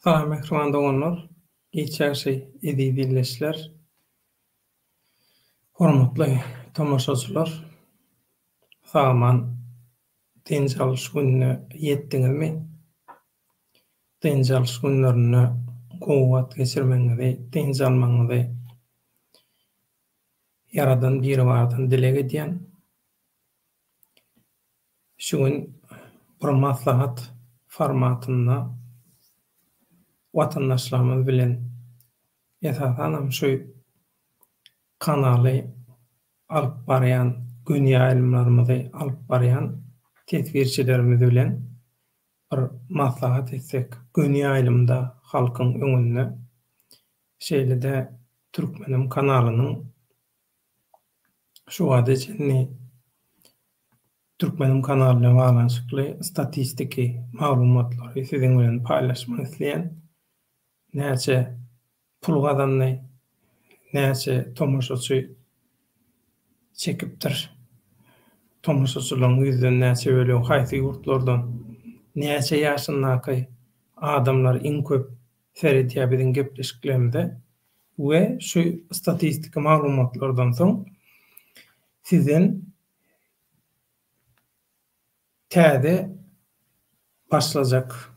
Salam mehriman doganlar, geçersi edi dilleşler, hormatly tomoşaçylar, saman tenç alış gününe ýetdiňizmi? Tenç alış günlerine gowat geçirmeňizi, tenç almaňyzy Yaradan biri bardan dilek edýän. Şu gün bir maslahat formatynda watandaşlarymyz bilen esasanam şu kanaly alyp barýan, gün ýaýlymlarymyzy alyp barýan tetbirçilerimiz bilen bir maslahat etsek, gün ýaýlymda halkyň öňünde şeýle-de Türkmenim kanalynyň şu wada içinde Türkmenim kanalyna baglanyşykly statistiki maglumatlary siziň bilen paýlaşmak isleýän. Näçe pul gazandy, näçe tomoşaçy çekipdir. Tomoşaçylaryň ýüzünden näçe bölegi haýsy ýurtlardan, näçe ýaşyndaky adamlar iň köp seredýär biziň gepleşiklerimizde we şu statistika maglumatlardan soň sizden täze başlajak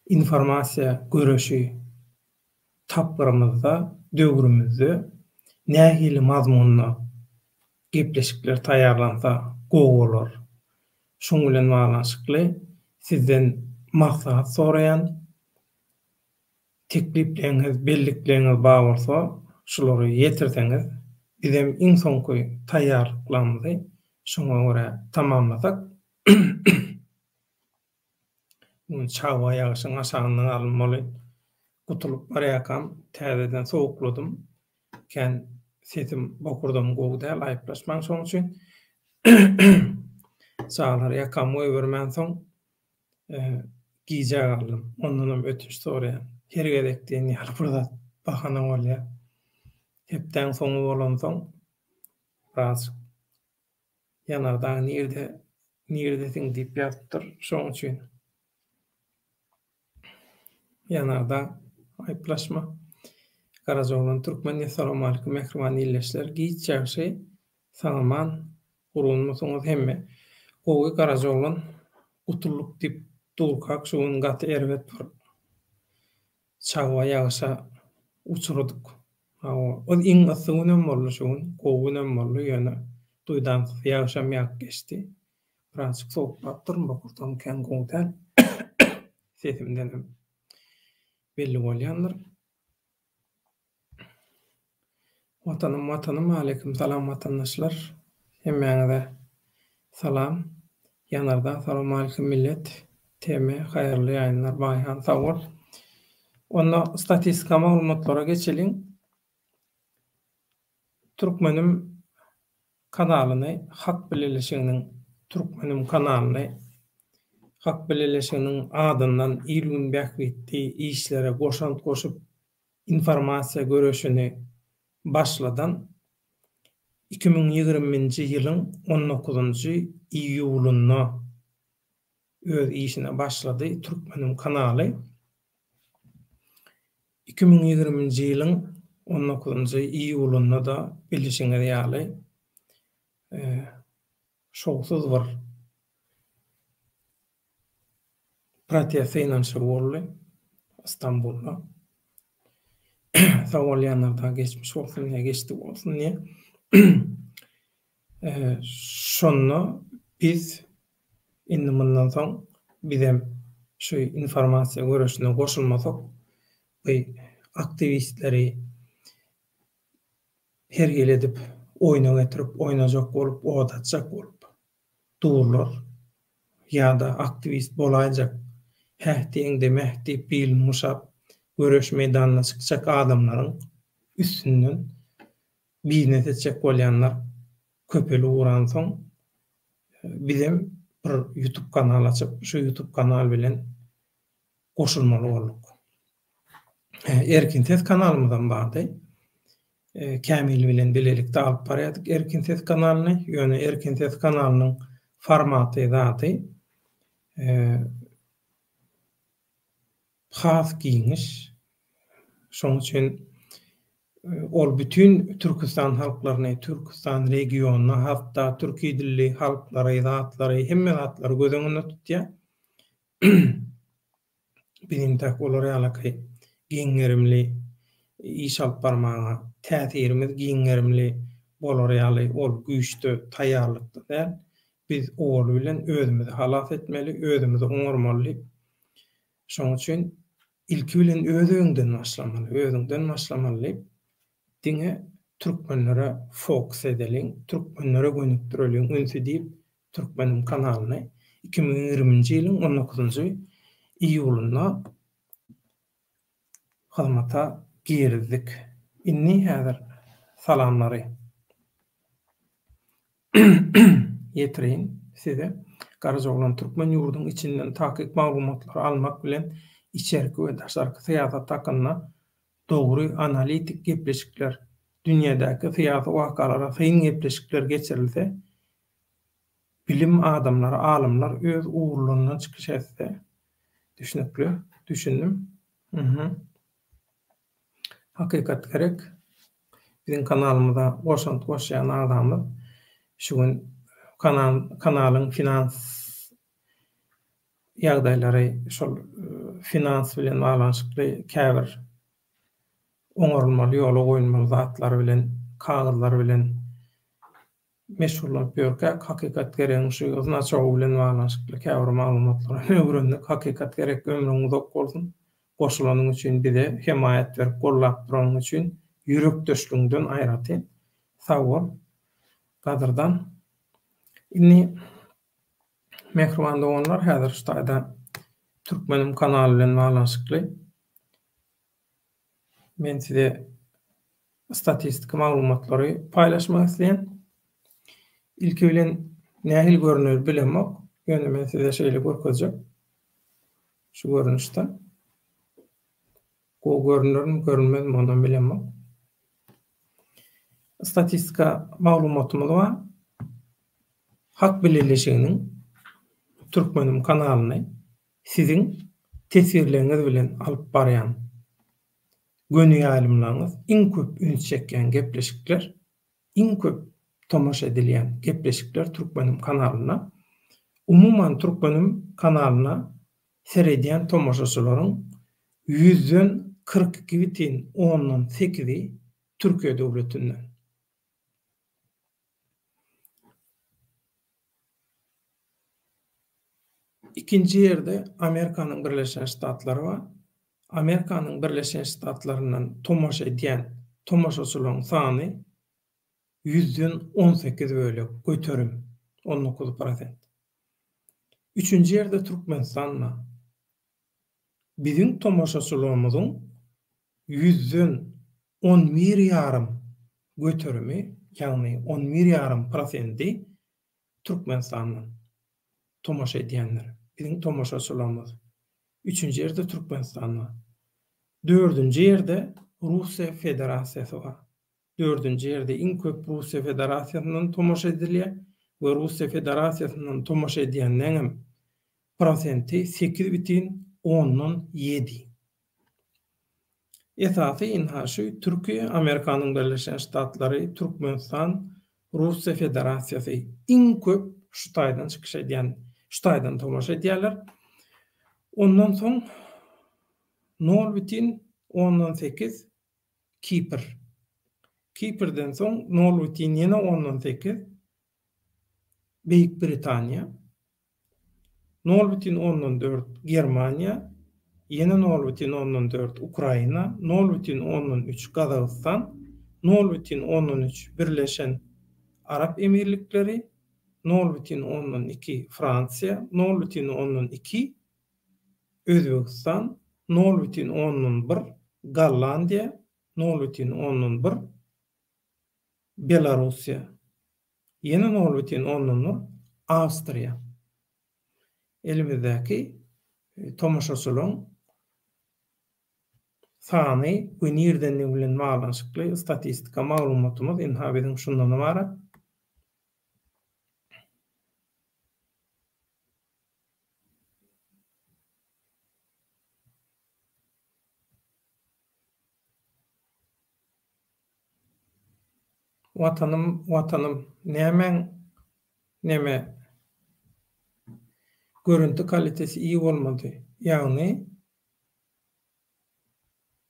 informasiýa göreşi taplarymyzda döwrümizde nähili mazmunly gepleşikler taýýarlansa gowy bolar. Şoň bilen baglanyşykly sizden maslahat soraýan, teklipleriniz, bellikleriniz bar bolsa şolary ýetirseňiz, bizem iň soňky taýýarlyklarymyzy şoňa görä tamamlasak, çawa ýaşyň aşagynyň alınmaly. Gutulup barýakam, täzeden sowukladym. Kän sesim bokurdam gowda aýyplaşmaň şoň üçin. Çağlar ýakam öýbermän soň gijä galdym. Ondanam ötünç soraýan. Hergedekden ýarpyrda bahana bolýar. Hepden soňy bolan soň biraz ýanarda nirdesin diýip ýazypdyr. Şoň üçin ýanarda aýyplaşma. Garazoglan Türkmen assalamu alaykum mehriban illeşler. Giýçäşi salaman gurulmasyňyz hemme. Gowy Garazoglan gutuluk diýip durkak şuň gaty erbet bir çawa ýaşa uçurdyk. O iň asygynyň boldy şuň, gowynyň boldy ýöne duýdan ýaşam ýak geçdi. Birazçyk sowuklap durma bokurdam kän gowda. Sesimden belli bolýandyr. Watanym alaykum salam watandaşlar. Hemmeňize salam. Ýanarda salam alaykum millet. Teme haýyrly ýaýnlar baýhan sag bol. Onda statistika maglumatlara geçelim. Türkmenim kanalyny hak bileleşiginiň Türkmenim kanalyny hak bileleşiginiň adyndan ilgin bähwitdi işlere goşant goşup informasiýa göreşini başladan 2020-nji ýylyň 19-njy iýulynda öz işine başlady Türkmenim kanaly. 2020-nji ýylyň 19-njy iýulynda da bilişiňiz ýaly şowsuz bir protestiýa boldy Istanbulda. Sawalyanlarda geçmiş bolsun, ne geçti bolsun, ne? Şonu biz indi bundan soň bizem şu informasiýa göreşine goşulmasak, bu aktivistleri hergel edip oýna getirip oýnajak bolup, odatjak bolup durlar. Ýa-da aktivist bolajak, hähtiňde mehdi bil muşap göreş meýdanyna çykjak adamlaryň üstünden biznes etjek bolýanlar köpeli uğran soň bizem bir YouTube kanal açyp şu YouTube kanal bilen goşulmaly bolduk. Erkin Ses kanalymyzdan bardy. Kämil bilen bilelikde alyp barýardyk Erkin Ses kanalyny. Ýöne Erkin Ses kanalynyň formaty zaty has giňiş. Şoň üçin ol bütün Türkistan halklaryny, Türkistan regionuna, hatda türki dilli halklary, zatlary, hemme zatlary göz öňünde tutýar. Bizim tak olar ýaly giňerimli iş alyp barmagyna täsirimiz giňerimli bolar ýaly ol güýçde taýýarlykda däl. Biz ol bilen özümizi halas etmeli, özümizi oňarmaly. Şoň üçin ilki bilen özüňden başlamaly. Diňe türkmenlere fokus edeliň, türkmenlere gönükdireliň, ünsi diýip Türkmenim kanalyny 2020-nji ýylyň 19-njy iýulynda hyzmata girdik. Inni häzir salamlary ýetirin size. Garajoglan Türkmen ýurdunyň içinden takyk maglumatlary almak bilen içerki we daşarky syýasat hakkynda dogry analitik gepleşikler, dünýädäki syýasy wakalara syň gepleşikler geçirilse, bilim adamlary, alymlar öz uğurlaryndan çykyş etse, düşünekli, düşündüm. Hakykat gerek. Bizim kanalymyza goşan adamlar şu gün kanalyň finans ýagdaýlary, şol finans bilen baglanyşykly käbir oňarylmaly ýola goýulmaly zatlary bilen, kagylary bilen meşhurlap ýörkä, hakykat gerek şu ýaznaçow bilen baglanyşykly käbir maglumatlary öwrendik. Hakykat gerek ömrüň uzak bolsun. Goşulanyň üçin bize himayet berip gollap duranyň üçin ýürekdeşligiňden aýratyn. Sag bol. Gadyrdan. Inni mehriban doganlar häzir şu taýda Türkmenim kanaly bilen baglanyşykly. Men size statistik maglumatlary paýlaşmak isleýän. İlki bilen nähil görünür bilemek. Ýöne men size şeýle görkezjek. Şu görünüşde. O görünürmü, görünmezmi ondan bilemek. Statistika maglumatymyz var. Hak bilirleşiginiň Türkmenim kanalyny siziň tesirleriňiz bilen alyp barýan gönüň ýalymlaryňyz iň köp ün çekýän gepleşikler, iň köp tomaşa edilýän gepleşikler Türkmenim kanalyna, umuman Türkmenim kanalyna seredýän tomaşaçylaryň 100'den 42,8'i Türkiye devletinden. İkinci yerde Amerikanyň Birleşen Ştatlary var. Amerikanyň Birleşen Ştatlaryndan tomaşa edýän tomaşaçylaryň sany 100'den 18 bölek göterim 19%. Üçüncü yerde Türkmenistan'la bizim tomaşaçylarymyzyň 100'den 11,5 göterimi, ýagny 11,5% Türkmenistanyň tomaşa edýänler. Bizim tomaşaçylarymyz. Üçüncü yerde Türkmenistan. Dördüncü yerde Rusya Federasiýasy var. Dördüncü yerde iň köp Rusya Federasiýasynyň tomaşa edilýär we Rusya Federasiýasynyň tomaşa edýänlerin prosenti 8,7. Esasy inhaşy Türkiýe, Amerikanyň Birleşen Ştatlary, Türkmenistan, Rusya Federasiýasy iň köp şu taýdan çykyş edýän, şu taýdan tomaşa edýärler. Ondan soň 0,8 Kipr. Kiprden soň 0,8 Beýik Britaniýa, 0,4 Germaniýa, ýene 0,4 Ukraina, 0,3 Gazagystan, 0,3 Birleşen Arap Emirlikleri, 0,2 Fransiýa, 0,2 Özbekistan, 0,1 Gollandiýa, 0,1 Belarusiýa, ýene 0,1 Awstriýa. Elimizdäki tomaşaçylaryň sany we nerden bilen baglanyşykly statistika maglumatymyz inha biziň şundan ibaret. Watanım näme görüntü kalitesi iyi bolmady. Ýagny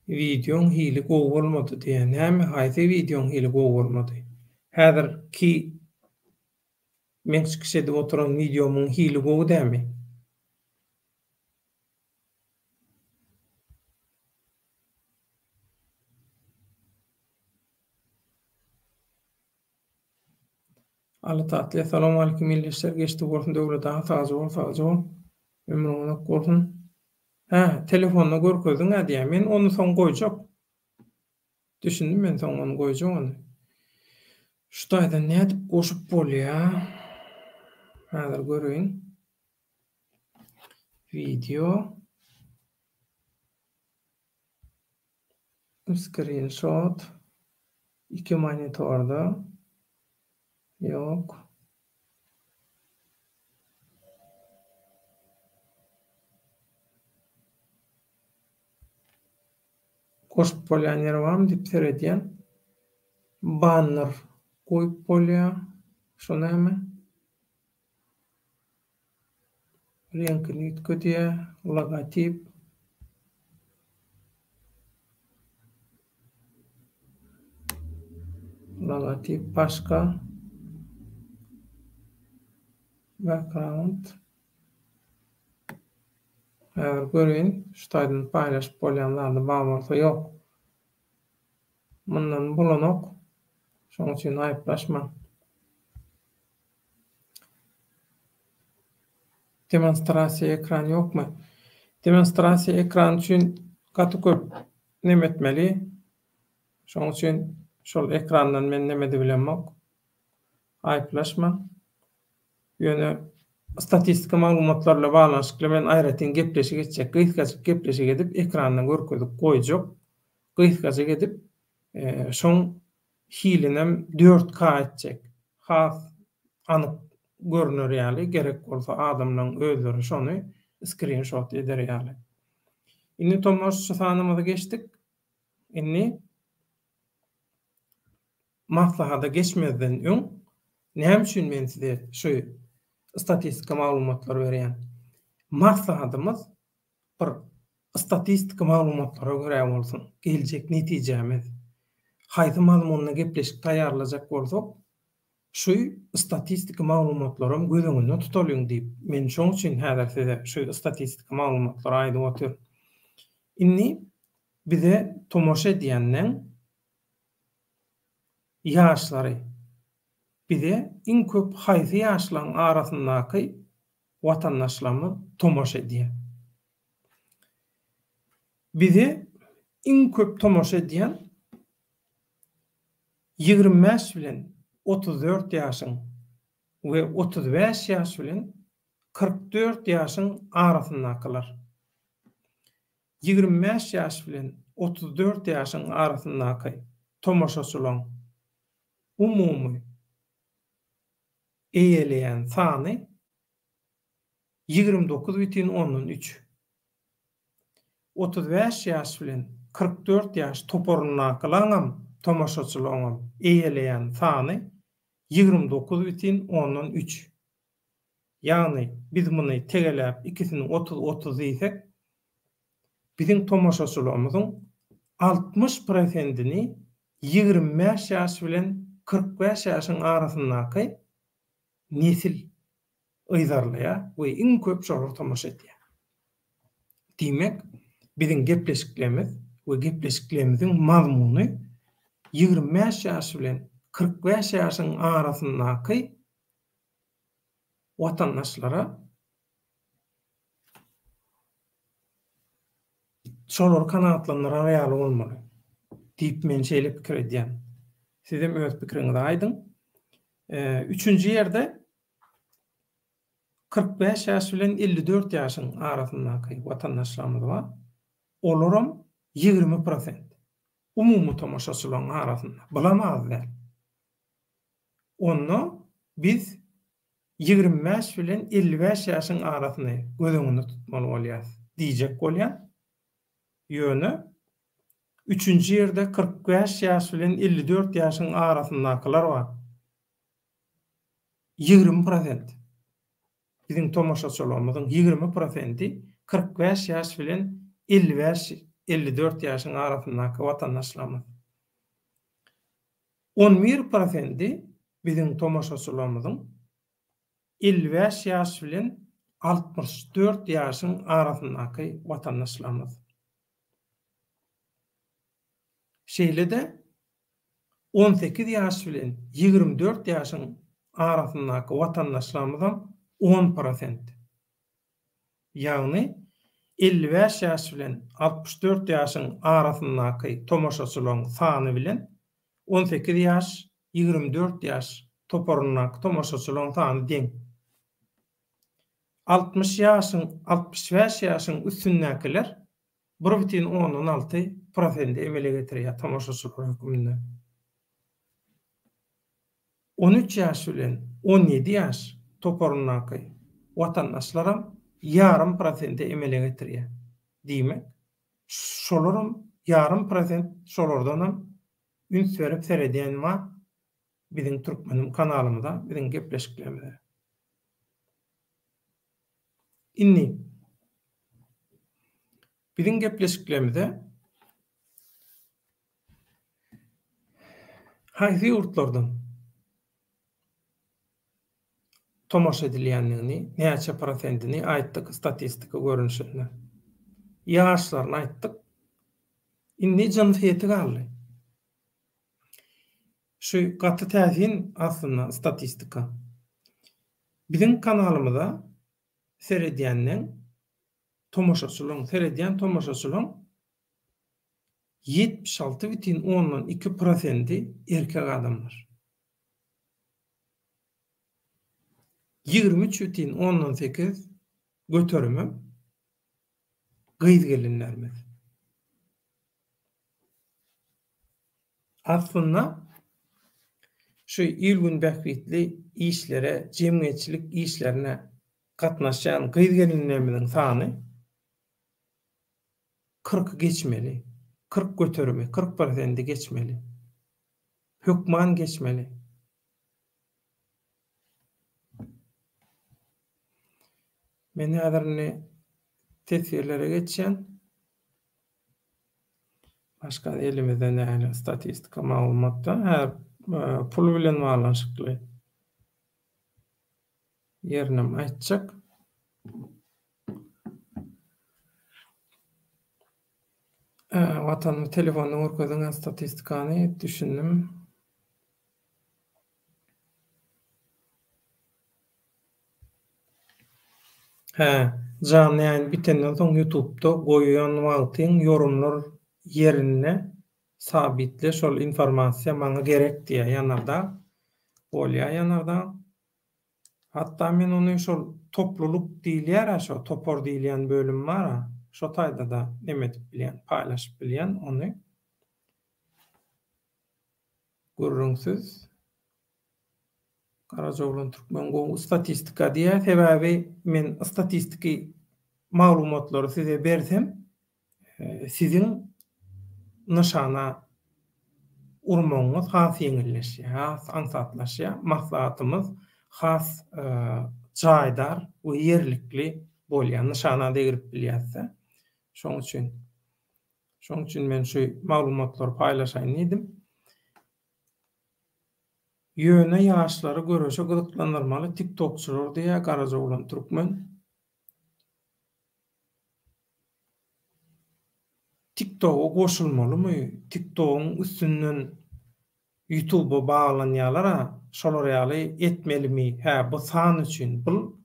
videoň hili gowy bolmady diýen. Näme haýsy videoň hili gowy bolmady. Häzir ki men edip oturan videomyň hili gowy dämi? Assalamu alaykum ilişler geçti bolsun döwlet tazy bol. Ömrüňiz bolsun. Telefonna görkezdiň diýär. Men onu soň goýjak. Düşündim men soň onu goýjak onu. Şutaýda nädip goşup bolýar? Häzir göreýin. Video screenshot 2 monitorda yok. Goşup bolýan ýer barmy diýip seredýän. Banner goýup bolýar. Şo näme? Renkini ýitgediýär, logotip. Logotip başka. Background. Göreýin, şutaýdan paýlaşyp bolýanlardy baglansa ýok. Mundan bulanok. Şoň üçin aýyplaşma. Demonstrasiýa ekran ýokmy? Demonstrasiýa ekran üçin gaty köp näme etmeli? Şoň üçin şol ekrandan men näme bilemok? Aýyplaşma. Ýöne statistika maglumatlarla baglanşykly men aýratyn gepleşik etjek, gysgaça gepleşik edip ekrandan görkezip goýjak. Gysgaça edip şoň hilinem 4K etjek. Has anyk görünür ýaly gerek bolsa adamlaryň özleri şonu screenshot eder ýaly. Indi tomoşa sanymyza geçdik. Indi maslahata geçmezden öň näme üçin men size şu statistika maglumatlar berýän? Maslahatymyz bir statistika maglumatlara görä bolsun. Geljek netijemiz. Haýsy mazmunna gepleşik taýýarlajak bolsak, şu statistika maglumatlarym gözüňizde tutalyň diýip men şoň üçin häzir size şu statistika maglumatlary aýdyp otur. Indi bize tomoşa edýänleň ýaşlary bize iň köp haýsy ýaşlaryň arasyndaky watandaşlarymyz tomoşa edýär. Bize iň köp tomoşa edýän 25 bilen 34 ýaşyň we 35 ýaş bilen 44 ýaşyň arasyndakylar. 25 ýaş bilen 34 ýaşyň arasyndaky tomoşaçylaryň umumy eýeleýän sany 29,3. 35 ýaş bilen 44 ýaş toporunakylanyň tomoşaçylaryň eýeleýän sany 29,3. Ýagny biz muny tegeläp ikisini 30 diýsek, biziň tomoşaçylarymyzyň 60%-ni 25 ýaş bilen 45 ýaşyň arasyndaky nesil ýyzarlaýar we iň köp şolar tomoşa edýär. Diýmek, biziň gepleşiklerimiz we gepleşiklerimiziň mazmuny 25 ýaş bilen 45 ýaşyň arasyndaky watandaşlara şolar kanatlandyra ýaly bolmaly diýip men şeýle pikir edýän. Sizem öz pikiriňizi aýdyň. Üçüncü ýerde 45 ýaş bilen 54 ýaşyň arasyndaky watandaşlarymyz bar. Olaram 20%. Umumy tomoşaçylaryň arasynda. Bulam azlar. Onu biz 25 bilen 55 ýaşyň arasyny gözüňizde tutmaly bolýar diýjek bolýar. Ýöne Üçüncü yerde 45 yaş bilen 54 yaşın arasındakylar bar. 20%. Bizim tomoşaçylarymyzyň 20%i 45 yaş bilen 54 yaşın arasyndaky watandaşlarymyz. 11%i bizim tomoşaçylarymyzyň 55 yaş bilen 64 yaşın arasyndaky watandaşlarymyz. Şeýle-de 18 yaş bilen 24 yaşın arasyndaky watandaşlarymyzyň 10%. Ýagny 55 yaş bilen 64 yaşın arasyndaky tomoşaçylaryň sany bilen 18 yaş, 24 yaş toporunaky tomoşaçylaryň sany deň. 60 yaşın, 65 yaşın üstündekiler 1,16% emele getirýär tomoşaçylar hökmünde. 13 yaş bilen 17 yaş toporunaky watandaşlaram yarım prosente emele getirýär. Diýmek, şolaram yarım prosent şolardanam üns berip seredýän bar biziň Türkmenim kanalymyzda, biziň gepleşiklerimizde. Inni biziň gepleşiklerimizde haýsy ýurtlardan tomoş edilýändigini, näçe prosentini aýtdyk statistika görünüşinde. Ýaşlaryny aýtdyk. Inni jynsyýety galdy. Şu gaty täsin aslında statistika. Biziň kanalymyzda seredýänden seredýän tomoşaçylaryň 76,2% erkek adamlar. 23,8 götürümü gyz gelinlerimiz. Aslında şu ilgün bähbitli işlere, jemgyýetçilik işlerine gatnaşan gyz gelinlerimizin sany 40 geçmeli. 40 götürümü, 40% geçmeli. Hükman geçmeli. Men häzirni tesirlere geçen başka elimizde nähili statistika maglumatda her pul bilen bağlanşykly yerinem aýtjak. Watanyň telefonyny görkezýän statistikany düşündim. Canlı ýaýyn bitenden soň YouTube'da goýýan wagtyň yorumlar yerine sabitle şol informasiýa maňa gerek diýe ýanarda bolýar ýanarda. Hatda men ony şol topluluk diýilýär, şo topor diýilýän bölüm bar. Şo taýda da nemetip bilýän, paýlaşyp bilýän ony. Görüňsiz. Karajoglan Türkmen Gowy statistika diýär. Sebäbi men statistiki maglumatlary size bersem, siziň nyşana urmaňyz has ýeňilleşýär, has ansatlaşýar. Maksatymyz has jaýdar we ýerlikli bolýan nyşana degirip bilýärse. Şoň üçin men şu maglumatlary paýlaşaýyn diýdim. Ýöne ýaşlary görüşe gyzyklandyrmaly TikTokçular diýär Karajoglan Türkmen. TikTok'a goşulmalymy? TikTok'un üstünden YouTube'a baglanýarlara şolar ýaly etmelimi? Bu san üçin, bu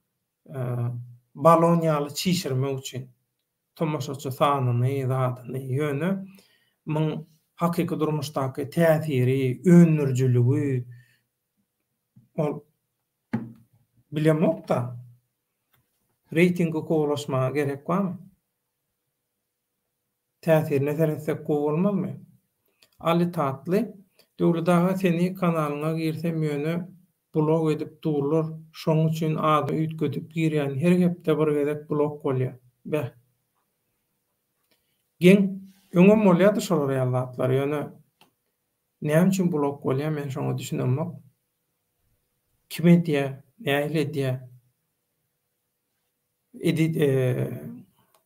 balon ýaly çişirmek üçin. Tomoşaçy sanyny, zadyny, ýöne muň hakyky durmuşdaky täsiri, önürjüligi ol bilemok da reytingi kowalaşmaga gerek barmy? Täsirine teretsek gowulmazmy? Ali Tatly döwletaga seni kanalyna girsem ýöne blog edip durlar, şoň üçin ady üýtgedip girýän her hepde bir gezek blog bolýar. Geň Öňem bolýardy şol ýalatlar. Ýöne näme üçin blog bolýar men şoňa düşünemok. Kime diýe, näle diýe,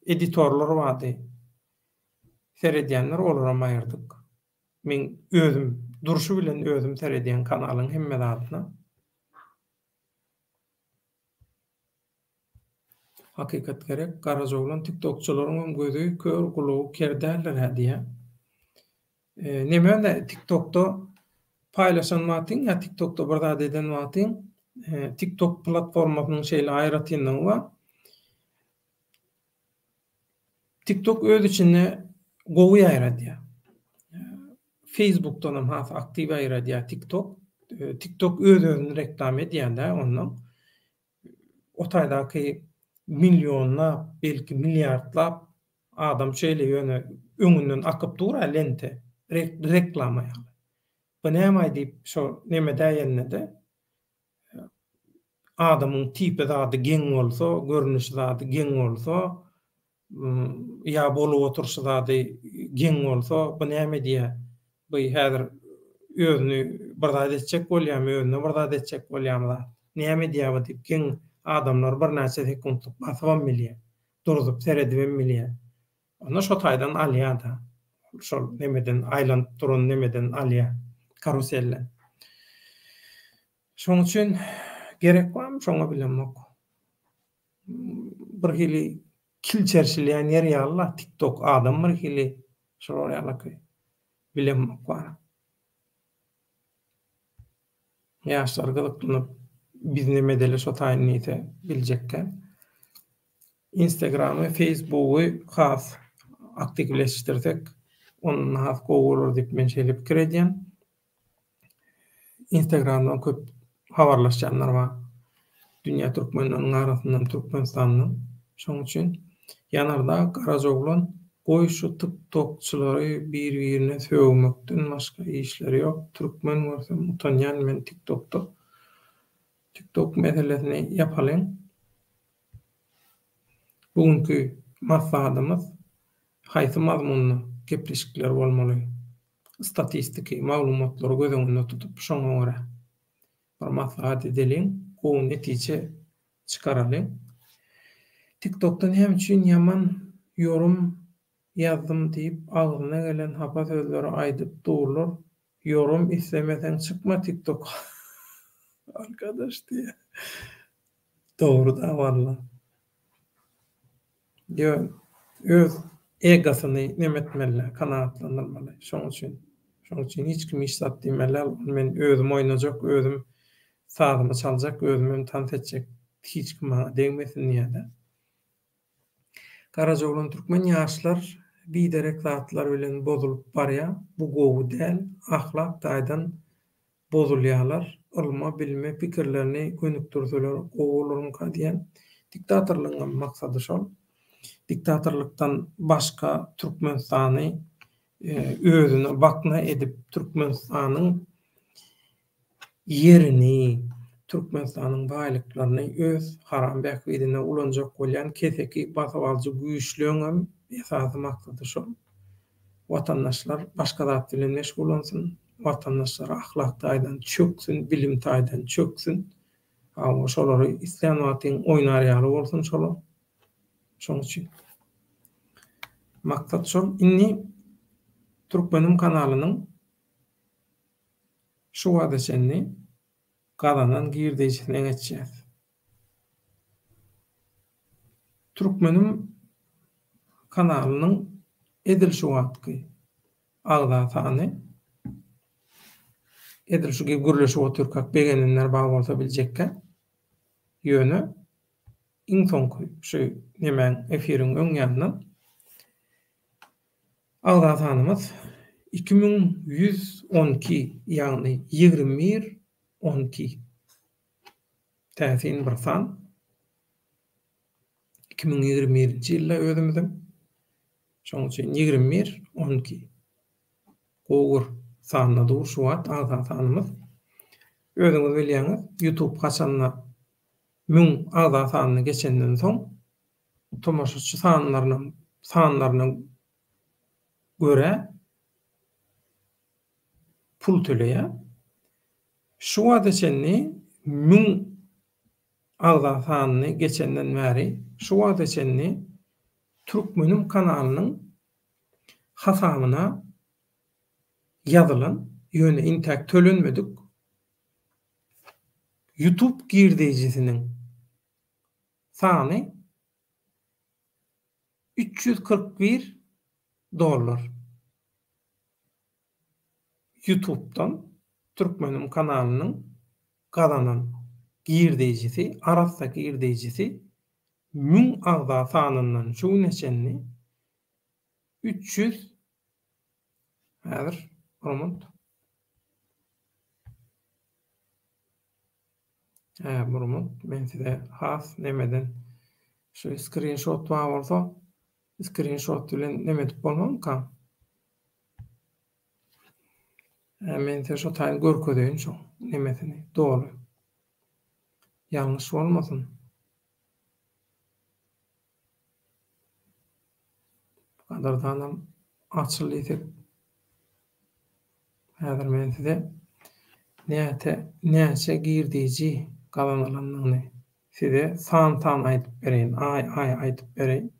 editorlar bardy. Seredýänler olaram aýyrdyk. Men özüm duruşy bilen özüm seredýän kanalyň hemme zatına hakykat gerek. Garazoglan TikTokçularyň gözi kör gulagy kerdäler diýe. Näme TikTokda paylaşan matin ya TikTokda bir zat eden matin TikTok platformasynyň şeýle aýratyndygy we TikTok öz içinde gowy aýradýar. Facebook'tan hem has aktiv aýradýar TikTok. TikTok özüni reklam edýär-de ondan. O taýdaky milyonlap, belki milyardlap adam şeýle ýöne öňünden akyp durar lente, reklam aýaly. Bu näme diýip şo näme däýende adamyň tipi zady geň bolsa, görnüşi zady geň bolsa, ýa bolup oturşy zady geň bolsa, bu näme diýär? Bu häzir özüni bir zat etjek bolýarmy, özüne bir zat etjek bolýarmy? Näme diýär bu diýip geň adamlar bir näçe sekundluk basyp bilýär. Durup seredip bilýär. Onda şo taýdan alýar da. Şol nemeden aýlanyp duran nemeden alýar. Karuselle. Şoň üçin gerek barmy şoňa bilenmek? Bir hili kilçerçilýän ýer ýalla TikTok adam bir hili şol ýalaky bilenmek bar. Ýaşlar gylyklanyp biz nemedele şo taýynyňy biljekke. Instagram'ı, Facebook'u has aktifleştirsek onun has gowulur diýip men şeýle pikir edýän. Instagram'dan köp habarlaşanlar var. Dünya türkmenlerinin arasından Türkmenistanyň. Şoň üçin ýanarda Garazoglan goý şu TikTokçulary bir-birine söwmekden başga işleri ýok. Türkmen bolsa mutanýan men TikTokda TikTok meselesini ýapalyň. Bugünkü maslahatymyz haýsy mazmunly gepleşikler bolmaly. Statistiki, maglumatlary göz öňünde tutup şoňa görä bir maslahat edeliň, gowy netije çykaralyň. TikTok'tan hem üçin ýaman yorum ýazdym diýip agzyna gelen hapa sözleri aýdyp durlar. Yorum islemesen çykma TikTok. Arkadaş diye. Doğru da valla. Yo, öz egosyny nemetmeli, kanaatlandyrmaly. Şoň üçin hiç kim iş satdymala, men özüm oýnajak, özüm sagymy çaljak, özüm tanıt etjek. Hiç kim deňmesin ýa-da. Garazoglan türkmen ýaşlar biderek zatlar bilen bozulup barýar. Bu gowy däl, ahlak taýdan bozulýarlar. Olma bilme pikirlerini gönükdürseler gowularyň diýen diktatorlygyň maksady şol. Diktatorlykdan başka Türkmenistany özüne bakna edip Türkmenistanyň yerini, Türkmenistanyň baýlyklaryny öz haram bäkidine ulanjak bolýan keseki basyp alyjy güýçlüğüm esasy maksady şol. Watandaşlar başka zat bilen meşgulansyn. Vatandaşlar ahlak taýdan çöksün, bilim taýdan çöksün. Ama şolary isleýän wagtyň oýnar ýaly bolsun şolar. Şoň üçin maksat şol. Inni Türkmenim kanalynyň şu wagtynny galanan girdiýisine geçýär. Türkmenim kanalynyň edil şu wagtky agda sany edil şu gürleşip oturkak begenler baý bolsa biljekke ýöne iň soňky şu nemen efiriň öň ýandan agda sanymyz 2112 ýagny 2112 täsin bir san 2021-nji ýylda özümizden şoň üçin 2112 gowy sanna dur şu wagt agda sanymyz özüňiz bilýäňiz YouTube haçanla 1000 agda sanyny geçenden soň tomoşaçy sanlarynyň göre pul töleýär. Şu wada çenli 1000 agza sanyny geçenden bäri şu wada çenli Türkmenim kanalynyň hasabyna ýazylan, ýöne intäk tölenmedik. YouTube girdejisiniň sany $341. YouTube'dan Türkmenim kanalynyň gazanan girdejisi, Arapça girdejisi 1000 agza sanyndan şu neçenli 300 häzir Murmut. Murmut, men size has nemeden şu screenshot var bolsa screenshot bilen neme edip bolmam ka. Men size şu taýyn görkedeýin şu nemesini dogry. Ýalňyş bolmasyn. Kadardanam açylyp häzir men size näçe girdiği galanylanyny size san aýdyp bereýin, ay aýdyp bereýin.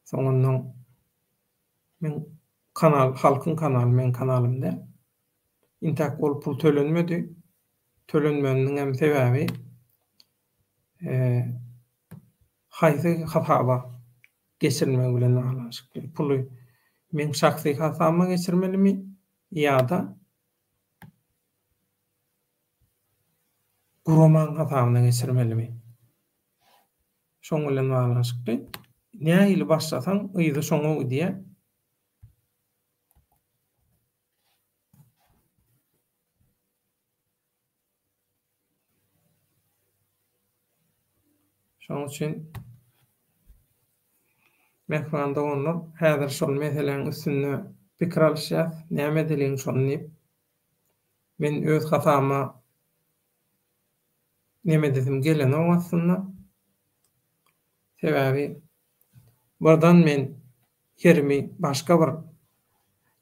Soňundan men halkyň kanaly, men kanalymda intäk bolup pul tölenmedi. Tölenmeniň hem sebäbi haýsy hasaba geçirmek bilen baglanşykly. Pulu men şahsy hasabama geçirmelimi ýa-da Guroman hasabyna geçirmelimi? Şoň bilen baglanşykly. Nähili başlasaň, ýa-da şoňa diýe şoň üçin mehmanda onlar häzir şol meseleň üstünde pikir alýar. Näme diýen şonu diýip men öz hasabyma neme dedim gelen olmasynda sebäbi buradan men yerimi başga bir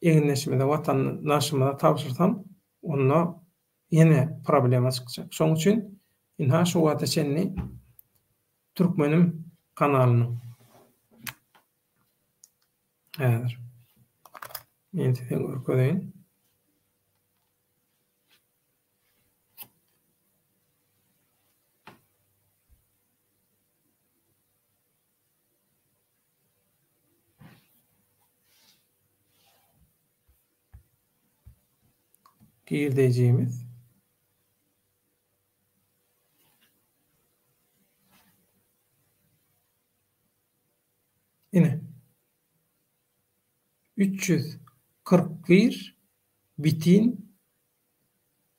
eginleşmede watandaşyma tapşyrsam onda ýene problema çykjak. Şoň üçin inha şu wata çenli Türkmenim kanalyny häzir men size görkedeýin. Girdejimiz ine 341 bitin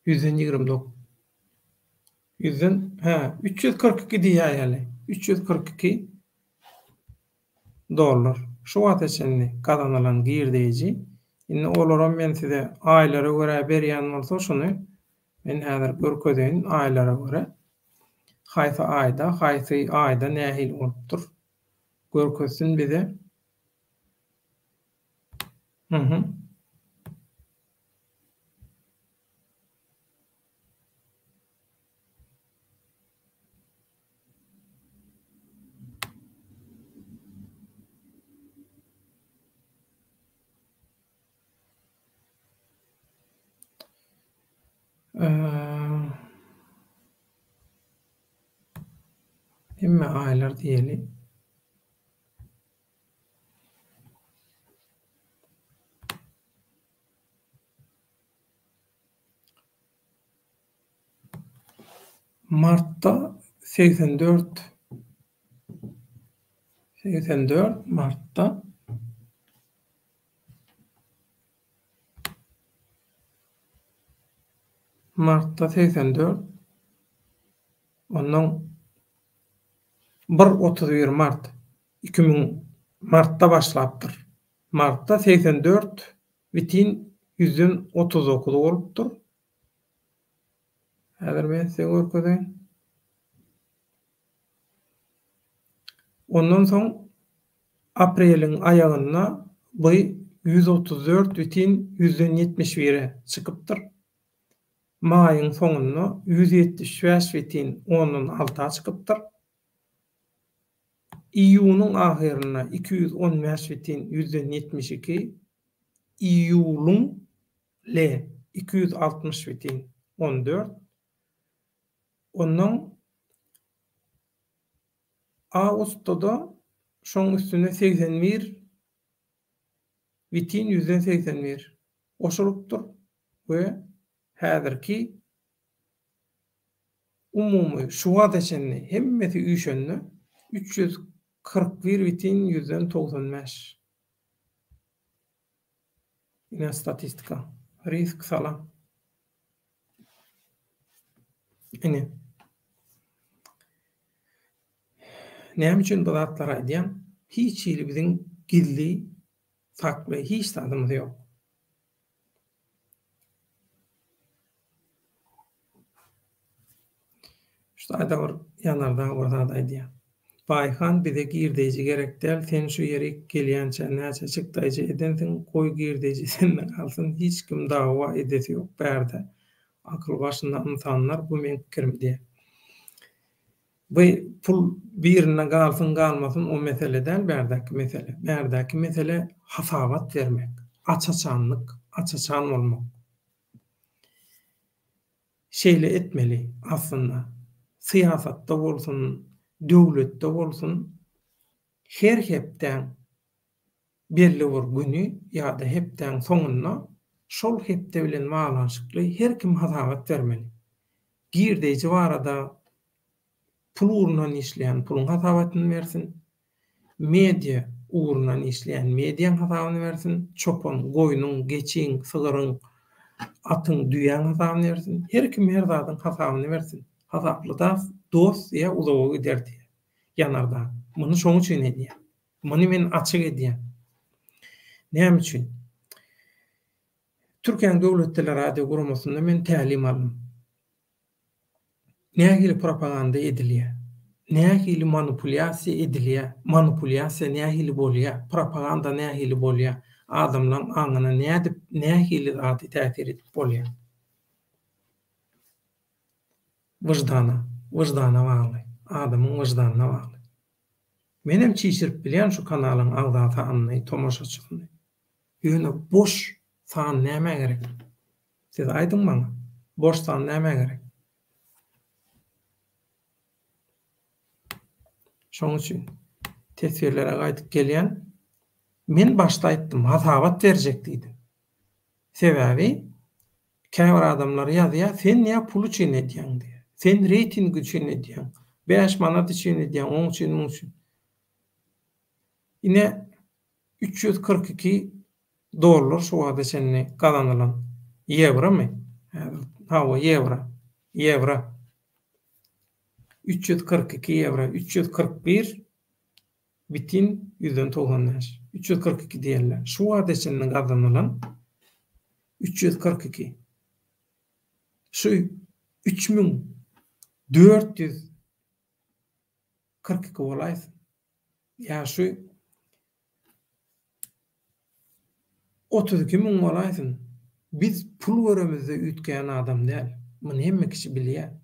129 342 diýär ýaly $342. Şu wata çenli kazanylan girdeji indi olara men size aýlara görä berýän bolsa şunu men häzir görkedeýin aýlara görä haýsy aýda nähil bolupdyr görkesin bize. Emme aýlar diýeli. Martda 84 Martda Martda 84 ondan 31 Mart 2000 Martda başlapdyr. Martda 84 bitin 139 bolupdyr. Häzir men size görkedeýin. Ondan soň apreliň aýagyna bu 134,71'e çıkıptır. Mayın soňunda 175,16'a çıkıptır. İýunyň ahyryna 215,72, İýuluň le 260,14. Ondan Ağustos'da şoň üstüne 81,181 oşulupdyr we häzirki umumy şuwat eşenli hemmeti üýşenli 341,195. Ine statistika. Risk salam. Ine. Näme üçin bu zatlara aýdýam? Hiç ýyly biziň gizli, sakly hiç zadymyz ýok. Şu aýda bir ýanarda orada aýdýar. Baýhan bize girdeji gerek del, sen şu ýere gelýänçe näçe çykdaýjy edensiň, goý girdeji senden alsyn, hiç kim dawa edesi ýok bärde. Akyl başynda insanlar bu men pikirim diýär. Bu pul birine galsın galmasın o meseleden berdeki mesele. Berdeki mesele hasabat vermek, açaçanlık, açaçan olmak. Şeyle etmeli aslında. Siyasatta olsun, döwletde olsun, her hepden belli bir günü ya da hepden soňuna şol hepde bilen malaşykly her kim hasabat vermeli. Girdeji barada pul uğrundan işleyen pulun hasabatını versin. Medya uğrundan işleyen medyanın hasabatını versin. Çopon, goýunun, geçiň, sygyrın, atın, düýäň hasabatını versin. Her kim her zatın hasabatını versin. Hasaply da dost ya uzağa gider diýär. Ýanarda. Muny şoň üçin edýär. Muny men açyk edýär. Näme üçin? Türkiýanyň döwletler radio gurmasynda men tälim aldım. Nähili propaganda edilýär? Nähili manipulasiýa edilýär? Manipulasiýa nähili bolýar? Propaganda nähili bolýar? Adamlaryň aňyna nähili zady täsir edip bolýar? Wyjdana bagly. Adamyň wyjdanyna bagly. Menem çiğşirip bilýän şu kanalyň agdaty anly tomoşaçyny. Ýöne boş san näme gerek? Siz aýdyň maňa. Boş san näme gerek? Şoň üçin tesirlere gaýtyp gelýän men başda aýtdym, hasabat berjek diýdim. Sebäbi käbir adamlar ýazýar, sen näme pul üçin edýäň diýär. Sen reyting üçin edýäň. 5 manat üçin edýäň, 10 üçin, 10 üçin. Ine $342 şu wagtda seni gazanylan ýewromy? Hawa ýewro. 342 euro, 341,195. 342 diýerler. Şu wagtda seni gazanylan 342. Şu 3442 bolaýsy. Ya şu 32.000 bolaýsyn. Biz pul göremizde ütgen adam däl. Muny hemme kişi bilýär.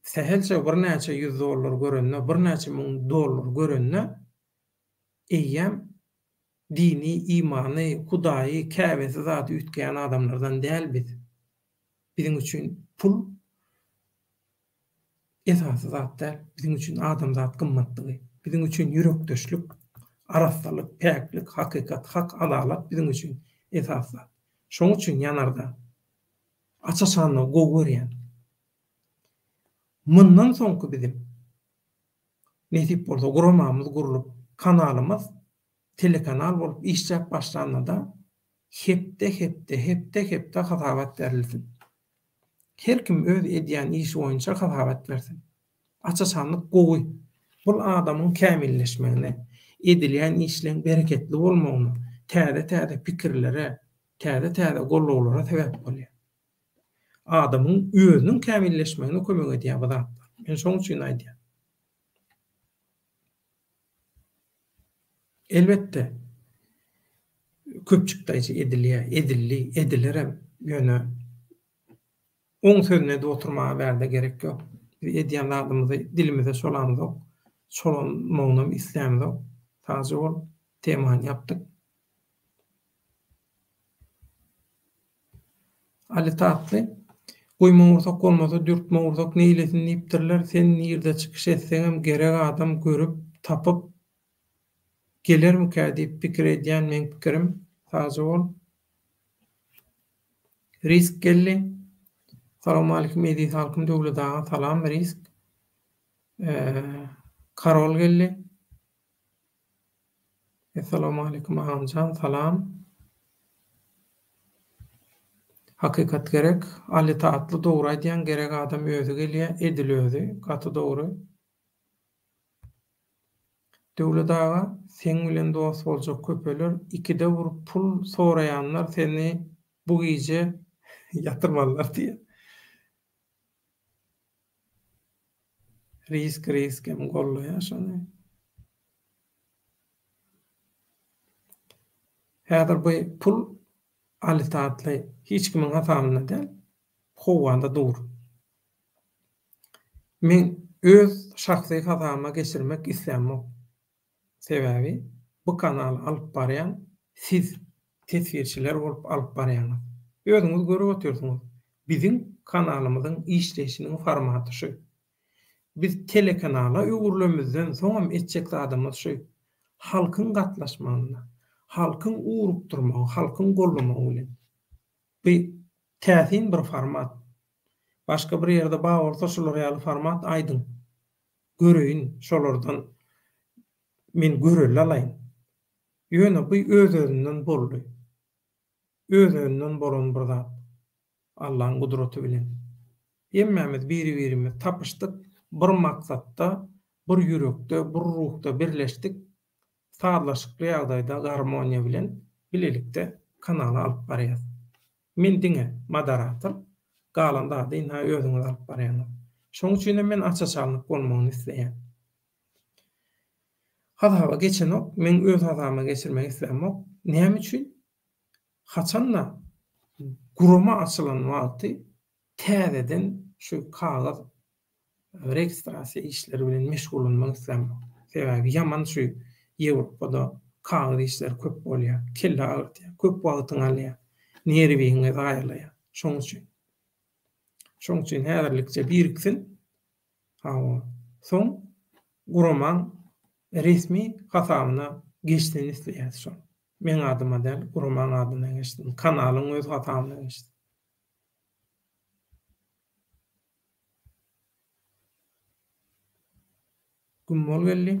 Sehelçe bir näçe $100 görenne, bir näçe $1000 görenne eýýem dini, imany, Hudaýy, Käbesi zat ütgen adamlardan däl biz. Biziň üçin pul esasy zat däl. Biziň üçin adam zat gymmatlygy. Biziň üçin ýürekdeşlik, arastalyk, päklik, hakykat, hak, adalat biziň üçin esas zat. Şoň üçin ýanarda açaçanlyk gowurýan. Mundan soňky bizim nesip bolsa guramamyz gurulyp, kanalymyz telekanal bolup işläp başlanada hepde hasabat berilsin. Her kim öz edýän iş boýunça hasabat bersin. Açaçanlyk gowy. Bul adamyň kämilleşmegine, edilýän işleň bereketli bolmagyna, täze pikirlere, täze gollawlara sebäp bolýar. Adamyň özüniň kämilleşmegine kömek edýär bu zatlar. Men şoň üçin aýdýam. Elbette köpçük daýjy edilerem ýöne oň sözüne de oturmaga berde gerek ýok. Edýän adamyzy dilimize solandyk, solanmagyny islämdik. Tazy bol temany ýapdyk. Ali Tatly goýma ursak bolmasa dürtme ursak neýlesin diýipdirler. Sen nirde çykyş etseňem gerek adam görüp tapyp gelermika diýip pikir edýän men pikirim tazy bol. Risk geldi. Salam alaykum Edis halkym döwletaga salam risk. Karol geldi. Assalamu alaykum Ahanjan salam. Hakykat gerek. Ali Tatly dogry aýdýan gerek adam özü gelýär, edil özü, gaty dogry. Döwletaga sen bilen dost boljak köpeler, ikide vurup pul soraýanlar seni bu gije yatırmalılar diye. Risk hem gollu ya şonu. Häzir bu pul Ali Tatly hiç kimin hatamyna del, howanda dur. Men öz şahsy hatamyma geçirmek islämok. Sebäbi bu kanal alyp barýan siz tesirçiler bolup alyp barýaňyz. Özüňiz görüp oturýarsyňyz. Bizim kanalymyzyň işleşiniň formaty şu. Biz telekanala öwürlemizden soňam etjek adamyz şu. Halkyň gatnaşmagyna, halkyň urup durmagy, halkyň gollamagy bilen. Bu täsin bir format. Başga bir ýerde bar bolsa şolar ýaly format aýdyn. Göreýin şolardan men göreli alaýyn. Ýöne bu öz-özünden boldy. Öz-özünden bolan bir zat. Allahyň gudraty bilen. Hemmemiz biri-birimiz tapyşdyk, bir maksatda, bir ýürekde, bir ruhda birleşdik. Sağlaşykly ýagdaýda garmoniýa bilen bilelikde kanala alyp barýar. Men diňe moderator, galanda diňe özüňiz alyp barýar. Şoň üçin men açaçalyk bolmagyny isleýän. Hadawa geçenok, men öz hadama geçirmek islämok. Näme üçin? Haçanla guruma açylan wagty täzeden şu kagaz registrasiýa işleri bilen meşgul bolmak islämok. Sebäbi ýaman şu Ýewropada kagaz işler köp bolýar, kelle agyrtýar, köp wagtyň alýar, nerwiňi gaýrlaýar. Şoň üçin häzirlikçe biriksin. Soň guruma resmi hatamyna geçdiňi isleýär şol. Men adyma del, gurumanyň adyna geçdim. Kanalyň öz hatamyna geçdim. Gummol geldi.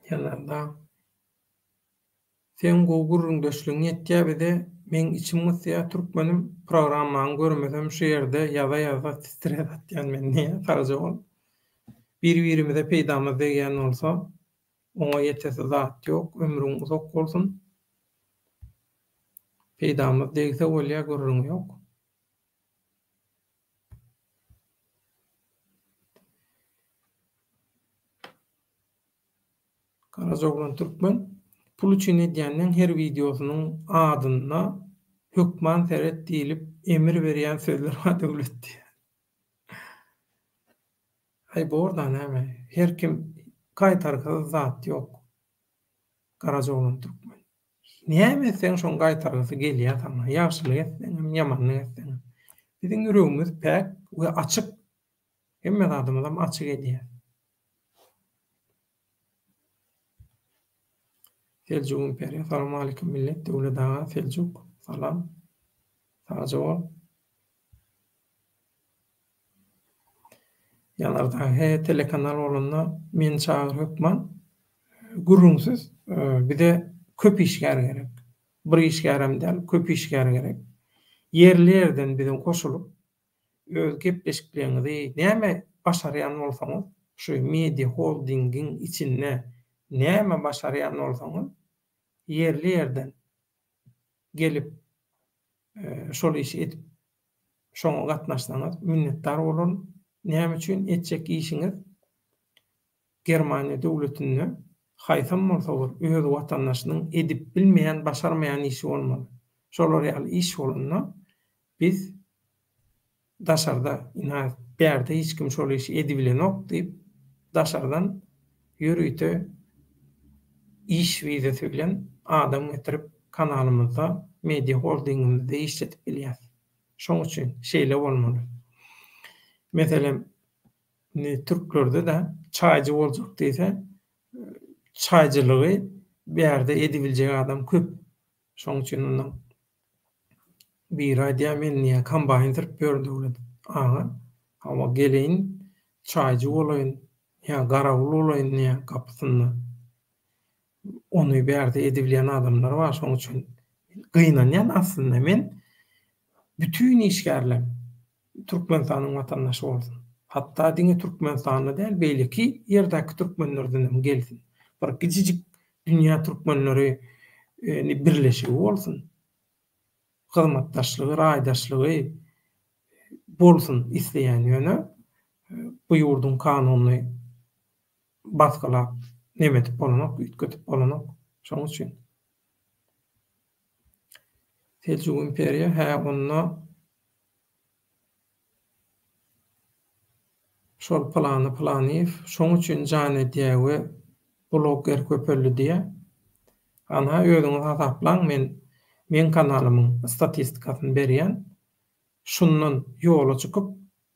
Ýalanda sen gowgurun döşlüğüň ýetýärdi, men içim ýa türkmenim programmaň görmesem şu ýerde ýaza titrer atýan men näme tarjy bir-birimize peýdamyz degen bolsa, oňa ýetese zat ýok, ömrüň uzak bolsun. Peýdamyz degse bolýar, görürüň ýok. Karazoglan türkmen pul üçin edýäniň her videosynyň adyna hökman seret diýilip emir berýän sözler var döwletde. Hay bordan näme? Her kim gaýtarga zat ýok. Karazoglan türkmen. Näme sen şoň gaýtargasy gelýär tamam. Ýaşlyk etdiň, ýamanlyk etdiň. Biziň ýüregimiz pek we açyk. Hemme adamyň açyk edýär. Seljuk imperiya, salam alaykum millet, döwletaga Seljuk, salam. Tazy bol. Ýanarda telekanal bolanda men çagyr hökman gurrunsyz bir de köp işgär gerek. Bir işgärem del, köp işgär gerek. yerli yerden bilen koşulup öz gepleşikliğinizi näme başarýan bolsaňyz, şu media holdingiň içinde näme başarýan bolsaňyz, yerli yerden gelip şol işi edip şoňa gatnaşsaňyz minnetdar bolan. Näme üçin etjek işiňiz Germaniýa döwletinde haýsam bolsa olur, öz watandaşynyň edip bilmeýän, başarmaýan işi bolmaly. Şolar ýaly iş bolanda biz daşarda ina berde hiç kim şol işi edibilenok diýip daşardan ýürüýte iş wizesi bilen adam getirip kanalymyzda, media holdingimizde işletip bilýär. Şoň üçin şeýle bolmaly. Meselem Türklerde de çaycı boljak diýse, çaycılıgy berde edibiljek adam köp. Şoň üçin onuň bir aýdýa men niýe kombaýn tirip berdi bolat. Aga, ama geleýin çaycı bolaýyn, ýa garagul bolaýyn niýe kapysynda. Onu berde edibilýän adamlar bar. Şoň üçin gynanýan aslynda men bütün işgärler Türkmenistanyň watandaşy bolsun. Hatta diňe Türkmenistanyň däl, beýleki ýerdäki türkmenlerden gelsin. Bir gijik dünýä türkmenleri birleşigi bolsun. Hyzmatdaşlygy, raýdaşlygy bolsun isleýän ýöne bu ýurdun kanuny baskylap nemetip bolanok, ütkötip bolanok. Şoň üçin Seljuk imperiýa onda şol planyp, şoň üçin jan edýäge blogger köpelli diýe. Ana özüňiz hasaplan, men kanalymyň statistikasyny berýän. Şundan ýola çykyp,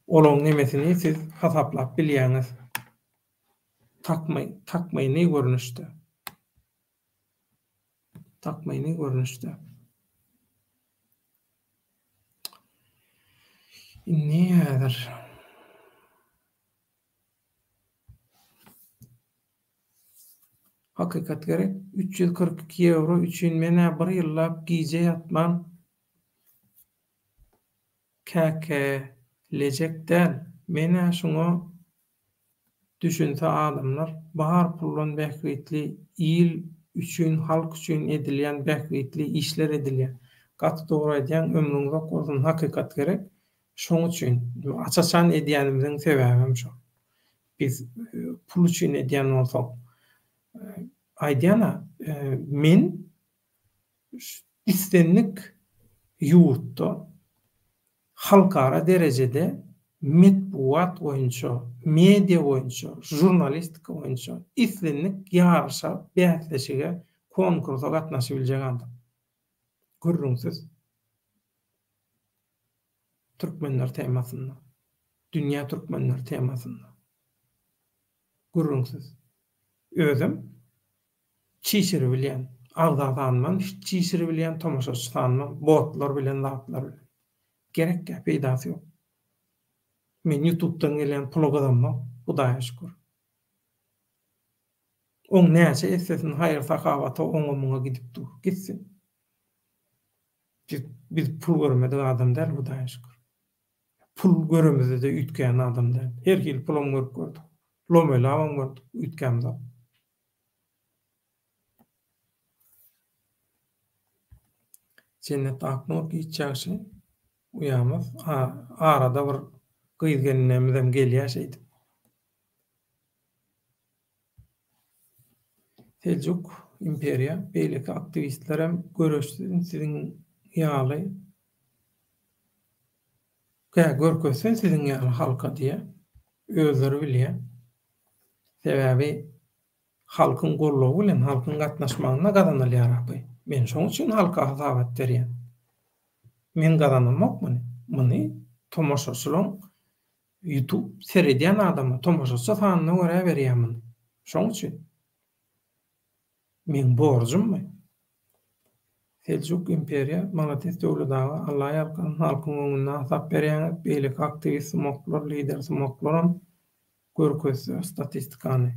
olaň nemesini siz hasaplap bilýäňiz. Takmaýny görnüşde. Takmaýny görnüşde. Näder? Hakykat gerek 342 euro üçin mene bir ýyllap giýje ýatman käkelejekden. Mene şoňa düşünse adamlar bahar pullan bähwetli ýyl üçin, halk üçin edilýän bähwetli işler edilýär. Gaty dogry aýdýan ömrüňiz okuzun hakykat gerek. Şoň üçin açaçan edýänimiziň sebäbi şo. Biz pul üçin edýän bolsak, aýdýana men istenlik ýurtda halkara derejede metbuat boýunça, media boýunça, jurnalistika boýunça istenlik ýarşa bähsleşige konkursa gatnaşyp biljek adam. Görüňsiz. Türkmenler temasynda, dünýä türkmenler temasynda. Görüňsiz. Özüm çiğsiri bilýän, agzazanman, çiğsiri bilýän tomoşaçy tanman, botlar bilen, zatlar bilen. Gerek gäp peýdasy ýok. Men YouTube'dan gelen programma, Hudaýa şükür. Oň näçe essesin haýyr sakawaty oňa gidip dur, gitsin. Biz pul görmedik adam däl, Hudaýa şükür. Pul göremezde de ütkän adam däl. Her hil pulum görüp Lomelawam gördük, ütkän zat. Cennet aklyma gitjäkşi uýamaz. Arada bir gyzgenlemizem gelýär. Seljuk imperiýa beýleki aktivistlerem görüşsin siziň ýaly. Görkezsen siziň ýaly halka diýe özleri bilýär. Sebäbi halkyň gollawy bilen halkyň gatnaşmagyna gazanylýar aky. Men şoň üçin halka hasabat berýän. Men gazanmakmyny? Muny tomoşaçylaryň YouTube seredýän adama tomoşaçy sanyna görä berýärmi? Şoň üçin men borjummy? Seljuk imperiýa Malatyz döwletagy Allah ýarkan halkyň öňünde hasap berýän beýleki aktivist smoklar, lider smoklarym görkezse statistikany.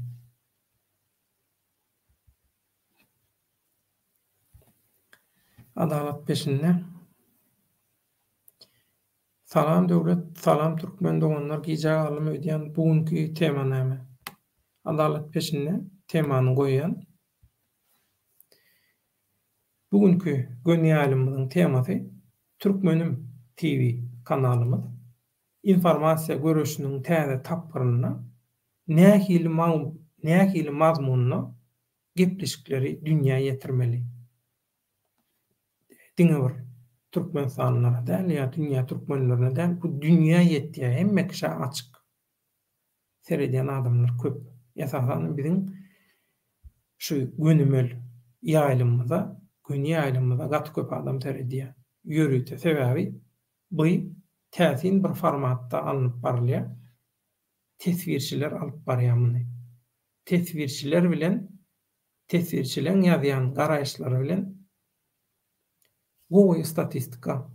Adalat peşinde Salam döwlet, salam türkmen doganlar giýje alym öýdýän bugünkü tema näme? Adalet peşinde temany goýan. Bugünkü gönýälimiziň temasy Türkmenim TV kanalymyz. Informasiýa görüşiniň täze tapyryna nähili mazmunna gepleşikleri dünýäge ýetirmeli. Diňe bir Türkmenistanlara däl ýa dünýä türkmenlerine däl bu dünýä ýetdiýä hemme kişi açyk seredýän adamlar köp. Esasan biziň şu gönümel ýaýlymyza gat köp adam seredýär. Ýörüýte sebäbi bu täsin bir formatda alınıp barylýar. Tesvirçiler alyp barýarmy? Tesvirçileň ýazýan garaýşlary bilen gowy statistika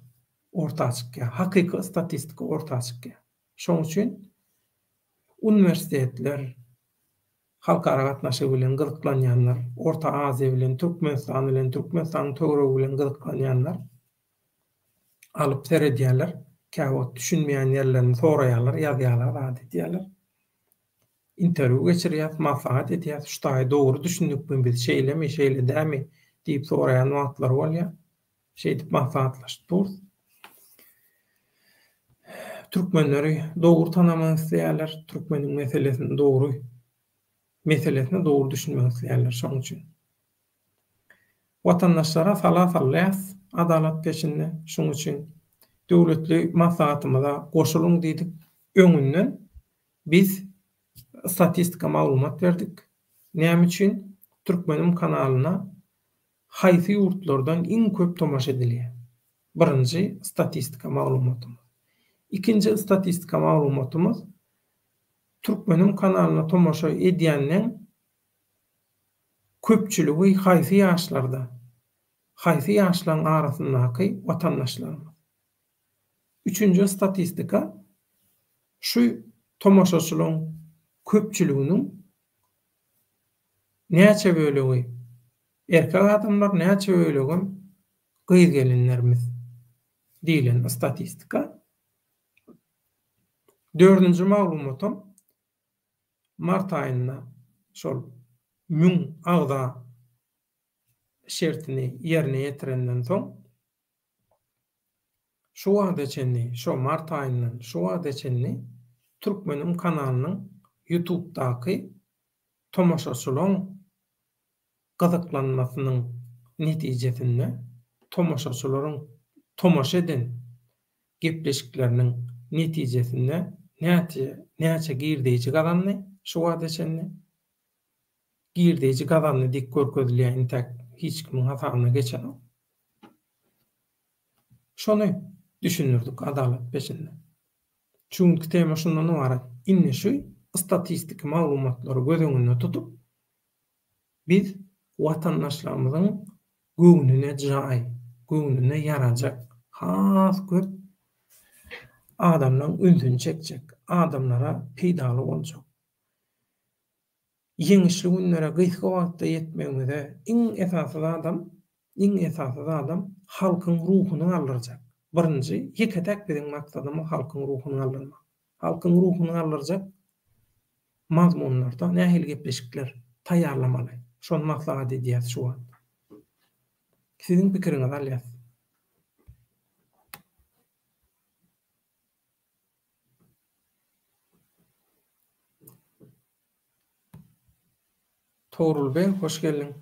ortağa çykýar. Hakyky statistika ortağa çykýar. Şoň üçin universitetler, halkara gatnaşyk bilen gyzyklanýanlar, Orta Aziýa bilen, Türkmenistan bilen, Türkmenistanyň töweregi bilen gyzyklanýanlar alyp seredýärler. Käwagt düşünmeýän ýerlerini soraýarlar, ýazýarlar, zat edýärler. Interwiu geçirýär, maslahat edýär, şuday dogry düşündükmi biz şeýlemi, şeýle dämi diýip soraýan wagtlar bolýar. Şeýdip maslahatlaşyp dur. Türkmenleri dogry tanamagy isleýärler, türkmeniň meselesini dogry düşünmek isleýärler şoň üçin. Watandaşlara salas adalet peşinde şoň üçin döwletli maslahatymyza goşulun diýdik. Öňünden biz statistika maglumat berdik. Näme üçin? Türkmenim kanalyna haýsy ýurtlardan iň köp tomaşa edilýär. Birinji statistika maglumatymyz. İkinci statistika maglumatymyz Türkmenim kanalyna tomaşa edýänleň köpçüligi haýsy ýaşlarda? Haýsy ýaşlaryň arasyndaky watandaşlarymyz. Üçüncü statistika şu tomaşaçylaryň köpçüliginiň näçe bölegi erkek adamlar, näçe bölegi gyz gelinlerimiz diýilen statistika. Dördüncü maglumatym mart aýynda şol müň agda şertini ýerine ýetirenden soň şu mart aýyndan şu wagtçenni Türkmenim kanalynyň YouTube'daky tomaşaçylaryň gyzyklanmasynyň netijesinde tomaşaçylaryň tomaşa eden gepleşikleriniň netijesinde näçe girdiýici gazanly şu wagtçenni girdiýici gazanly dik görkezilýän intek hiç kimin hasabyna geçen. Şonu düşünürdik adalet peşinde. Çünkü tema şundan ibaret. Inne şu statistik maglumatlary göz öňünde tutup biz watandaşlarymyzyň göwnüne ýarajak has köp adamlaryň ünsüni çekjek, adamlara peýdaly boljak. Ýeňişli günlere gyzga wagtda ýetmegimize iň esasy adam halkyň ruhuny alyrjak. Birinji, ýeketek biziň maksadymyz halkyň ruhuny alyrmak. Halkyň ruhuny alyrjak mazmunlarda nähili gepleşikler taýýarlamaly. Şonu maslahat edýär şu an. Siziň pikiriňiz alýar. Toğrul Bey, hoş geldin.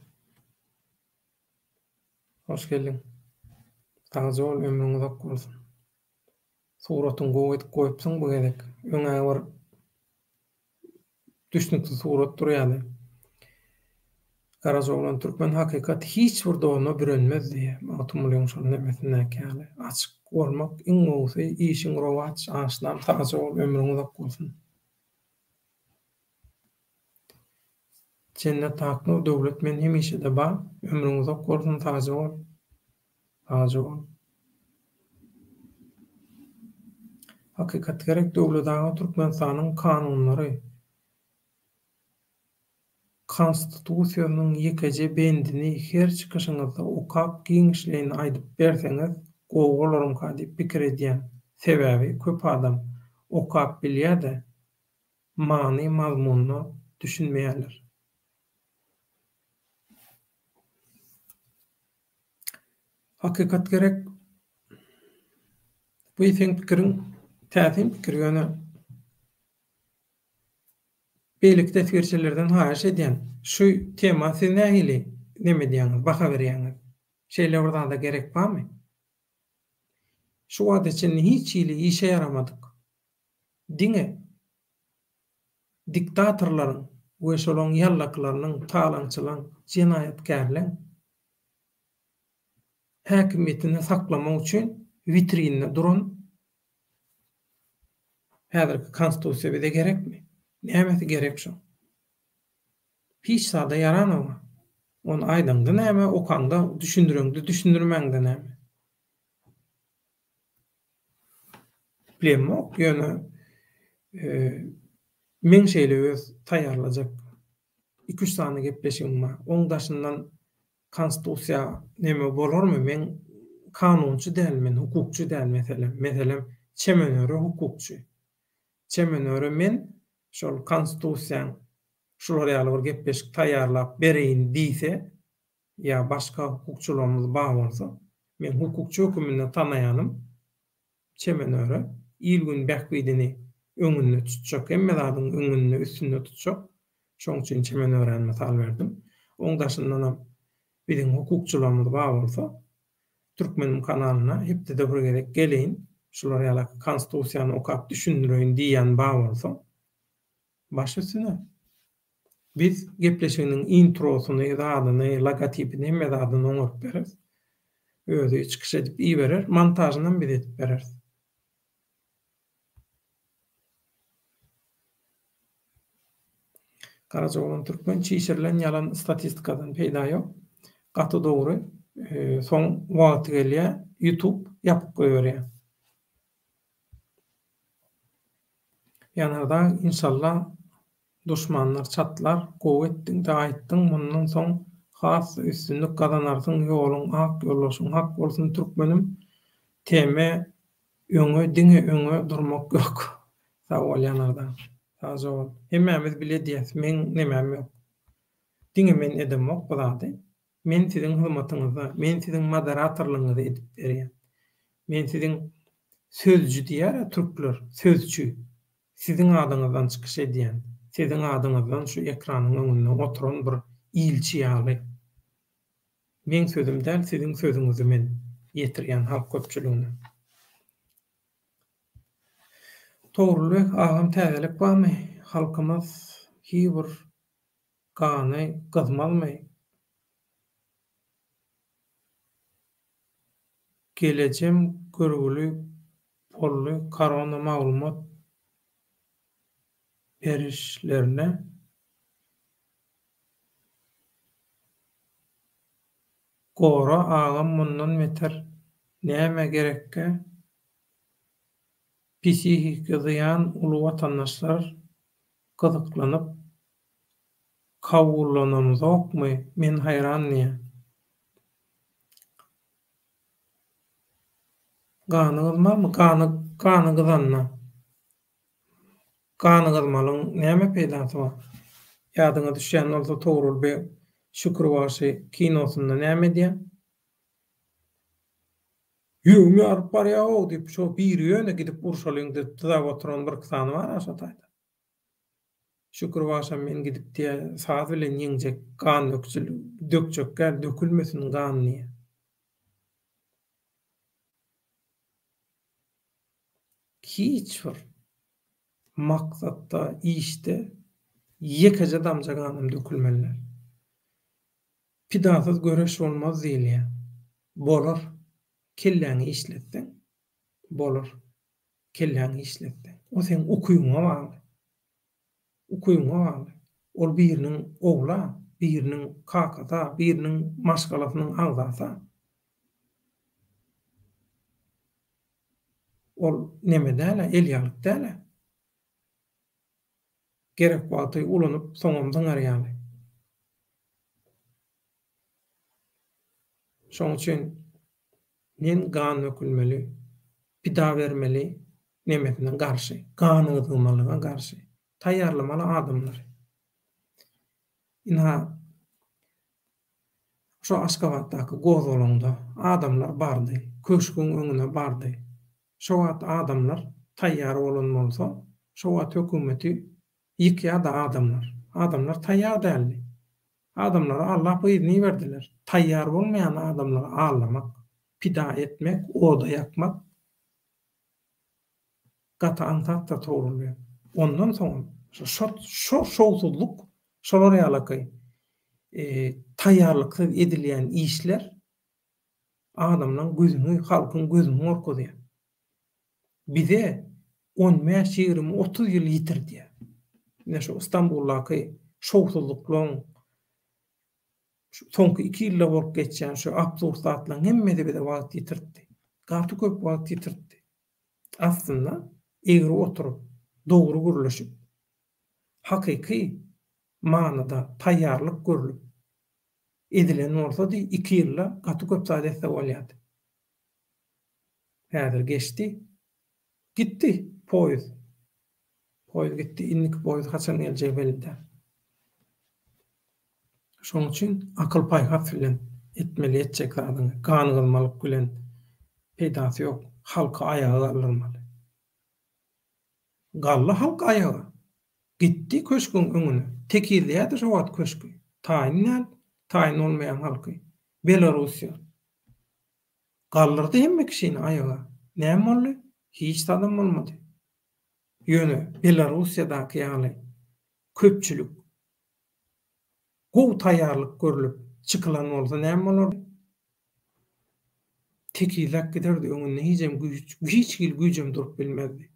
Hoş geldin. Taňy ol, ömrüň uzak bolsun. Suratyň goýupsyň bu gezek. Öňe bir düşnükli surat durýardy. Garazoglan türkmen hakykat hiç bir dogana bürenmez diýe. Matumlyň şol nemesine käle. Açyk bolmak iň gowy işiň rowaç, aşnam taňy ol, ömrüň uzak bolsun. Cennet hakny döwlet men hemişe de bar, ömrüň uzak bolsun taňy ol. Hakykat gerek döwletaňa Türkmenistanyň kanunlary, konstitusiýanyň ýekije bendini her çykyşyňyzda okap giňişlerini aýdyp berseňiz, gowy bolarym diýip pikir edýän. Sebäbi köp adam okap bilýär-de many mazmununu düşünmeýärler. Hakykat gerek bu ýeteň pikiriň täsin pikir ýöne beýlik tesirçilerden haýyş edýän. Şu tema siz nähili neme diýäňiz, baha berýäňiz? Şeýle urdan da gerek barmy? Şu wagt içinde hiç ýyly işe yaramadyk. Diňe diktatorlaryň we şolaň ýallaklarynyň, talançylaryň, jenaýatkarlaryň häkimetini saklamak üçin vitrinine duran häzirki konstitusiýa bize gerekmi? Nämäsi gerek şu? Hiç sada yaranama. Onu aýdanda näme, okanda düşündüreňdi, düşündürmeňde näme? Bilemok, ýöne men şeýle öz taýýarlajak 2-3 sany gepleşigim bar. Oň daşyndan konstitusiýa neme bolarmy? Men kanunçy dälmen, hukukçy däl meselem. Meselem çemenöre hukukçy. Çemenöre men şol konstitusiýaň şolara ýaly bir gepleşik taýýarlap bereýin diýse, ýa başga hukukçylarymyz bar bolsa, men hukukçy hökümini tanaýanym. Çemenöre ilgün bähbidini öňünde tutjak, emme zadyň öňünde üstünde tutjak. Şoň üçin çemenöräni mysal berdim. Oň daşyndan biziň hukukçylarymyz bar bolsa, Türkmenim kanalyna hepde de bir gerek geleýin, şolara ýaly konstitusiýany okap düşündireýin diýen bar bolsa, baş üstüne. Biz gepleşiginiň introsyny, zadyny, logotipini hemme zadyny oňup bereriz. Özü çykyş edip iyi berer, montajyny biz edip bereriz. Karaca Türkmen çiğşirilen yalan statistikadan peýda ýok. Gaty dogry, soň wagty gelýär YouTube ýapyp goýberýär. Ýanada inşallah duşmanlar çatlar, gowy etdiň de aýtdyň, mundan soň has üstünlük gazanarsyň, ýoluň ak, ýollaşyň hak bolsun türkmenim. Teme öňe, diňe öňe durmak ýok. Sag bol ýanardan. Sag ol. Hemmämiz bilýär, men nemem ýok. Diňe men edemok bolady. Men siziň hurmatyňyza, men siziň moderatorlygyňyza edip berýän. Men siziň sözcü diýär türkler, sözcü. Siziň adyňyzdan çykyş edýän, siziň adyňyzdan şu ekranyň öňünde oturan bir ilçi ýaly. Men sözüm däl, siziň sözüňizi men ýetirýän halk köpçüligine. Togrulyk agam täzelik barmy? Halkymyz hiçbir gany gyzmalmy? Gelejem görgüli bolly korona maglumat berişlerine gora agam mundan meter näme gerekke psihik zyyan ulu watandaşlar gyzyklanyp kawullanamyzokmy? Men haýranyň. Gany gyzmamy? Gany gyzanna. Gany gyzmalyň näme peýdasy bar? Ýadyňa düşýän bolsa Togruly Şükrübaşy kinosunda näme diýär? Ýüregimi aryp barýar diýip şo bir ýöne gidip urşalyň diýip tızap oturan bir kysany bar aşataýda. Şükrübaşa men gidip diýär, saz bilen ýeňjek gan dökjekler dökülmesin gan diýär. Hiç bir maksatda, işte ýekeje damja ganym dökülmeler. Pidasız göreş bolmaz diýilýär. Bolar. Kelläňi işletseň, bolar. Kelläňi işletseň. O sen okuýuňa bagly. Okuýuňa bagly. Ol biriniň ogla, biriniň kakata, biriniň maşgalasynyň agzasa. Ol neme däle, elýalyk däle. Gerek wagty ulanyp soňamdan arýaly. Şoň üçin men gan dökülmeli, pida bermeli nemetinden garşy, ganydymalyga garşy taýýarlamaly adamlar. Ina şo Aşgabatdaky gozalanda adamlar bardy, köşküň öňüne bardy. Şo wagt adamlar taýýar bolan bolsa, şo wagt hökümeti ýykýa-da adamlar. Adamlar taýýar däldi. Adamlara Allah buyruny berdiler. Taýýar bolmaýan adamlara ağlamak, pida etmek, oda yakmak gatan tatta toruluyor. Ondan sonra şu şowsuzluk şolar ýalakay taýýarlyk edilýän işler adamlaryň gözüni, halkyň gözüni orkudýar. Bize 15, 20, 30 ýyl ýitirdi. Näme şu İstanbuldaky şowsuzlyklaryň soňky 2 ýylda bolup geçýän şu absurdatlaryň hemmede bir wagt ýitirdi. Gaty köp wagt ýitirdi. Aslında egri oturup, dogry gürleşip, hakyky manada taýýarlyk görülüp edilen bolsa-da 2 ýylda gaty köp zat etse bolýardy. Häzir geçdi, gitti poýuz. Poýuz gitti, innik poýuz haçan geljek belli. Şoň üçin akyl paýgat bilen etmeli etjek zadyny ganygymalyk bilen peýdasy ýok. Halka ayağa kaldırmalı. Gallı halk ayağa. Gitti köşkün öňüne. Tekirliýärdi şo wagt köşkü. Taýin olmaýan halky. Belarusya. Gallyrdy hemme kişini ayağa. Näme boldy? Hiç adam bolmady. Ýöne Belarusyadaky ýaly köpçülük gowy taýýarlyk görülüp çykylan bolsa näme bolardy? Tekilak giderdi öňünde hiç güýjem durup bilmezdi.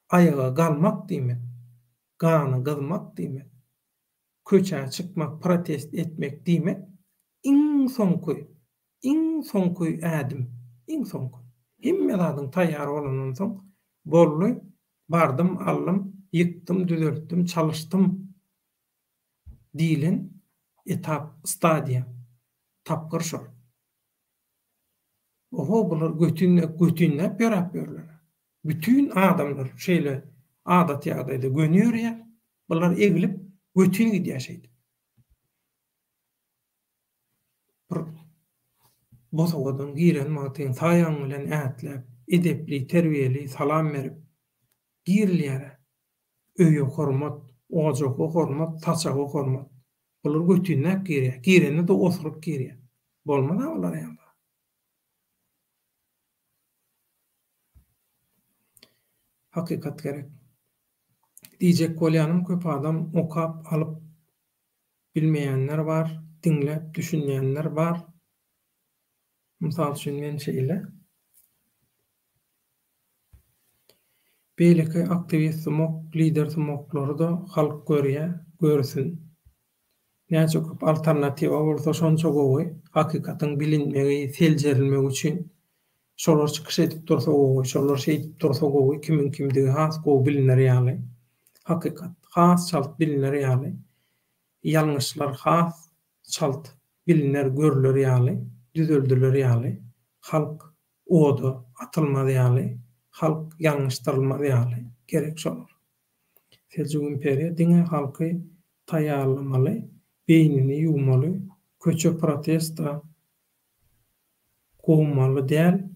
Ayağa galmak diýmek, gany gazmak diýmek, köçe çykmak, protest etmek diýmek iň soňky ädim, iň soňky. Hemme zadyň taýýar bolandan soň bolly bardym, allym, ýyktym, düzeltdim, çalışdym diýilen etap, stadiýa, tapgyr şol. Oho bular götünle berapberler. Bütün adamlar şeýle adat ýagdaýda gönüyor ya, bular egilip götün gidýäşeýdi. Bozawadan giren matyň taýaň bilen ätlep, edepli, terbiýeli salam berip girilýär. Öýe hormat, ojaga hormat, taçaga hormat. Bular götünle girýär. Gireni de osurup girýär. Bolmady olar ýa. Hakikat gerek. Diyecek bolýanym köp adam okap alıp bilmeýänler bar, dinlep düşünýänler bar. Mysal üçin men şeýle beýleki aktivist smok, lider smoklary da halk görsün. Näçe köp alternatiwa bolsa şonça gowy, hakikatyň bilinmegi, seljerilmegi üçin şolar çykyş edip dursa gowy, şolar şeýdip dursa gowy, kimin kimdigi has gowy bilinler ýaly. Hakikat has çalt bilinler ýaly. Ýalňyşlar has çalt bilinler görüler ýaly, düzeldiler ýaly. Halk oda atylmady ýaly, halk ýalňyşdyrylmady ýaly. Gerek şolar. Seljuk imperiýa diňe halky taýýarlamaly, beýnini ýuwmaly, köçe protesta gowmaly däl.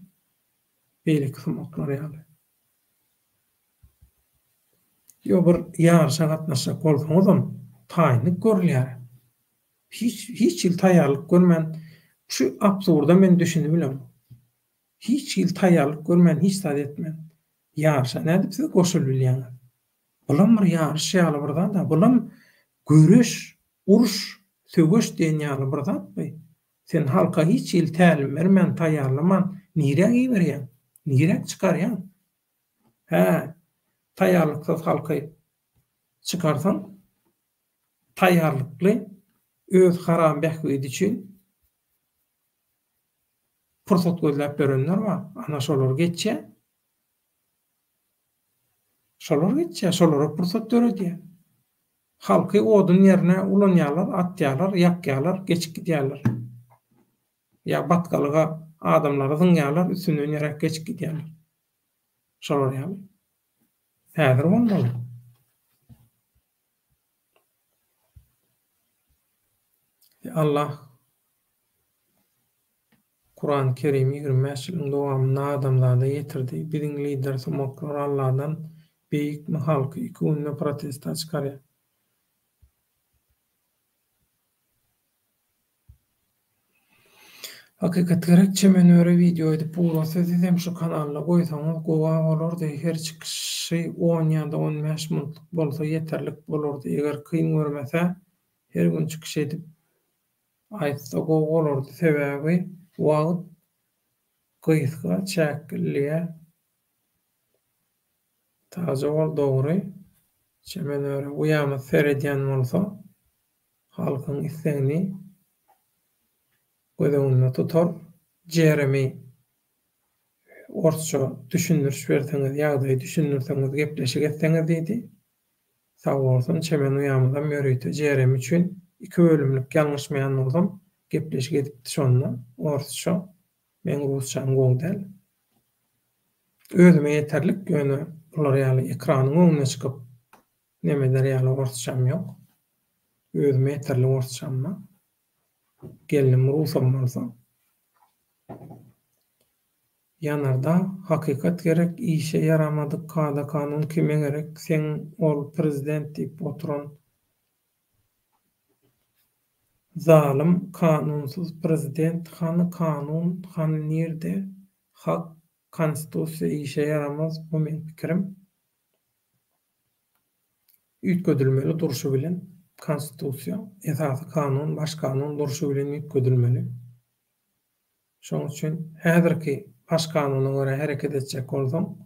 Beýlik smoklar ýaly. Ýa bir ýarşa gatnaşak bolsaňyzam taýyny görülýär. Hiç ýyl taýýarlyk görmän şu absurda men düşünüp bilemem. Hiç ýyl taýýarlyk görmän, hiç zat etmän. Ýarşa nädip siz goşulyp bilýäňiz? Bulam bir ýarşy ýaly birdan da, bulam göreş, uruş, söwüş diýen ýaly bir zatmy? Sen halka hiç ýyl tälim bermän, taýýarlaman, nirä giberýän? Nirä çykarýan? Taýýarlyksız halky çykarsaň, taýýarlykly öz haram bähwidi üçin pursat gözläp berenler bar. Ana şolar geçýär. Şolara pursat berýär. Halky odun ýerine ulanýarlar, atýarlar, ýakýarlar, geçip gidýärler. Ya batgalyga adamlara zyňýarlar, üstünden ýerek geçip gidýärler. Şolar ýaly. Häzir bolmaly. Allah Kur'an-ı Kerim 25 ýylyň dowamynda adamlarda ýetirdi. Biziň lider Sumoklar Allahdan beýik halky 2 günde protesta çykarýar. Hakykat gerekçe men öre video edip pura söz edem şu kanalda goýsaňyz gowa bolardy. Her çykyşy 10 ýa-da 15 minutlyk bolsa ýeterlik bolardy. Eger kyn görmese her gün çykyş edip aýtsa gowa bolardy. Sebäbi wagt gysga çäkilliğe taza bol dogry. Çemen öre uýamy seredýän bolsa halkyň islegini gözüňde tutar. Jeremy orçça düşündürüş berseňiz, ýagdaýy düşündirseňiz, gepleşik etseňiz diýdi. Sag bolsun, çemen uýamydan möreýte Jeremy üçin 2 bölümlik ýalňyşmaýan boldum. Gepleşik edipdi şonda. Orçça, men rusçam goňdal. Özüme ýeterlik ýöne bular ýaly ekranyň öňüne çykyp nemeder ýaly orççam ýok. Özüme ýeterlik orççam bar. Gelinim rusam bolsa. Ýanarda hakykat gerek, işe yaramadyk kada kanun kime gerek? Sen ol prezident diýip oturan zalim, kanunsuz prezident, kanun, nirde? Hak, konstitusiýa işe yaramaz, bu men pikirim. Üýtgödülmeli duruşy bilen konstitusiýa, esasy kanun, baş kanun duruşy bilen üýtgödülmeli. Şoň üçin häzirki baş kanunyna görä hereket etjek bolsaň,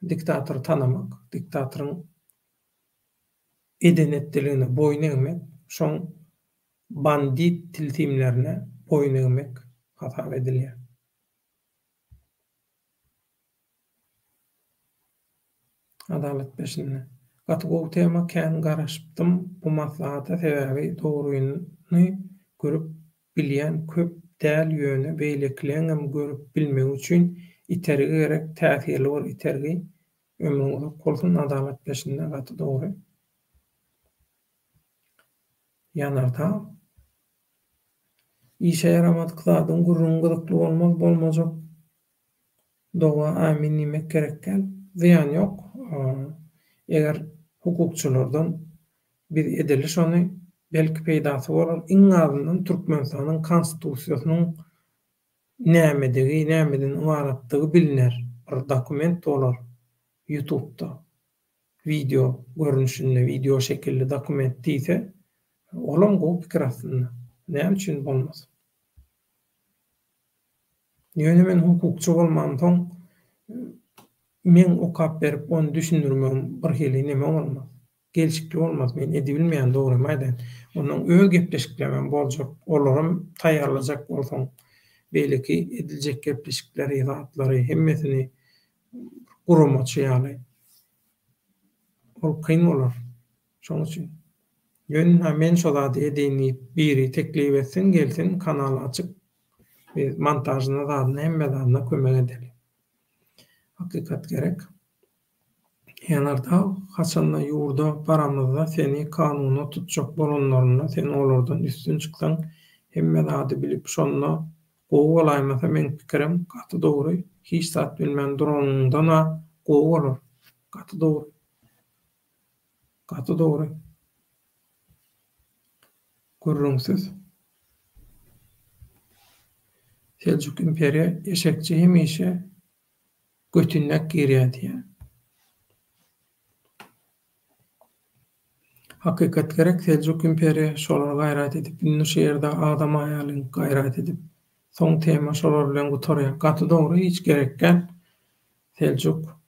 diktatory tanamak, diktatoryň edenetdiligine boyun eňmek, şoň bandit tiltimlerine boyun eňmek hasap edilýär. Adalet peşinde. Gaty gowy tema kän garaşypdym. Bu maslahata sebäbi dogruýyny görüp bilýän köp däl ýöne beýlekleňem görüp bilmek üçin itergi gerek, täsirli bol itergi ömrüňizde bolsun. Adalet peşinde gaty dogry. Ýanarda işe yaramadyk zadyň gurrun gydykly bolmazak. Doga amin nimek gerekkel. Ziyan ýok. Eger hukukçylardan bir ediliş ony belki peýdasy bolar. Iň azyndan Türkmenistanyň konstitusiýasynyň nämeden ibaratdygy biliner. Bir dokument bolar YouTube'da. Video görünüşinde, video şekilli dokument diýse, olam gowy pikir aslında. Näme üçin bolmaz? Ýöne men hukukçy bolmamsoň men okap berip onu düşündirmem bir hili neme olmaz. Gelişikli olmaz. Men edi bilmeýän dogry maýdan. Onuň öz gepleşiklemem boljak, olaram taýýarlajak bolsaň, belki ediljek gepleşikleri, izahatlary hemmesini guramaçy ýaly. Ol kyn bolar. Şoň üçin ýöne men şol zady edini biri teklip etsin, gelsin, kanal açyp montajyna zadyny hemme zadyna kömek edelim. Hakykat gerek. Ýanarda haçanda ýurda baramyzda seni kanuny tutjak bolanlaryna sen olardan üstün çyksaň hemme zady bilip şonda gowy bolaýmasa men pikirim gaty dogry. Hiç zat bilmän duranyndan gowy bolar. Gaty dogry. Gaty dogry. Gurrunsyz. Seljuk imperiýa eşekçi hemişe götünnek girýär. Hakykat gerek, Seljuk imperiýa şolar gaýrat edip, indi şu ýerde adam aýalyny gaýrat edip, soň tema şolar bilen gutarýar. Gaty dogry, hiç gerekken Seljuk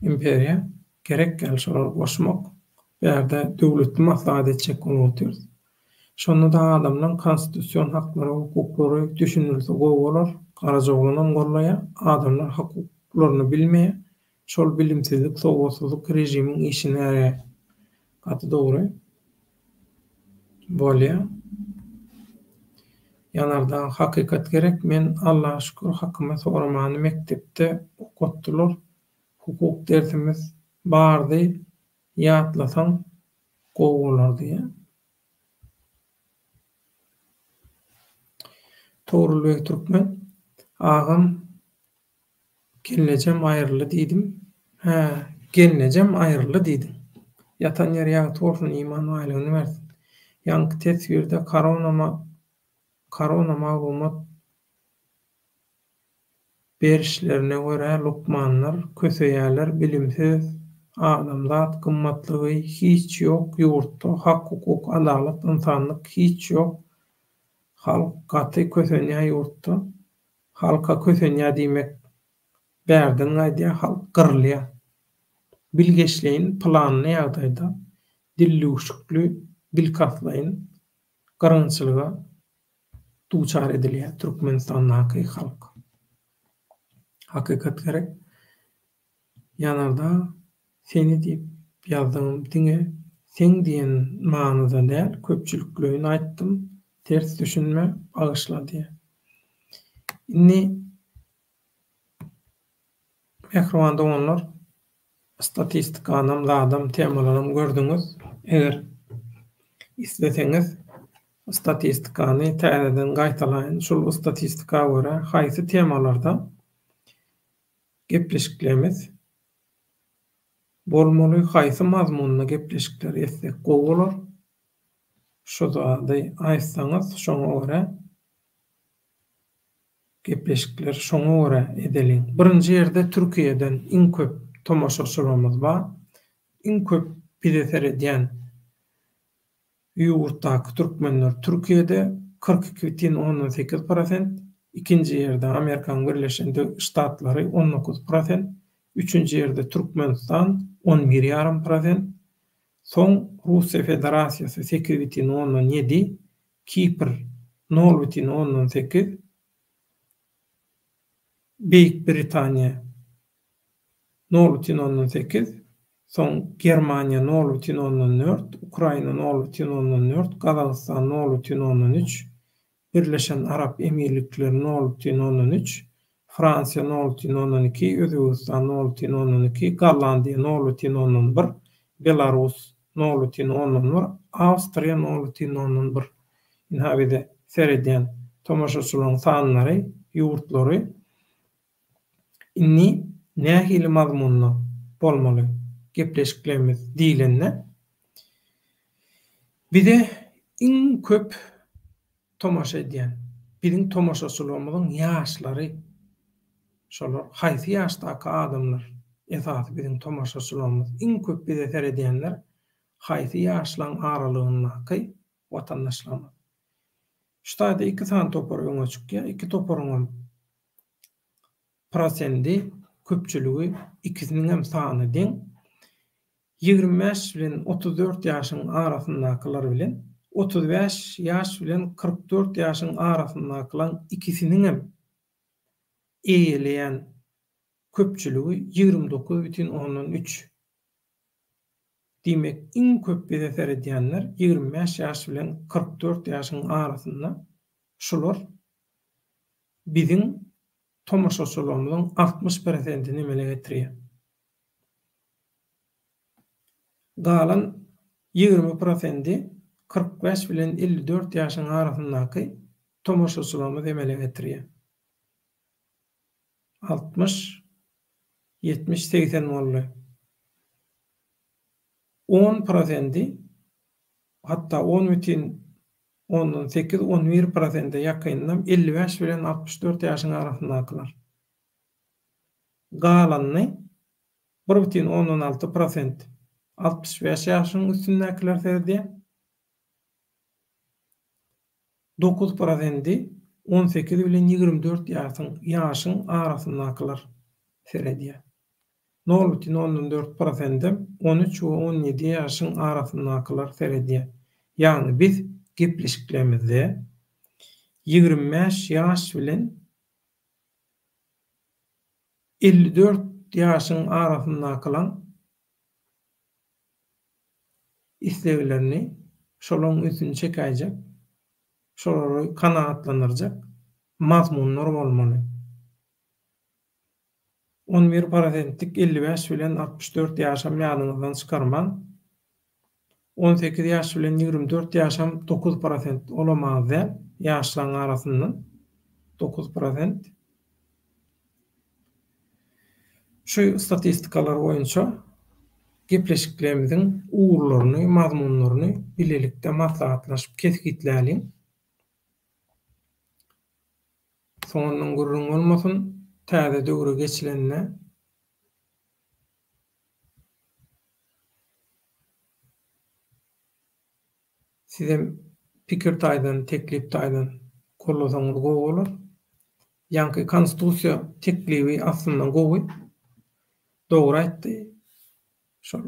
imperiýa gerekkel şolar goşmak. Bärde döwletli maslahat etjek bolýar. Şonda da adamlaryň konstitusiýon haklary, hukuklary düşünilse gowy bolar. Garajaglanam gollaýar. Adamlar hukuklaryny bilmeýär. Şol bilimsizlik, sowgatsızlyk rejimiň işine gaty dogry bolýar. Ýanardan hakykat gerek. Men Allaha şükür hakyma soramany mektepde okutdylar. Hukuk dersimiz bardy. Ýatlasaň gowular diye. Toğrulbek Türkmen. Agam gelnejem aýrly diýdim. Gelnejem aýrly diýdim. Yatan ýer ýa torsun iman walygyny bersin. Ýanky tesbirde korona maglumat berişlerine görä lukmanlar, köseýärler bilimsiz adamlar gymmatlygy hiç ýok ýurtda hak, hukuk, adalet, insanlyk hiç ýok. Halk gaty kösenýär ýurtda. Halka kösenýär diýmek bärden gaýdýar, halk gyrylýar. Bilgeçliğin planly ýagdaýda dillüşükli bilkatlaýyn gyrgynçylyga duçar edilýär Türkmenistanyň halk. Hakykat gerek. Ýanarda seni diýip ýazdygym diňe sen diýen manyda däl, köpçüliklerini aýtdym. Ters düşünme bağışla diye. Inni mehrwanda onlar statistikanam ladam temalarym gördüňiz. Eger isleseňiz statistikany täzeden gaýtalaýyn. Şol statistika görä haýsy temalarda gepleşiklerimiz bolmaly, haýsy mazmunly gepleşikler etsek gowy şu zady aýtsaňyz şoňa görä gepleşikler şoňa görä edeliň. Birinji ýerde Türkiýeden iň köp tomaşaçylarymyz bar. Iň köp bilet edýän ýurtdaky türkmenler Türkiýede 42,18%, ikinji ýerde Amerikaň Birleşen Ştatlary 19%, üçüncü ýerde Türkmenistan 11,5%, soň Russiýa Federasiýasy 8,17, Kipr 0,18, Beýik Britaniýa 0,18, soň Germaniýa 0,14, Ukraina 0,14, Kazakystan 0,13, Birleşen Arap Emirlikleri 0,13, Fransiýa 0,12, Özbegistan 0,12, Gollandiýa 0,11, Belarus 0,11, Awstrija 0,11. Inhabide seredýän tomaşaçylaryň sanlary, ýurtlary inni nähili mazmunly bolmaly gepleşiklerimiz diýilende bize iň köp tomaşa edýän biziň tomaşaçylarymyzyň ýaşlary şolar haýsy ýaşdaky adamlar esasy biziň tomaşaçylarymyz iň köp bize seredýänler haýsy ýaşlaryň aralygyndaky watandaşlarymyz. Ştaýda 2 san topar öňe çykýar, 2 toparyň prosendi köpçüligi ikisiniň hem sany deň 25 bilen 34 ýaşyň arasyndakylar bilen 35 ýaş bilen 44 ýaşyň arasyndakylar ikisiniň hem eýeleýän köpçüligi 29,13. Diýmek iň köp bize seredýänler 25 ýaş bilen 44 ýaşyň arasynda şular biziň tomaşaçylarymyzyň 60%-ni emele getirýär. Galan 20%-i 45 bilen 54 ýaşyň arasyndaky tomaşaçylarymyz emele getirýär. 60, 70, 80 bolly. 10%, hatta 10,8-11% ýakynlam 55 bilen 64 ýaşyň arasyndakylar. Galany 1,16% 65 ýaşyň üstündekiler serdi. 9% 18 bilen 24 ýaşyň arasyndakylar serdi. 0,04% 13 we 17 ýaşyň arasyndakylar serdi. Ýani biz gepleşiklerimizde 25 ýaş bilen 54 ýaşyň arasyndakylar isleglerini şolaryň üstüne çekajak şolary kanaatlanyrjak mazmunlar bolmaly. 11%lik 55 bilen 64 ýaşam ýadyňyzdan çykarman. 18 ýaş bilen 24 ýaşam 9% olamazdy ýaşlaryň arasyndan 9%. Şu statistikalar boýunça gepleşiklerimiziň uğurlaryny, mazmunlaryny bilelikde maslahatlaşyp kesgitläliň. Soňundan gurrun bolmasyn, täze döwre geçilenine sizem pikir taýdan, teklip taýdan kollasaňyz gowy bolar. Ýa-ni konstitusiýa teklibi aslynda gowy. Dogry aýtdy. Şol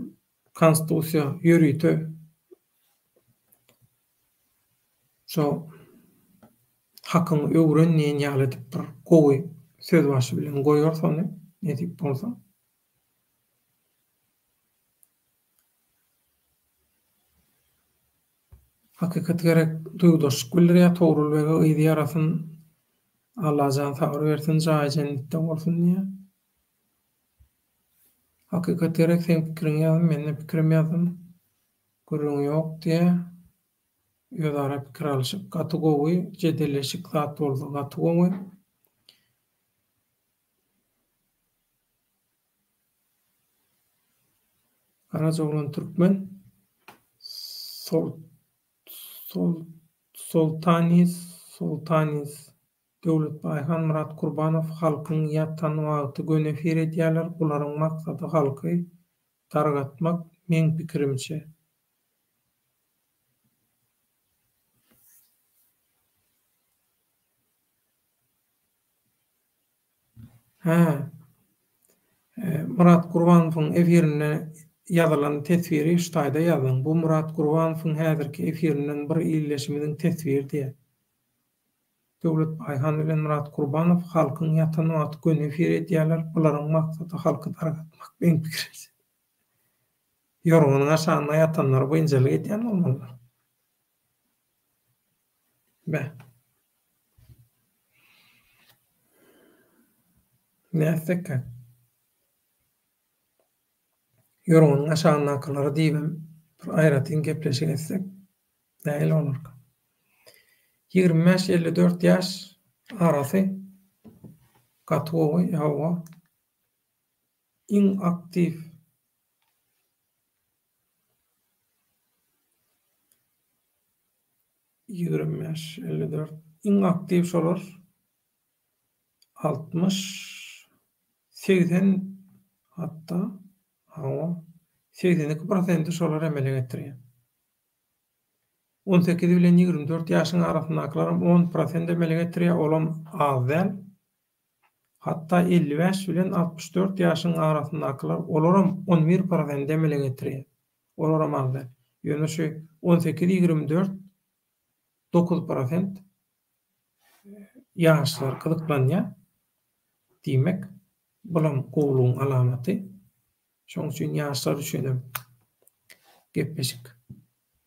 konstitusiýa ýörüýte şo hakyny öwrenýän ýaly edip bir gowy söz başy bilen goýar sony edip bolsa. Hakykat gerek duýdaşyk bildirýär, togrulyga ýygy ýarasyn Allah jan sabr bersin, jaý jennetde bolsun diýe. Hakykat gerek sen pikiriň ýazym, mende pikirim ýazym. Gurrun ýok diýe. Ýozara pikir alyşyp gaty gowy, jedelleşik zat bolsa gaty gowy. Garazoglan türkmen Sultanis Döwletbaýhan Murat Gurbanow halkyň ýatan wagty gönefir edýärler. Bularyň maksady halky targatmak, men pikirimçe. Murat Gurbanowyň efirine ýazylan tesviri ştaýda ýazyň. Bu Murat Gurbanowyň häzirki efirinden bir illeşimiziň tesvirdi. Döwletbaýhan bilen Murat Gurbanow halkyň ýatan wagty gönefir edýärler. Bularyň maksady halky targatmak, men pikirimçe. Ýorumyň aşagyna ýatanlar boýunçalyk edýän bolmalylar. Näsek? Ýorumyň aşagynakylary diýmem, bir aýratyn gepleşik etsek, näil bolar? 25-54 ýaş arasy gaty gowy ýa-da iň aktiv 25-54 iň aktiv şolar 60-80 hatta 82% şolar emele getirýär. 18 bilen 24 ýaşyň arasyndakylar 10% emele getirýär, olam az däl. Hatta 55 bilen 64 ýaşyň arasyndakylar olaram 11% emele getirýär. Olaram az däl. Ýöne şu 18-24 9% ýaşlar gyzyklanýar. Diýmek, bulam gowlugyň alamaty. Şoň üçin ýaşlar üçin gepleşik.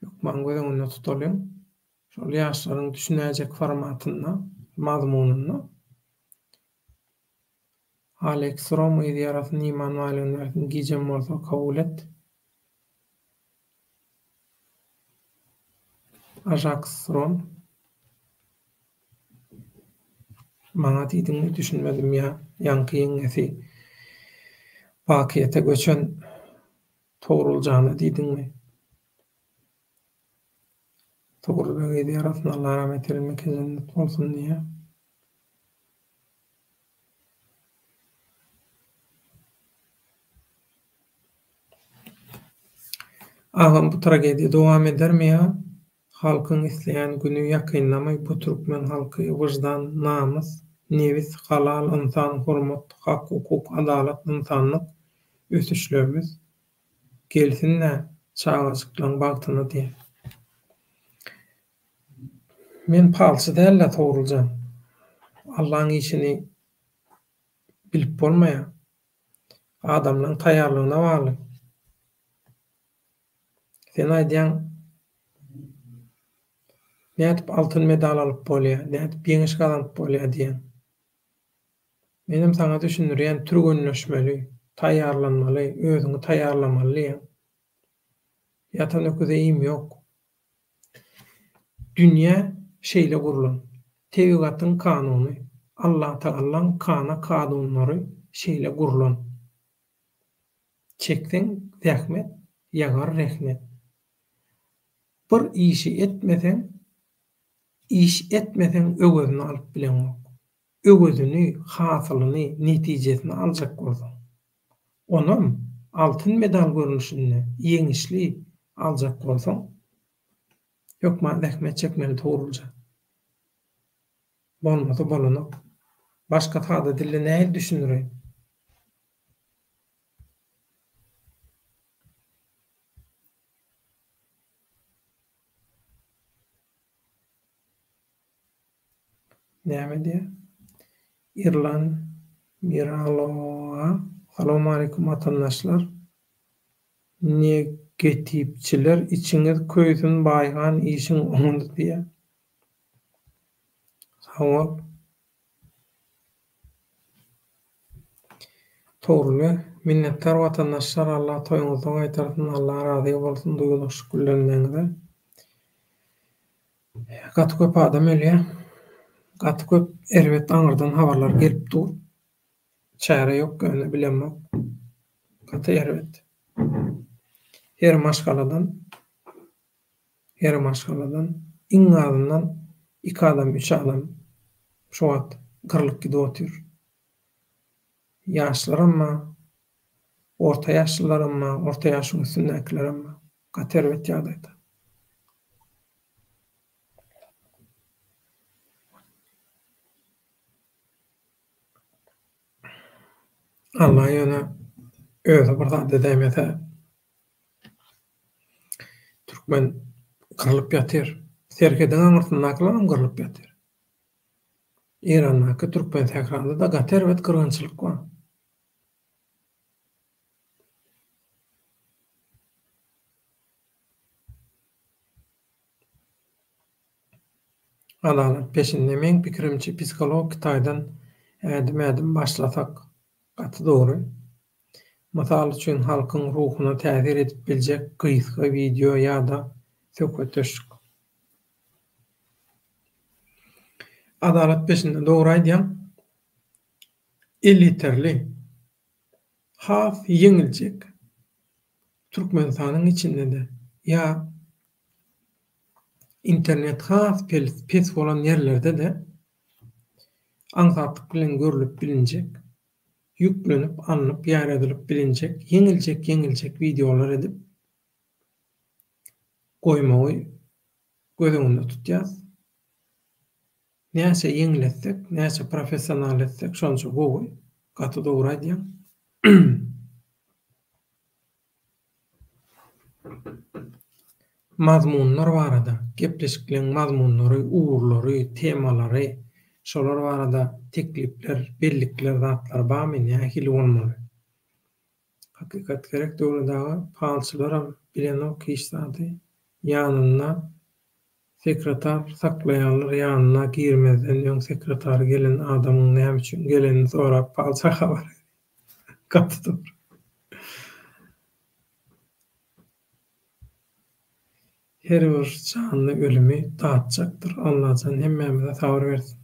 Ýokman gözüňde tutalyň. Şol ýaşlaryň düşünäjek formatyna, mazmunyna Alex Rom ýarasyny iman walyny gijem bolsa kabul et. Ajax Rom maňa diýdiňmi düşünmedim ýa. Ýanky ýeňesi pakiyete göçen togruljany diýdiňmi? Togrulyga ýarasyny Allah rahmet eylemek cennet bolsun diýe. Agam bu tragediýa dowam edermi ýa? Halkyň isleýän günü ýakynlamay bu türkmen halky wyjdan, namys, nebis, halal, insan hormat, hak, hukuk, adalat, insanlyk ösüşlerimiz gelsinler çağaçyklaryň bagtyna diýe. Men palçy däl togruljam. Allahyň işini bilip bolmaýar. Adamlaryň taýýarlygyna bagly. Sen aýdýan nädip altyn medal alyp bolýar, nädip ýeňiş gazanyp bolýar diýen. Menim saňa düşündirýän türgünleşmeli, taýýarlanmaly, özüňi taýýarlamalyýan. Ýatan öküze iým ýok. Dünýä şeýle gurulan. Tebigatyň kanuny, Allah Taala'ň kanunlary şeýle gurulan. Çekseň zähmet, ýagar rehmet. Bir iş etmesen ögözüni alıp bilen ok. Ögözüni, hasylyny, netijesini aljak bolsaň. Onam altyn medal görnüşinde ýeňişli aljak bolsaň, ýokma zähmet çekmeli toğrulja. Bolmasa bolanok. Başka taýda dille näme düşünýär? Näme diýär? İrlan Miraloa. Assalamu aleykum vatandaşlar. Negativçiler içiniz köýsün baýgan işin oňundy diýär. Sawap. Toğrulu. Minnettar vatandaşlar. Allah toýuňyzdan gaýtarsyn. Allah razy bolsun. Duýuluk şükürlenmäňize. Gaty köp adam ölýär. Gaty köp elbet aňyrdan habarlar gelip dur. Çare ýok, öňe bilenmek. Gaty elbet. Her maşgaladan iň azyndan 2 adam, 3 adam şu wagt gyrlyk gidip otur. Ýaşlaryma, orta ýaşlılaryma, orta ýaşyň üstündekilerime gaty elbet ýagdaýda. Allah ýöne özi bir zat edemese türkmen gyrlyp ýatyr. Serkeden aňyrtyndakylar gyrlyp ýatyr. Erannaky türkmen säkranda da gaty elbet gyrgynçylyk bar. Adalet peşinde men pikirimçi psikolog Kitaydan ädim başlasak gaty dogry. Masal üçin halkyň ruhuna täsir edip biljek gysga video ýa-da söhbetleşik. Adalet peşinde dogry aýdýan, eliterli, haf ýeňiljek Türkmenistanyň içinde de ýa internet has pes bolan ýerlerde de aňsatlyk bilen görülip bilinjek, ýüklenip, alınıp, ýar edilip bilinjek, ýeňiljek videolar edip goýmagy gözüňde tutýar. Näçe ýeňiletsek, näçe professional etsek, şonça gowy, gaty dogry aýdýan. Mazmunlar barada, gepleşikliň mazmunlary, uğurlary, temalary, şolar barada teklipler, bellikler, zatlar barmy, nähili bolmaly. Hakykat gerek döwrdagy falçylar bilen o kişileri ýanyna sekretar saklaýanlar ýanyna girmezden ýöň sekretar gelen adamyň näme üçin gelenini sorap falça habar. Gaty. Her bir canlı ölümü dağıtacaktır. Allah can hemmemize sabır versin.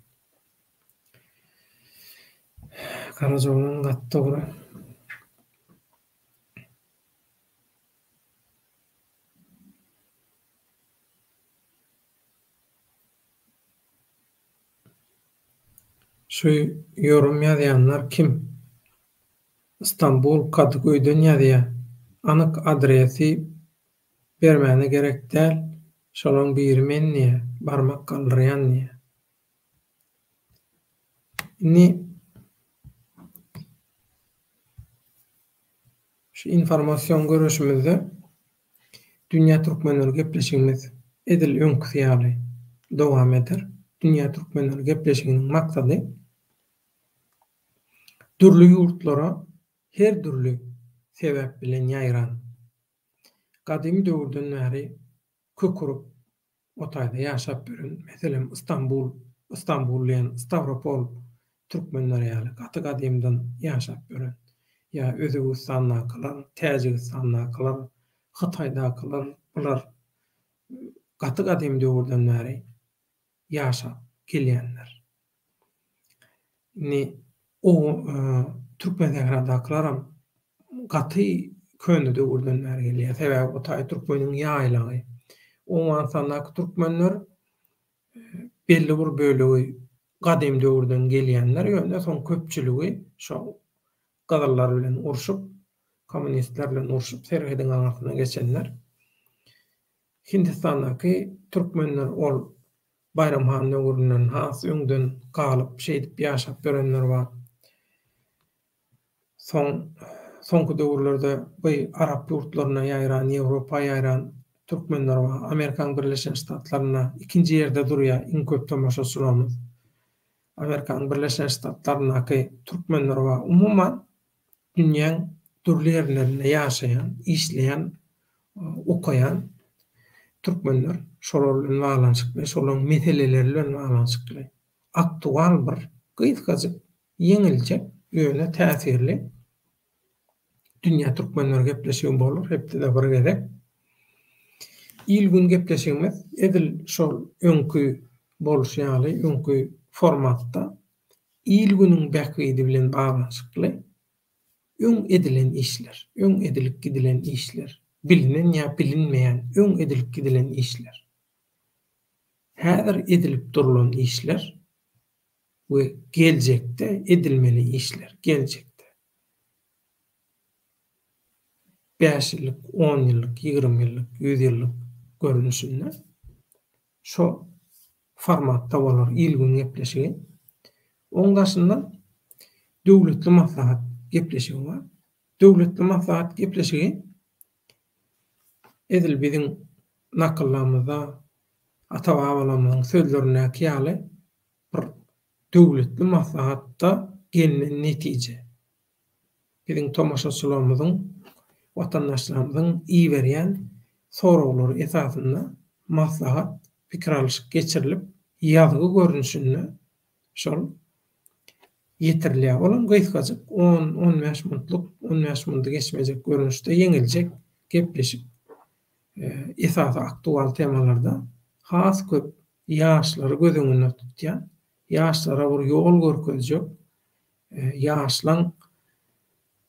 Karacaoğlu'nun gaty dogry. Şu yorum ýazýanlar kim? İstanbul Kadıköy'den ýazýar. Anyk adresi bermäne gerek däl. Şolaň biri menni barmak galdyrýan diýe. Şu informasiýon görüşimizde dünýä türkmenleri gepleşigimiz edil öňküsýaly dowam eder. Dünýä türkmenleri gepleşiginiň maksady türlü ýurtlara her türlü sebäp bilen ýaýran. Gadymy döwürden bäri kökürüp Otaýda ýaşap bilen, meselem Istanbul bilen Stavropol türkmenleri ýaly gaty gadymdan ýaşap bilen, ýa Özbegistandakylar, Täjikistandakylar, Hytaýdakylar, bular gaty gadym döwürden bäri ýaşap gelýänler. O türkmen dägrädaklaram gaty könü döwürden bäri gelýär. Sebäbi Otay türkmeniň ýaýlagy. O insanlar türkmenler belli bir bölegi gadym döwürden gelýänler, ýöne soň köpçüligi şo gadallar bilen urşup, kommunistler bilen urşup serhedin aňatyna geçenler. Hindistandaky türkmenler ol Bayramhan döwründen has öňden galyp şeýdip ýaşap görenler bar. Soňky döwürlerde bu Arap ýurtlaryna ýaýran, Ýewropa ýaýran türkmenler bar. Amerikaň Birleşen Ştatlaryna ikinji ýerde durýar, iň köp tomoşaçylarymyz. Amerikaň Birleşen Ştatlarynaky türkmenler bar. Umumyň dünýäň türli ýerlerinde ýaşaýan, işleýän, okaýan türkmenler şolar bilen baglanyşykly, şolaryň meseleleri bilen baglanyşykly. Aktual bir gyzgazyk, ýeňilçe, ýöne täsirli dünýä türkmenleri gepleşýän bolar, hepde de bir gezek. İlgün gepleşigimiz edil şol öňkü boluşýaly, öňkü formatda ilgünüň bäkidi bilen baglanyşykly öň edilen işler, öň edilip gidilen işler, bilinen ýa bilinmeýän öň edilip gidilen işler. Häzir edilip durulan işler we geljekde edilmeli işler, geljekde. 5 ýyllyk, 10 ýyllyk, 20 ýyllyk, 100 ýyllyk görünüşinde şo formatda bolar ilgün gepleşigi. Oňdaşyndan döwletli maslahat gepleşigi bar. Döwletli maslahat gepleşigi edil biziň nakallamyzda ata-babalarymyzyň sözlerine ýaly bir döwletli maslahatda gelinen netije. Biziň tomoşaçylarymyzyň, watandaşlarymyzyň iý berýän soraglary esasynda maslahat, pikir alşyk geçirilip ýazgy görünüşinde şol ýetirilýär bolan gyzgasyk 10-15 minutlyk, 15 minuty geçmejek görünüşde ýeňiljek gepleşip esasy aktual temalarda has köp ýaşlary göz öňünde tutýan, ýaşlara bir ýol görkezjek, ýaşlaň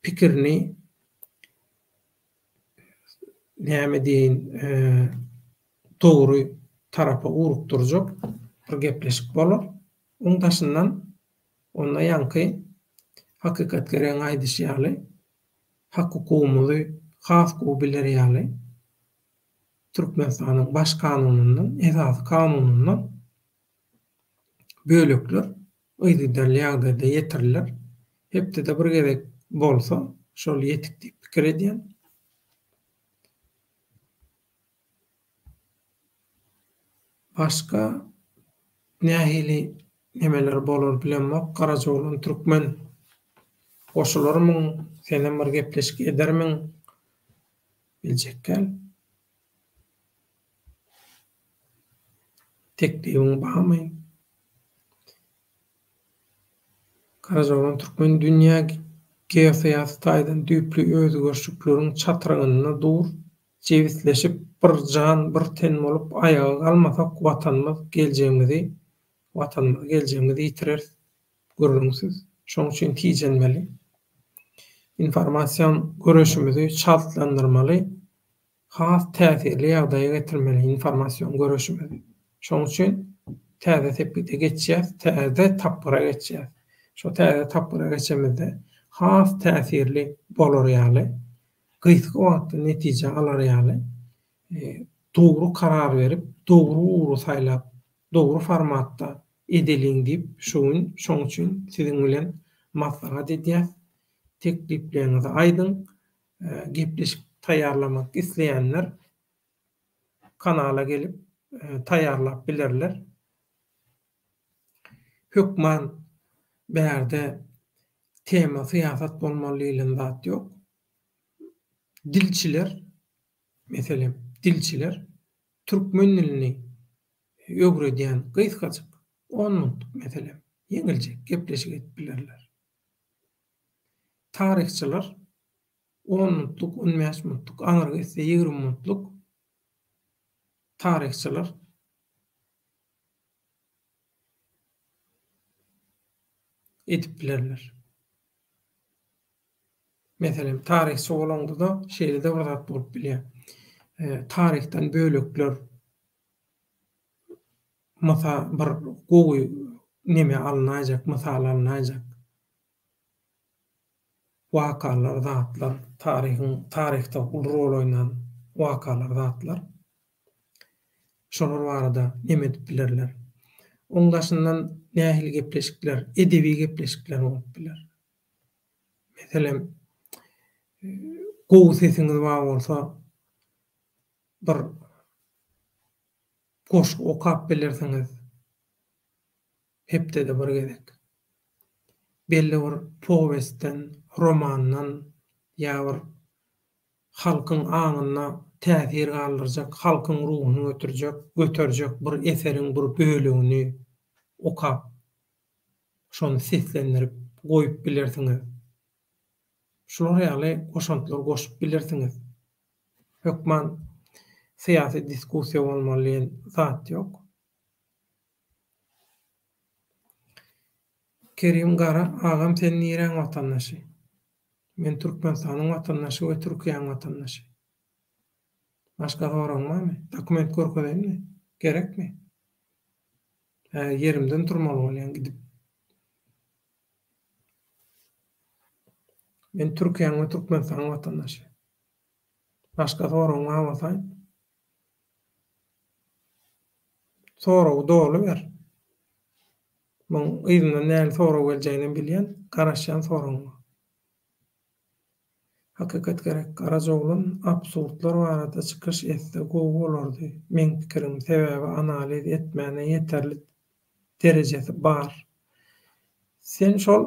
pikirini näme diýin, dogry tarapa urukdurjak bir gepleşik bolar. Oňdaşyndan onda ýanky hakykat geren aýdyş ýaly, hak hukumly, has gowy ýaly Türkmenistanyň baş kanunundan, esas kanunundan bölekler öýdürli ýagdaýda ýetirilýär. Hepde de bir gerek bolsa, şol ýetik diýip pikir edýän. Başka nähili nemeler bolar bilenmek, Garajogluň türkmen goşularymyň senen bir gepleşik edermiň biljekkäl. Tekligiň barmy? Garajogluň türkmen dünýä geosiýasatydan düýpli özgörşükleriň çatyrygyna dur jewitleşip bir jan, bir ten bolup ayaga kalmasak watanymyz geljeğimizi ýitirer görüňsiz. Şoň üçin tijenmeli. Informasiýon göreşimizi çaltlandyrmaly. Has täsirli ýagdaýa getirmeli informasiýon göreşimizi. Şoň üçin täze tepkide geçýär, täze tapyra geçýär. Şo täze tapyra geçemizde has täsirli bolar ýaly, gyzgy wagtda netije alar ýaly, dogry karar berip, dogry uğru saýlap, dogry formatda edeliň diýip, şoň üçin siziň bilen maslahat edýär. Teklipleriniz aydın, gepleşik taýýarlamak isleýänler kanala gelip taýýarlap bilerler. Hökman bärde tema syýasat bolmalylygyň zat ýok. Dilçiler, meselem dilçiler türkmen dilini ögrediýän gysgaçyk 10 minutlyk meselem ýeňiljek gepleşik edip bilerler. Taryhçylar 10 minutlyk, 15 minutlyk, aňyr gitse 20 minutlyk taryhçylar edip bilerler. Meselem taryhçy bolanda da şeýle de bir zat bolup bilýär. Taryhdan bölekler bir gowy neme alınajak, mysal alınajak. Wakalar, zatlar, taryhda rol oynayan wakalar, zatlar. Şolar barada neme edip bilerler. Oňdaşyndan nähili gepleşikler, edebi gepleşikler bolup biler. Meselem, gowy sesiňiz bar bolsa, bir goşuk okap bilersiňiz, hepde bir gezek. Belli bir powestden, romandan, ýa bir halkyň aňyna täsir galdyrjak, halkyň ruhuny götürjek bir eseriň bir bölegini okap, şonu seslendirip goýup bilersiňiz. Şolar ýaly goşantylar goşup bilersiňiz. Hökman syýasy diskussiýa bolmaly zat ýok. Kerim Gara, agam sen niräň watandaşy? Men Türkmenistanyň watandaşy we Türkiýanyň watandaşy. Başga soraňmamy? Dokument görkezýärmi? Gerekmi? Yerimden turmaly bolýan gidip. Men Türkiýanyň we Türkmenistanyň watandaşy. Başga soraňma bolsa, soragy dogry ber. Muň ýerine näme sorag geljeğini bilýän, garaşýan soraňma. Hakykat gerek, Garajogluň absurdlar barada çykyş etse gowy bolardy. Men pikirim sebäbi analiz etmäne ýeterli derejesi bar. Sen şol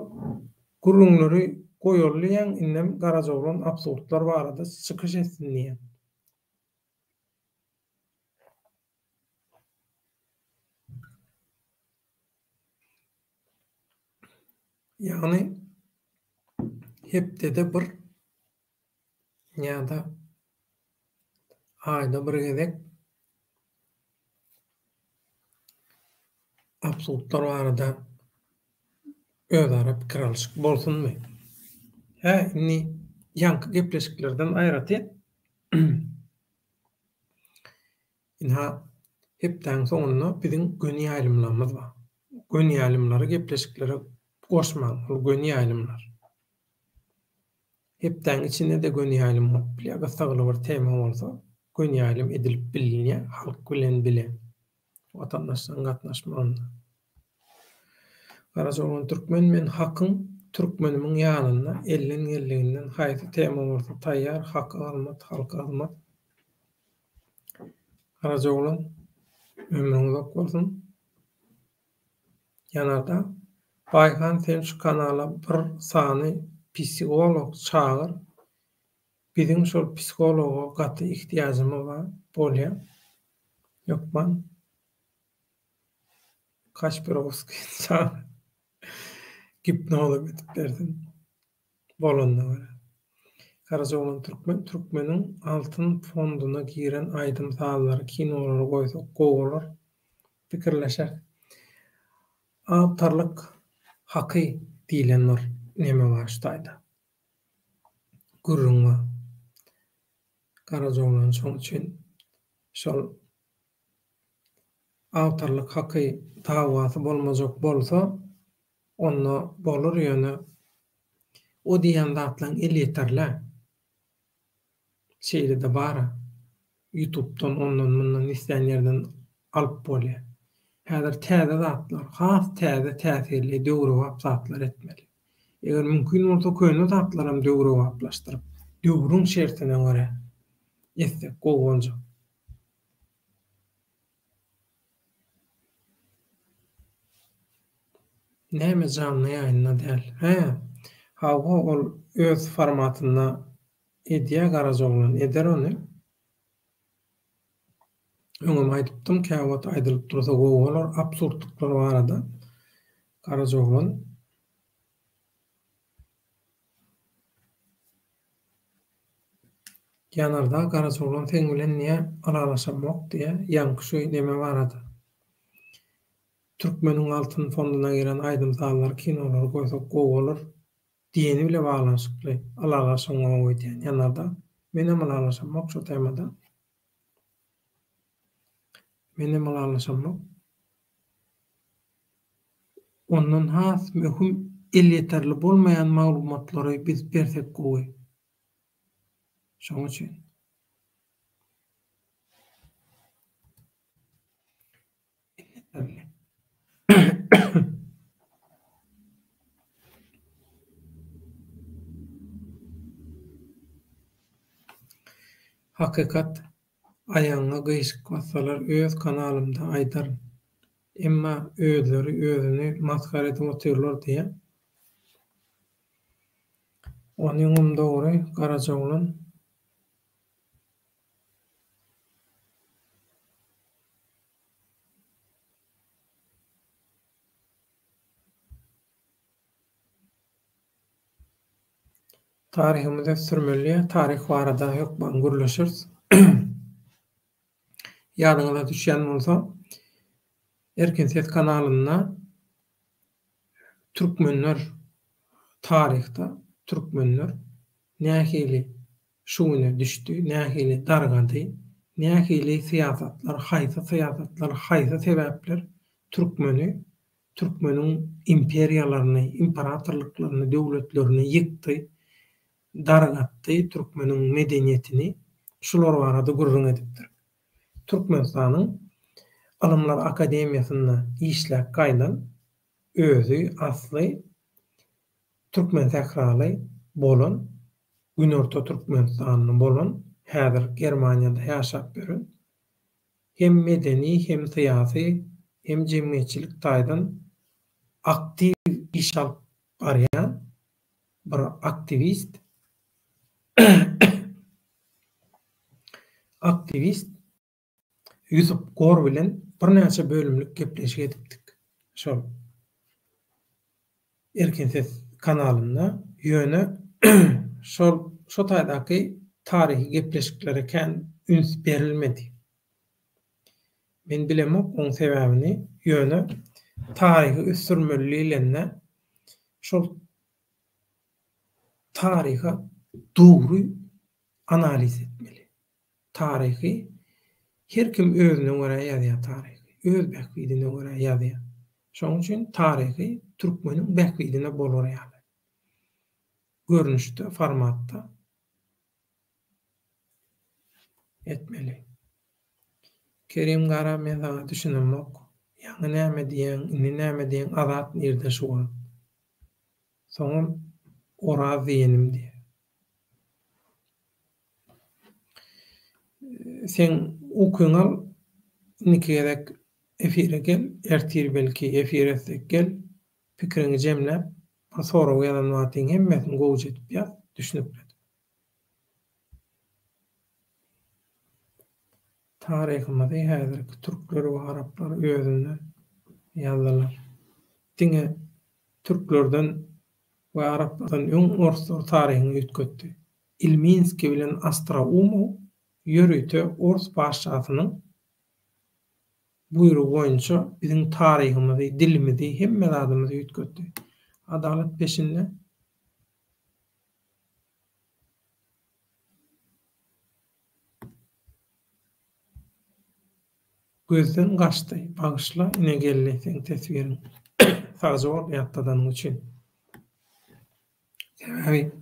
gurrunlary goýarlyan innem Garajogluň absurdlar barada çykyş etsin diýen. Ýagny hepde de bir ýa-da aýda bir gezek absurdlar barada özara pikir alşyk bolsunmy? Inni ýanky gepleşiklerden aýrat et. Inha hepden soňunda biziň göni ýalymlarymyz bar. Göni ýalymlary gepleşiklere goşmaň, ol göni ýalymlar. Hepden içinde de göni ýalym bolup bilýär. Gysgaly bir tema bolsa, göni ýalym edilip bilinýär, halk bilen bilen. Watandaşlaryň gatnaşmagynda. Garajogluň türkmen men hakyň türkmenimiň ýanyna elden geldiginden haýsy tema bolsa taýýar, hak almat, halka almat. Garajogluň ömrüň uzak bolsun. Ýanarda Baýhan sen şu kanala bir sany psikolog çağır. Biziň şol psikologa gaty ihtiýajymyz bar bolýar. Ýokman Kasperovski çağır. Gipnolog edip berdim. Bolanda bar. Garajogluň türkmeniň altyn fonduna giren aýdym sallary, kinolary goýsak gowalar pikirleşer. Awtarlyk haky diýlenler neme başdaýda. Gurrunma. Garajogluň şoň üçin şol awtarlyk haky dawasy bolmajak bolsa, onda bolur ýöne o diýen zatlaryň elýeterler. Şeýle de bara. YouTube'dan ondan mundan isleýän ýerden alyp bolýar. Häzir täze zatlar, has täze täsirli döwre wapsatlar etmeli. Eger mümkin bolsa köýne zatlarym döwre waplaşdyryp, döwrüň şertine görä etsek gowy boljak. Näme janly ýaýyna däl? Hawa ol öz formatyna edýä Garajogluň eder ony. Öňem aýdypdym, käwat aýdylyp dursa gowy bolar, absurdlyklar barada. Garaja oglan ýanarda garaja oglan seň bilen niýe alalaşamok diýe ýanky neme barada. Türkmeniň altyn fonduna giren aýdymsallar, kinolar goýsak gowy bolar diýeni bile baglanşykly. Alalaşamok diýen ýanarda menem alalaşamok şu temada. Menem alalaşamok. Ondan has möhüm el ýeterli bolmaýan maglumatlary biz bersek gowy. Şoň üçin hakykat aýaňa gyşyk bassalar öz kanalymda aýdaryn. Emma özleri özüni maskara edip oturlar diýe. Onyň dogry garaja oglan taryhymyza sürmeli, taryh barada ýokman gürleşir. Ýadyňyza düşýän bolsa, Erkenset kanalyna türkmenler taryhda türkmenler nähili şuňa düşdi, nähili dargady, nähili siýasatlar, haýsy sebäpler türkmeniň imperiýalaryny, imperatorlyklaryny, döwletlerini ýykdy, dargatdy, türkmeniň medeniýetini şular barada gurrun edipdir. Türkmenistanyň Alymlar Akademiýasyna işläp gaýdan özü asly türkmen sähraly bolan Günorta Türkmenistanyny bolan häzir Germaniýada ýaşap beren hem medeni hem syýasy hem jemgyýetçilik taýdan aktiw iş alyp barýan bir aktivist Yusuf Gor bilen bir näçe bölümlik gepleşik edipdik. Şol Erkenset kanalynda ýöne şo taýdaky taryhy gepleşiklere kän üns berilmedi. Men bilemok oň sebäbini ýöne taryhy üstürmeliligine şol taryha dogry analiz etmeli. Taryhy her kim özüne göre ýazýar taryhy. Öz bähbidine göre ýazýar. Şoň üçin taryhy türkmeniň bähbidine bolar ýaly. Görnüşde, formatda etmeli. Kerim Gara men sana düşünemok. Ýa-ni näme diýen, indi näme diýen azat nirde şuwa. Soňam oraz diýenim diýe. Sen okuňal nikerek efire gel, ertir belki efire gel, pikirini jemläp, sonra ýalan wagtyň hemmesini gowy etip ýaz, düşünüp bil. Taryhymyzy häzirki türkler we araplar özüne ýazdylar. Diňe türklerden we araplardan öň orslar taryhyny ýetgetdi. Ilminski bilen Astroumov ýörüte Ors paşasynyň buyrugy boýunça biziň taryhymyzy, dilimizi, hemme zadymyzy ýetgetdi. Adalet peşinde gözden gaçdy. Bagyşla ine geldi sen tesbirin. Sagzy bol ýatdadan üçin. Sebäbi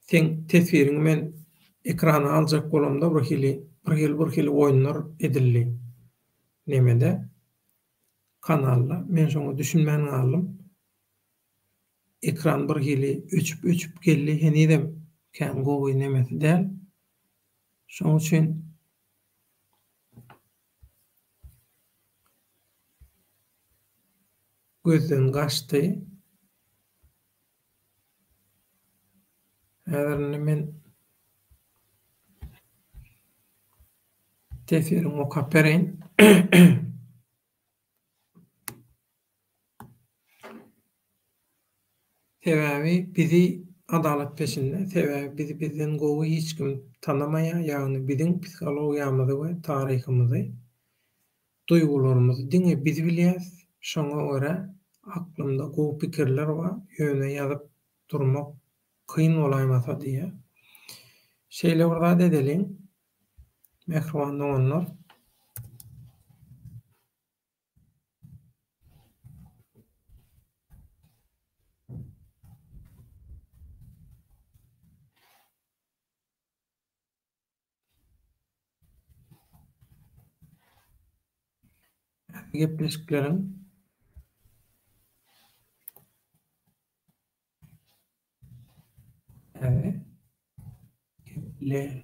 sen tesbirini men ekrana aljak bolamda bir hili oýunlar edildi. Nemede? Kanalda. Men şoňa düşünmäni aldım. Ekran bir hili öçüp geldi. Henidem kän gowy nemesi däl. Şoň üçin gözden gaçdy. Häzir men Tefirin okap bereýin. Sebäbi bizi adalat peşinde, sebäbi bizi bizden gowy hiç kim tanamaýar, ýagny biziň psihologiýamyzy we taryhymyzy, duygularymyzy diňe biz bilýäs. Şoňa görä aklymda gowy pikirler bar, ýöne ýazyp durmak kyn bolaýmasa diýe. Şeýle bir zat edeliň, mehriban olanlar. Gepleşikleriň le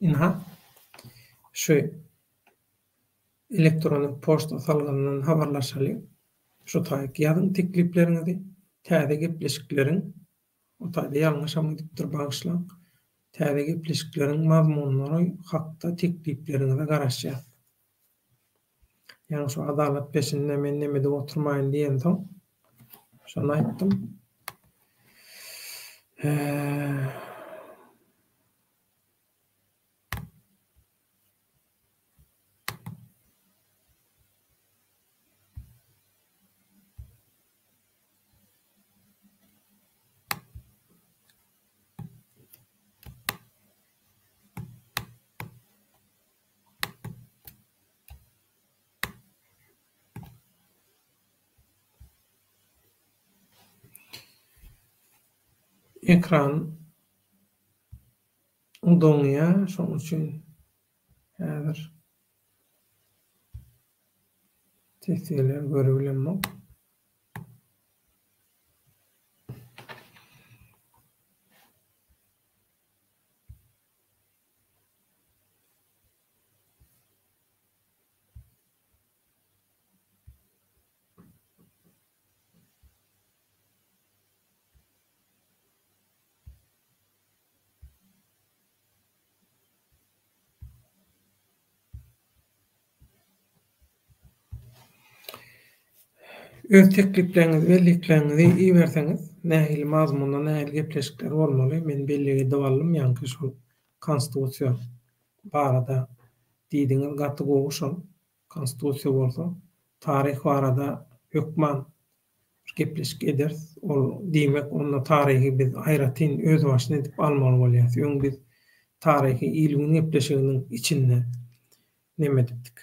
inha şu elektronik posta salgynyndan habarlaşaly. Şu taýyk ýazyň teklipleriňizi, täze gepleşikleriň, o taýda ýalňyşam gidipdir bagyşlaň. Täze gepleşikleriň mazmunlary hakda tekliplerinize garaşýar. Ýani şu adalat peşinde men nemede oturmaýyn diýen soň şonu aýtdym. Ekran udoňya, şoň üçin häzir tesirler görebilenmek. Öz tekliplerinizi we liklerinizi iýerseňiz, nähili mazmunda nähili gepleşikler bolmaly. Men belli edip aldym, ýani şu konstitusiýa barada diýdiňiz gaty gowy şol. Konstitusiýa bolsa, taryh barada hökman gepleşik ederiz. Ol diýmek, onda taryhy biz aýratyn öz başyna edip almaly bolýar. Öň biz taryhy ilmiň gepleşiginiň içinde neme dipdik?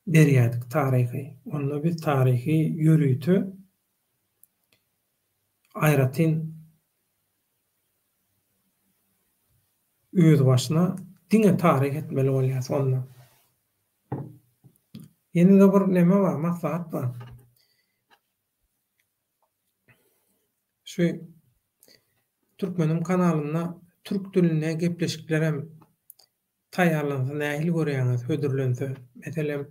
Berýärdik taryhy. Onda biz taryhy ýörüýtü aýratyn öz başyna diňe taryh etmeli bolýar onda. Ýene-de bir neme bar, maslahat bar. Şu Türkmenim kanalynda türk diline gepleşikler hem taýýarlansa nähili görýäňiz, hödürlense. Meselem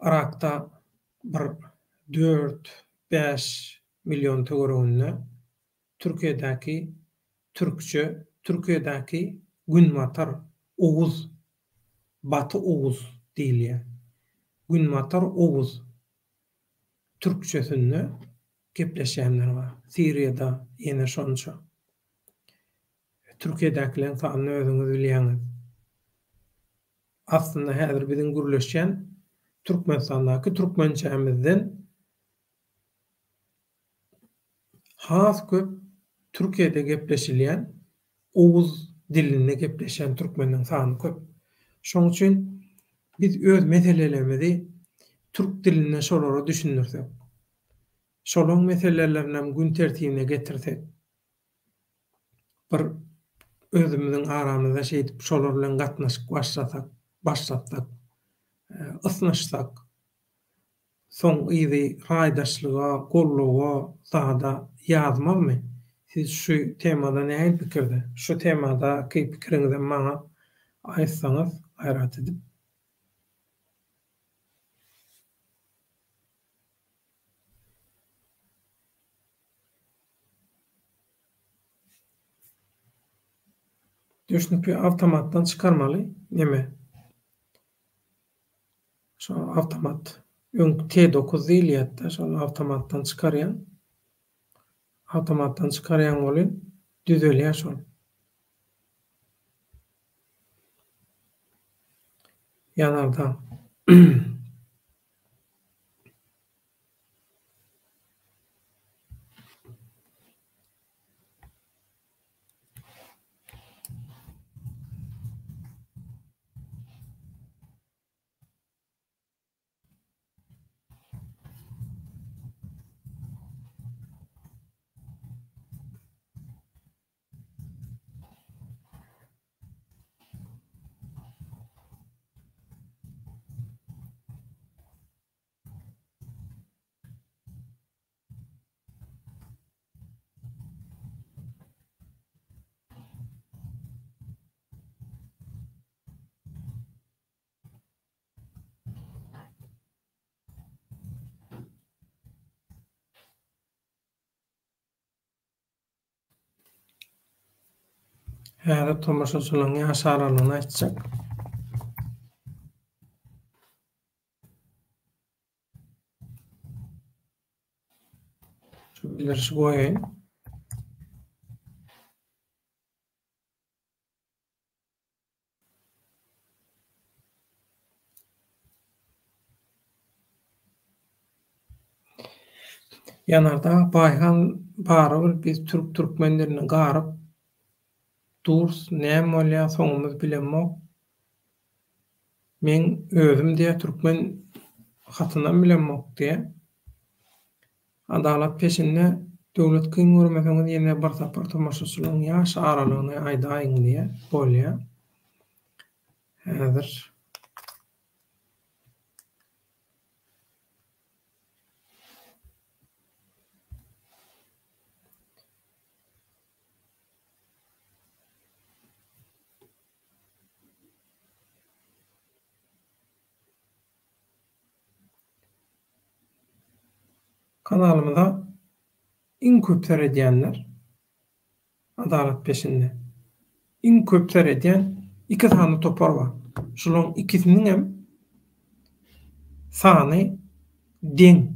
Irakda bir 4-5 milyon töwereginde Türkiýedäki türkçe, Türkiýedäki Günmatar Owuz, Batı Owuz diýilýär. Günmatar Owuz türkçesinde gepleşenler bar. Siriýada ýene şonça. Türkiýedäkilerin sanyny özüňiz bilýäňiz. Aslında häzir biziň gürleşen Türkmenistandaky türkmençämizden has köp Türkiýede gepleşilýän Owuz dilinde gepleşen türkmeniň sany köp. Şoň üçin biz öz meselelerimizi türk dilinde şolara düşünürsek, şolaryň meselelerini gün tertibine getirsek, bir özümiziň aramyzda şeýdip şolar bilen gatnaşyp başlatsak, ysnaşsak, soň ýygy raýdaşlyga, golluga daha-da ýazmalymy? Siz şu temada näme pikirde? Şu temadaky pikiriňizi maňa aýtsaňyz haýrat edip. Düşnüki awtomatdan çykarmaly. Neme? Şo awtomat T9 diýilýär-de, şol awtomatdan çykarýan. Awtomatdan çykarýan bolyn düzelýär şol. Ýanarda. Häzir tomoşaçylaryň ýaş aralygyny aýtjak. Şu bildirişi goýaýyn. Ýanarda baýhan barabir biz türkmenlerini garyp durs näme bolýar soňumyz bilenmok. Men özüm diýe türkmen hatyndan bilenmok diýe. Adalat peşinde döwlet kyn görmeseňiz ýene bir tapar tomoşaçylaryň ýaş aralygyny aýdaýyn diýe bolýar. Häzir kanalymyza iň köp seredýänler adalat peşinde. Iň köp seredýän 2 sany topar bar. Şolaryň ikisiniň hem sany deň.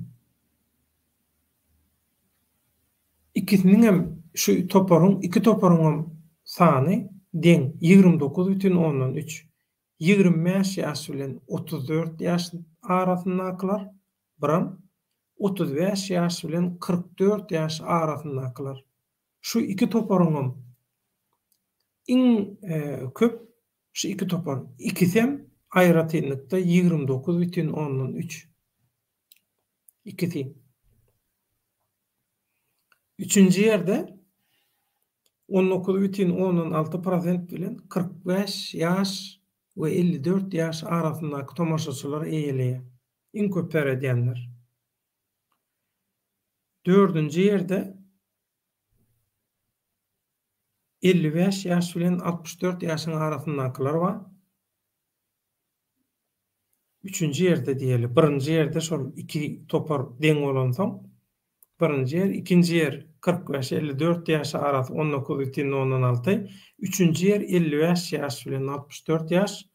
İkisiniň hem şu toparyň, iki toparyň hem sany deň. 29,3. 25 ýaş bilen 34 ýaş arasyndakylar biram, 35 ýaş bilen 44 ýaş arasyndakylar. Şu iki toparyň hem iň köp şu iki topar. İkisi hem aýratynlykda 29,3. İkisi. Üçüncü ýerde 19,16% bilen 45 ýaş we 54 ýaş arasyndaky tomoşaçylar eýeleýär. Iň köp seredýänler. Dördüncü ýerde 55 ýaş bilen 64 ýaşyň arasyndakylar bar. Üçüncü ýerde diýeli. Birinji ýerde şol iki topar deň bolan soň birinji ýer, ikinji ýer 45-54 ýaş arasy 19,16. Üçüncü ýer 55 ýaş bilen 64 ýaş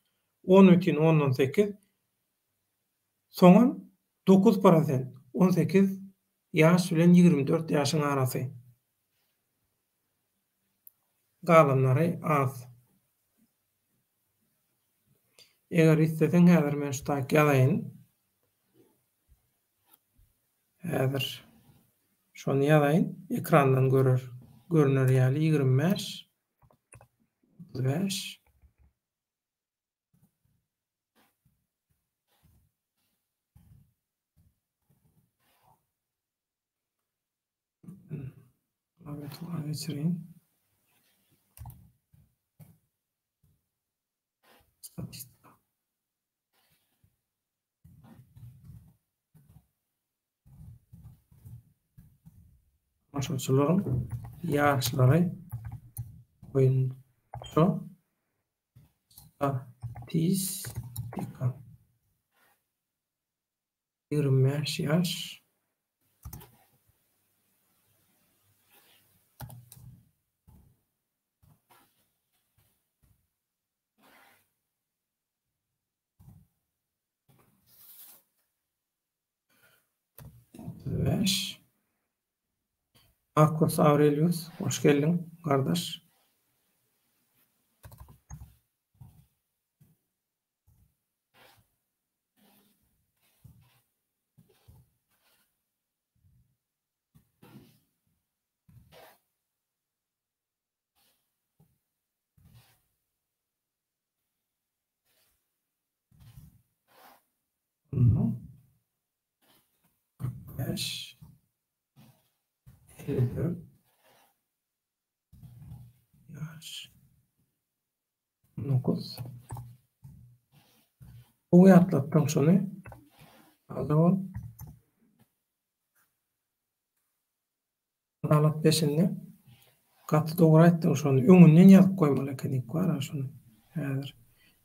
10,18. Soňam 9% 18 ýaş bilen 24 ýaşyň arasy. Galanlary az. Eger isteseň häzir men şu taýy ýazaýyn. Häzir şonu ýazaýyn, ekrandan görüner ýaly 25, 35. Evet, geçireyim. Statistika. Tomaşaçylaryň ýaşlary boýunça statistika 25 ýaş Marcus Aurelius, hoş geldin kardeş. Yaş 54 yaş 9 bu atlattım şunu. Aldı alat beşinde katı doğru ettim şunu. Öňünden ýazyp koýmaly ekenik var şunu. Häzir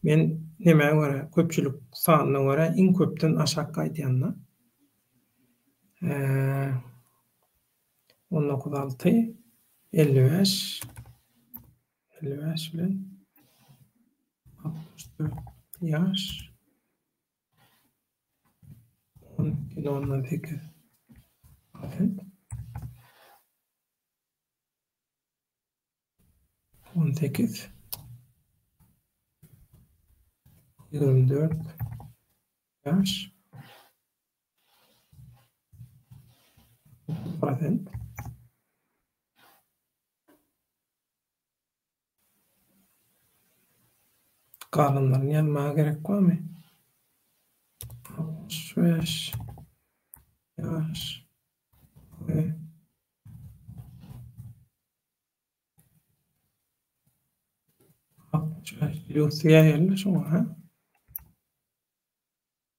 men näme göre köpçülük sanyna göre iň köpden aşağı aýdýanna 19 55 bilen 64 yaş 12-18 18 24 yaş 30%. Kalanlarını yazmaya gerek var mı? 65 yaş ve 65 Lucy'ye yerleş ama ha?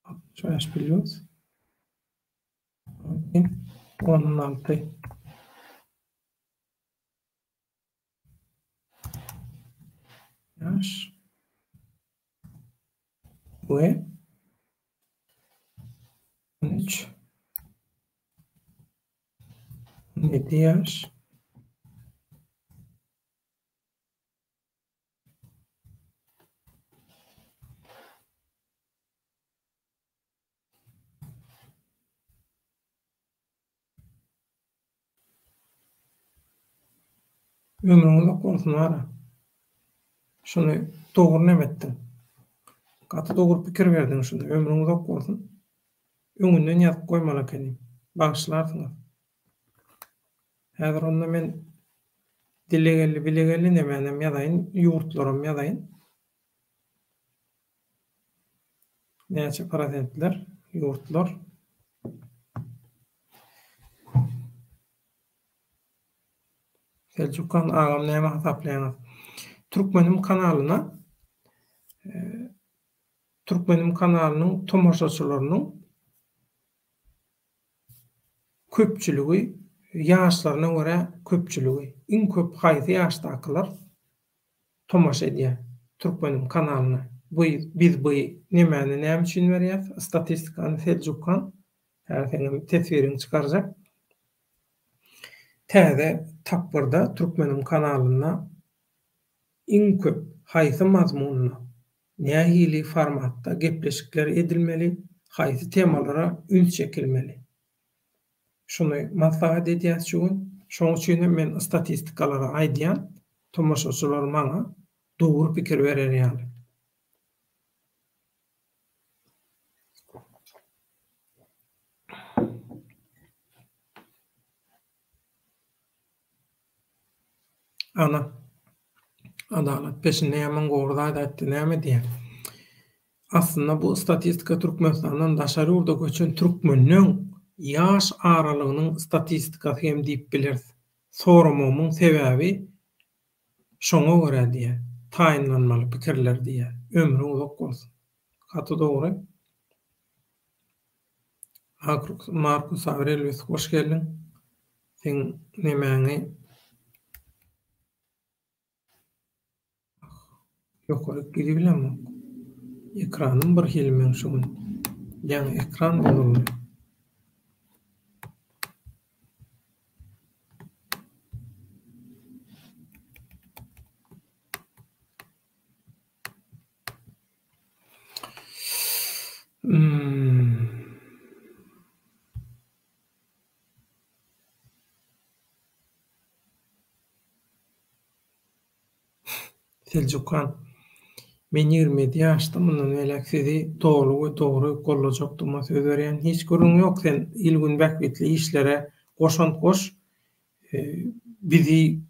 65 biliyoruz. 16 yaş ve 13 17 yaş ömrüňizde gorsunlar. Şunu dogry nemetdim. Gaty dogry pikir berdiň şunda. Ömrüňizde gorsun. Öňünden ýazyp goýmaly ekenim. Bagşlarsyňyz. Häzir onda men dilegelli bilegelli nemenem ýazaýyn, ýurtlarym ýazaýyn. Näçe prosentler ýurtlar. Selçukhan agam näme hasaplaýaňyz? Türkmenim kanalynyň tomoşaçylarynyň köpçüligi ýaşlaryna görä köpçüligi. Iň köp haýsy ýaşdakylar tomoşa edýär Türkmenim kanalyna. Biz bu nämäni näme üçin berýär? Statistikany Selçukhan her sene tesbirini çykarjak. Täze tapbyrda Türkmenim kanalyna iň köp haýsy mazmunna nähili formatda gepleşikler edilmeli, haýsy temalara üns çekilmeli. Şunu maslahat edýär şuň. Şoň üçin men statistikalara aýdýan tomoşaçylar maňa dogry pikir berýär. Ana adalet peşinde ýaman gowrda aýtdy näme diýär? Aslında bu statistika Türkmenistandan daşary urda göçen türkmenliň ýaş aralygynyň statistikasy hem diýip bilersiz. Soramamyň sebäbi şoňa görä diýär. Taýinlanmaly pikirler diýär. Ömrü uzak bolsun. Gaty dogry. Marcus Aurelius hoş geldin. Sen nemäňi ýokary gidi bilenmi? Ekranym bir helmeň şugun. Ýa-ni ekran bolurmy? Selçukhan, men 27 ýaşdymyndan elek sizi dogry we dogry gollajakdyma söz berýän hiç gürrüň ýok. Sen ilgin bäkbetli işlere goşan goş, bizi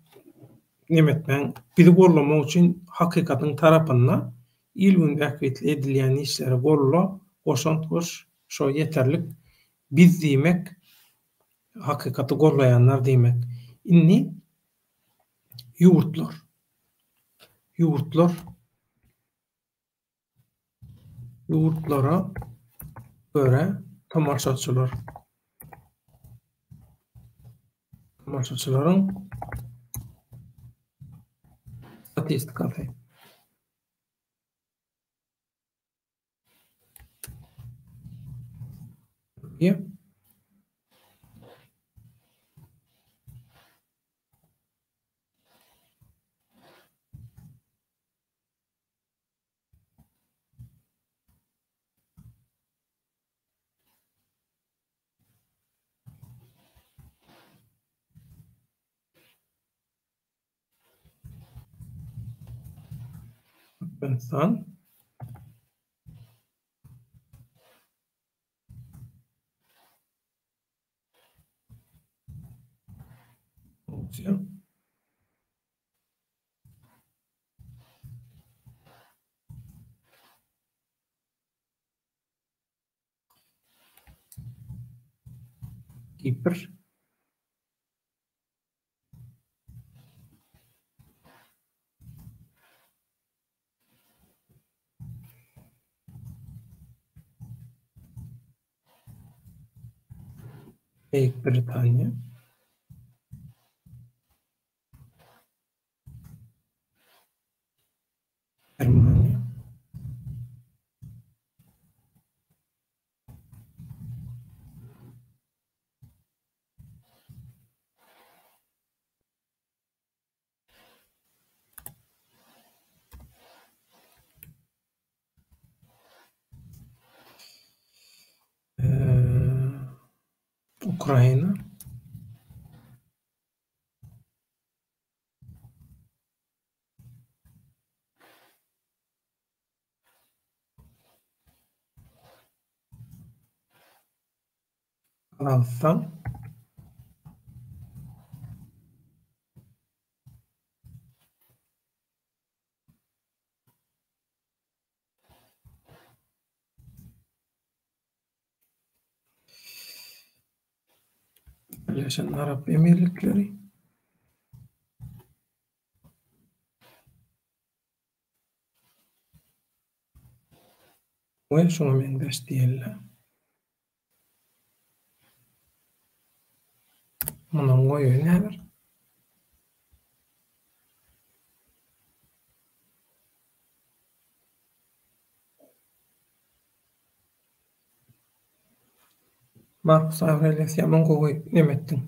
nimetmäň, bizi gollamak üçin hakykatyň tarapynda ilgin bäkbetli edilýän işlere golla, goşan goş, şo ýeterlik. Biz diýmek, hakykaty gollaýanlar diýmek. Inni ýurtlar, ýurtlara göre tamaşaçylaryň statistikasy. Ýa Türkmenistan, Rusya, Kipr, Büyük Britanya, Germanya, Ukraina, Kazakistan, Birleşen Arap Emirlikleri, we şoňa meňzeş diýerler. Munyň goýy nädir? Marcus Aurelius ýaman gowy nimetdiň.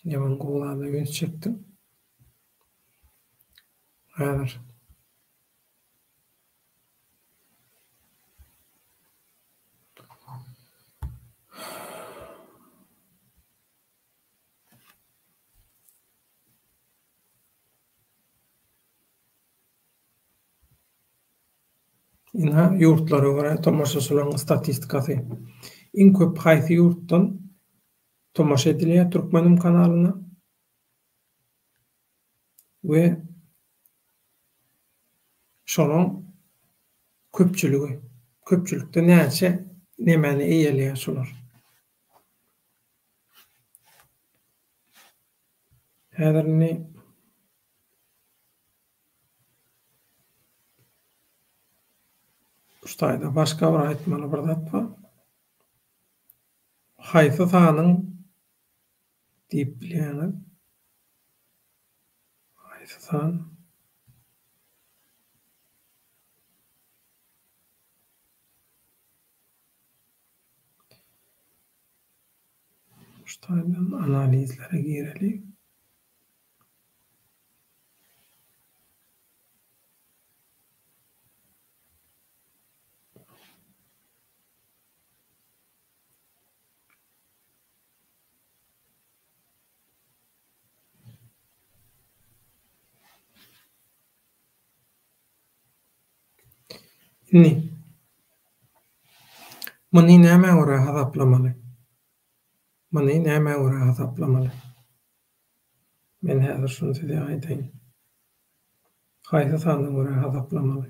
Ýaman gowlada göz çekdiň. Häzir ina ýurtlara görä tamaşaçylaryň statistikasy. Iň köp haýsy ýurtdan tomaşa edilýär Türkmenim kanalyna we şonuň köpçülikde näçe nemeni eýelýär şolar. Häzirni Ustaýda başga bir aýtmaly bir zat bar. Haýsy sanyň diýip bilýäňiz? Haýsy san? Ustaýdan analizlere girelim. Indi muny näme görä hasaplamaly? Muny näme görä hasaplamaly? Men häzir şunu size aýtaýyn. Haýsy sanyň görä hasaplamaly?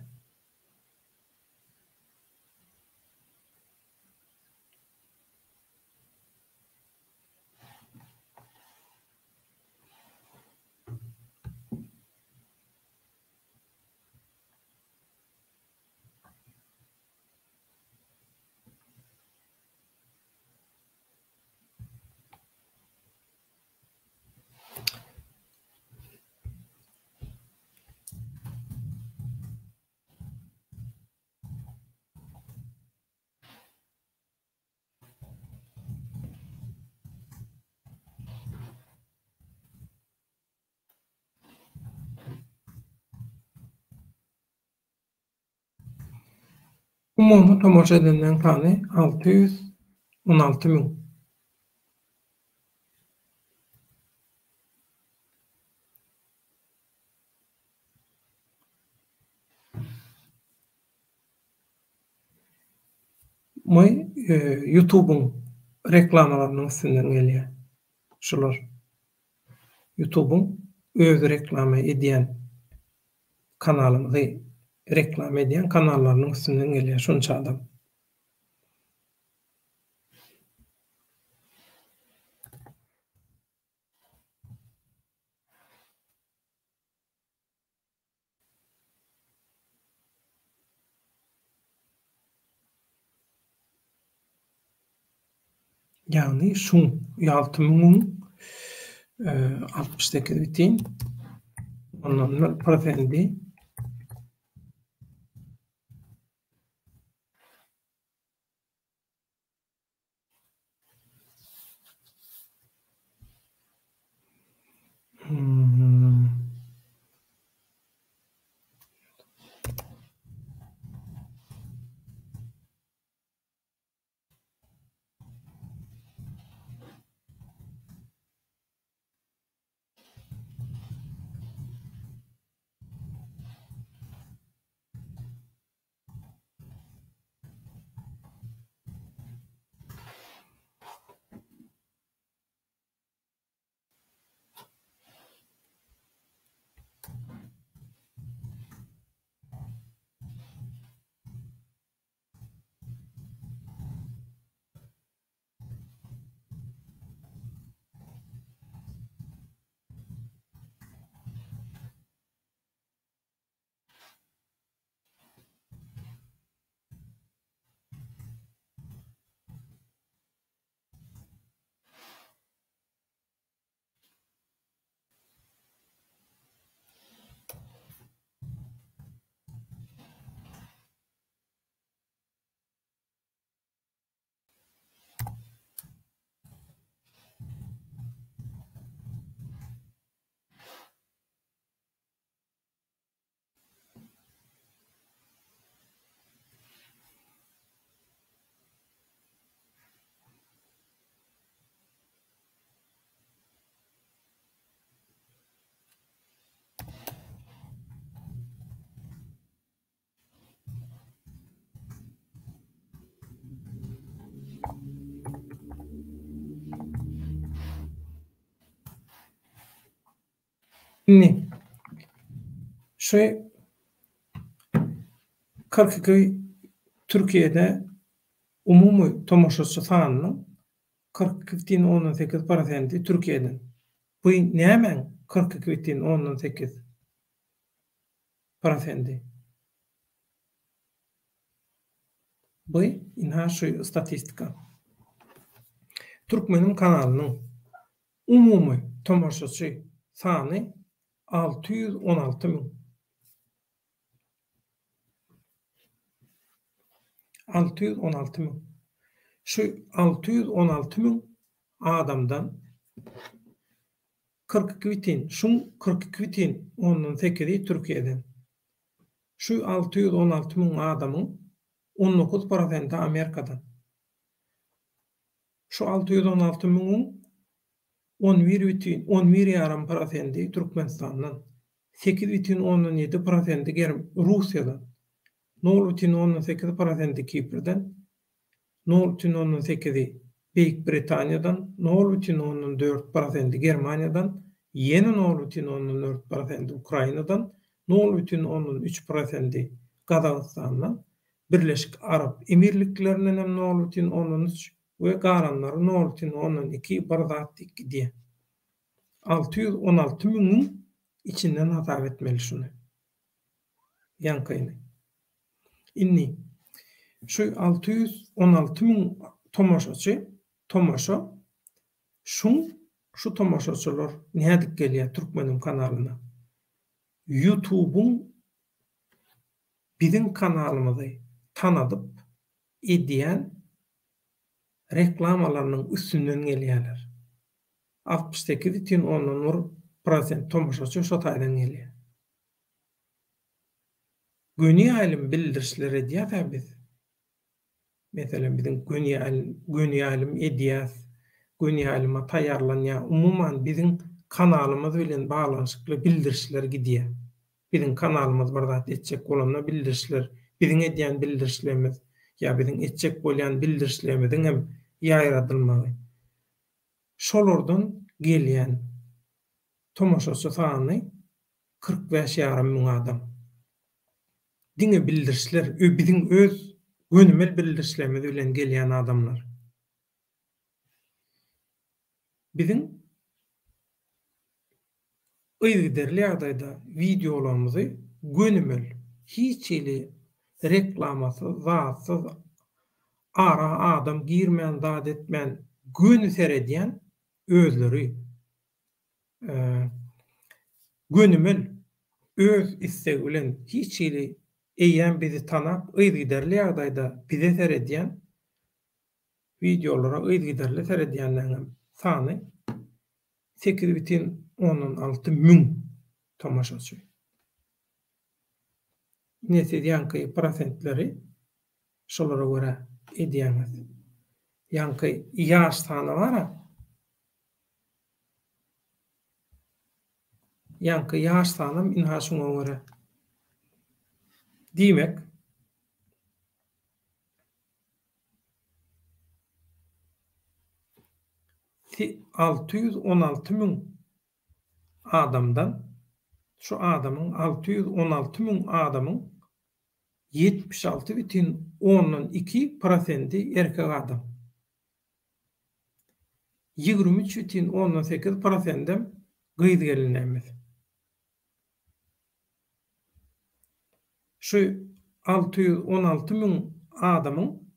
Umumy tomoşa edilen sany 616.000. Moy YouTube'un reklamalarynyň üstünden gelýär. Şolar YouTube'un öz reklamy edýän kanalyny reklam edýän kanallarynyň üstünden gelýär şunça adam. Ýagny şu 6.068 bitin. Ondan prosendi. Indi şu 42 Türkiýede umumy tomoşaçy sanynyň 42,18% Türkiýeden. Bu näme 42,18%? Bu inha şu statistika. Türkmenim kanalynyň umumy tomoşaçy sany 616 000. 616 000. Şu 616 000 adamdan 42 bitin, şun 42 bitin 18'i Türkiye'den. Şu 616 000 adamın 19% Amerika'dan. Şu 616 000'ın 11,5% Türkmenistan'dan, 8,17% Rusya'dan, 0,18% Kipr'den, 0,18% Büyük Britanya'dan, 0,14% Germanya'dan, yeni 0,14% Ukrayna'dan, 0,13% Kazakistan'dan, Birleşik Arap Emirlikleri'nden 0,13% ve galanları 0,12 barzatdik diye. 616 000'ın içinden hata etmeli şunu. Yankayını. İnni. Şu 616 000 tomoşa şu tomoşaçılar nädik gelýär Türkmenim kanalyna. YouTube'un bizim kanalymyzy tanadyp edýän reklamalarynyň üstünden gelýärler. 68,10% tomoşaçy şo taýdan gelýär. Göni alim bildirişler edýär biz. Mesela bizim göni alim edýär, göni alima taýarlanýar. Umuman bizim kanalymyz bilen baglanşykly bildirişler gidýär. Bizim kanalymyz barda etjek bolanlar bildirişler, bizim edýän bildirişlerimiz ya bizim etjek bolan bildirişlerimizin hem ýaýradylmagy. Şolardan gelýän tomoşaçy sany 45,5 000 adam. Diňe bildirişler, bizim öz gönümel bildirişlerimiz bilen gelýän adamlar. Bizim ýa-da ýagdaýda videolarymyzy gönümel, hiç ili reklamasyz, zatsız, ara adam girmän, zat etmän, gönü seredýän özleri gönümel öz istegi bilen hiç ili eýen bizi tanap, ýa-da ýagdaýda bize seredýän videolara ýa-da seredýänleriň sany 8,16 000 tomoşaçy. Näse ýanky prosentleri şolara görä edýäňiz. Ýanky ýaş sany bara. Ýanky ýaş sanym inha şoňa görä. Diýmek, ki 616 000 adamdan şu adamın 616 000 adamın 76,2% erkek adam. 23,18% gyz gelinemiz. Şu 616 000 adamın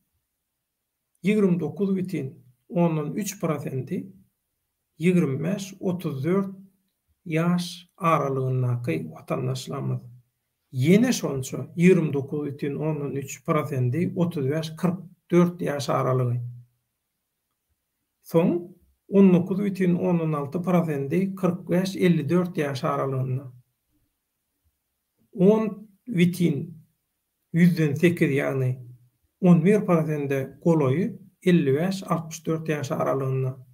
29,13% 25-34 yaş aralygyndaki watandaşlarymyz. Yene şonça 29,13% 35-44 yaş aralygy. Soň 19,16% 45-54 yaş aralygynda. 10,8 ýagny 11% goloyu 55-64 yaş aralygynda.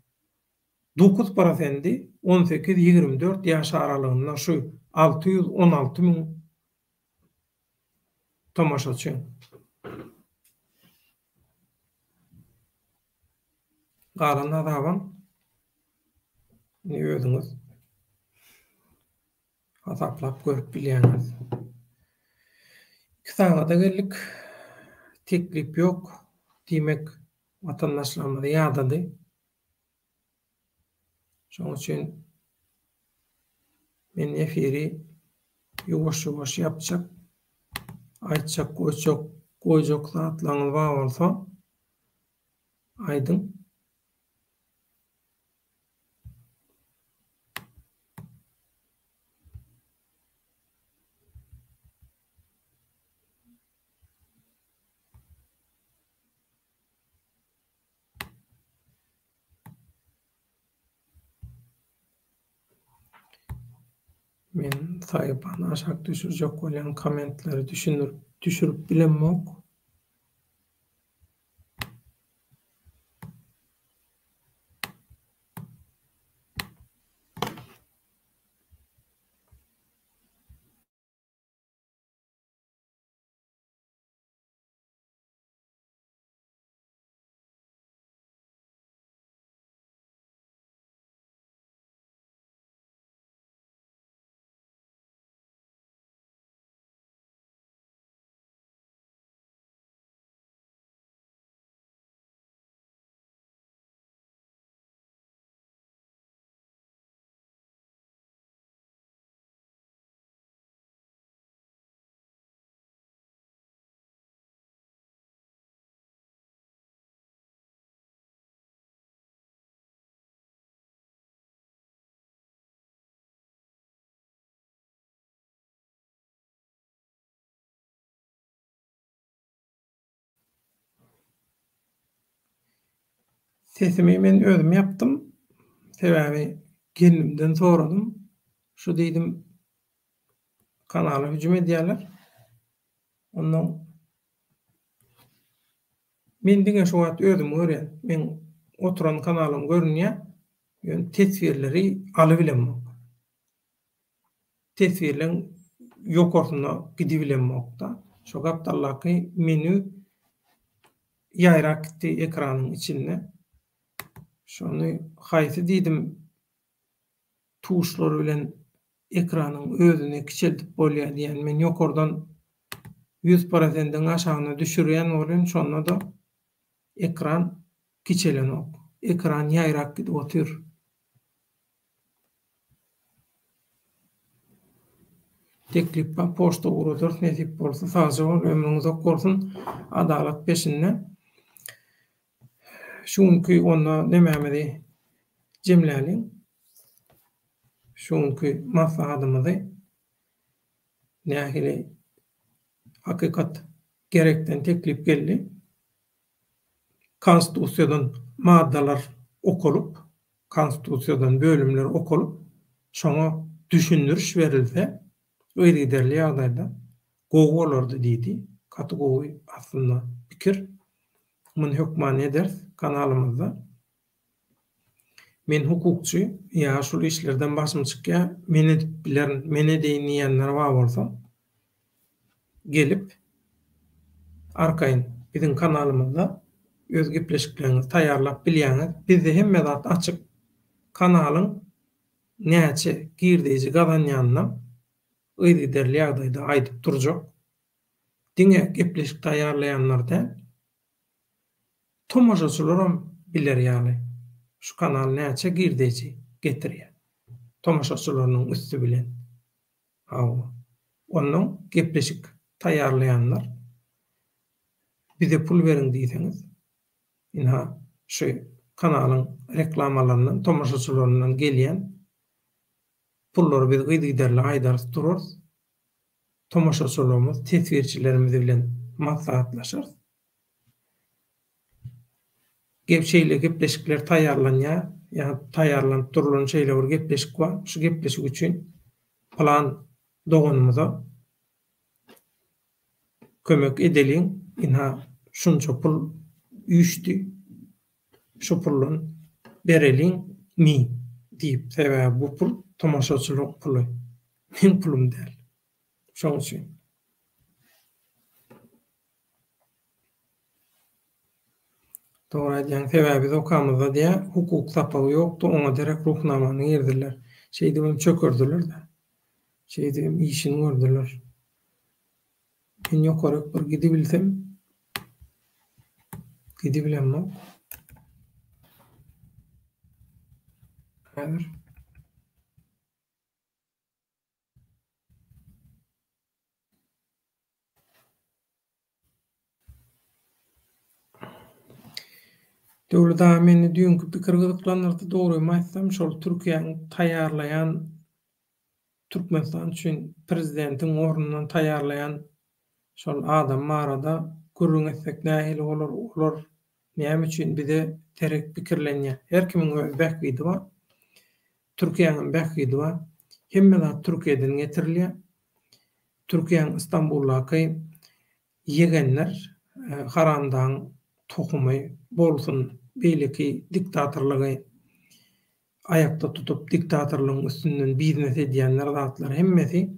9% 18-24 yaş aralygynda şu 616 000 tomoşaçy. Galan adam ne ödüňiz hasaplap görüp bilýäňiz. Kitaba da geldik. Teklip yok. Diýmek watandaşlarymyza ýadady. Şoň üçin men efiri ýuwaş-ýuwaş ýapjak, aýtjak, goýjak, goýjak zatlaryňyz bar bolsa aýdyň. Men saýypany aşağı düşürjek bolýan kommentleri düşürüp bilenmok. Sesimi men özüm yapdym. Sebäbi gelinimden soradym. Şu diýdim kanala hüjüm edýärler. Ondan men diňe şu wagt özüm görýän. Men oturan kanalym görünýär. Ýöne tesbirleri alybilenmek. Tesbirleň ýokarsyna gidibilenmekde. Şo gapdallaky meni ýaýrak gitdi ekranyň içinde. Şonu haýsy diýdim tuşlar bilen ekranyň özüni kiçeltip bolýar diýen men ýokardan 100%-den aşagyna düşürýän bolýan şonda da ekran kiçelenok. Ekran ýaýrak gidip otyr. Teklip ba poşta urudur nesip bolsa sağ ol ömrüňiz ok bolsun adalat peşinde. Şunky onda nemämedi jemläliň. Şunky maslahatymyzy nähili hakykat gerekden teklip geldi. Konstitusiýadan maddalar okulyp, konstitusiýadan bölümler okulyp, şoňa düşündürüş berilse, öýrederli ýagdaýda gowy bolardy diýdi. Katy gowy aslynda pikir. Muny hökman eder kanalymyzda. Men hukukçy, ýa şol işlerden başym çykýar, meni bilen, meni diýenler bar bolsa, gelip arkaýyn biziň kanalymyzda öz gepleşiklerinizi taýýarlap bilýäňiz. Bizde hemme zat açyk. Kanalyň näçe girdiği gazanýandan öýrederli ýagdaýda aýdyp durjak. Diňe gepleşik taýýarlaýanlarda tomaşaçylaram biler ýaly. Şu kanal näçe girdiği getirýär. Tomaşaçylarynyň üstü bilen. Onuň gepleşik taýýarlaýanlar bize pul berin diýseňiz, inha şu kanalyň reklamalarynyň tomaşaçylaryndan gelýän pullary biz gydyderli aýdar durur. Tomaşaçylarymyz tesbirçilerimiz bilen maslahatlaşyr. Gepleşikler taýýarlanýar, ýa taýýarlanyp durulan şeýle bir gepleşik bar. Şu gepleşik üçin plan doganymyza kömek edeliň. Inha şunça pul üýşdi. Şu pullun bereliň mi diýip sebäbi bu pul tomaşaçylyk puly. Men pulum däl. Şoň üçin. Toğraýan sebäbi okamyzda diýe hukuk sapagy ýokdy, oňa derek ruhnamany ýerdiler. Şeýdibim çökürdiler-de. Şeýdibim işini gördüler. Men ýokarak bir gidibilsem, gidibilenmek. Häzir Döwlet daha meni dünkü pikir gyzyklanyrdy, dogrumy aýtsam şol Türkiýanyň taýýarlaýan Türkmenistan üçin prezidentiň ornundan taýýarlaýan şol adam marada gürrüň etsek nähili bolar, olar näme üçin bize terek pikirlenýär. Her kimiň öz bähgidi bar. Türkiýanyň bähgidi bar. Hemme zat Türkiýeden getirilýär. Türkiýanyň Istanbuldaky yegenler haramdan tokumy bolsun, beýleki diktatorlygy ayakta tutup diktatorlygyň üstünden biznes edýänler zatlar hemmesi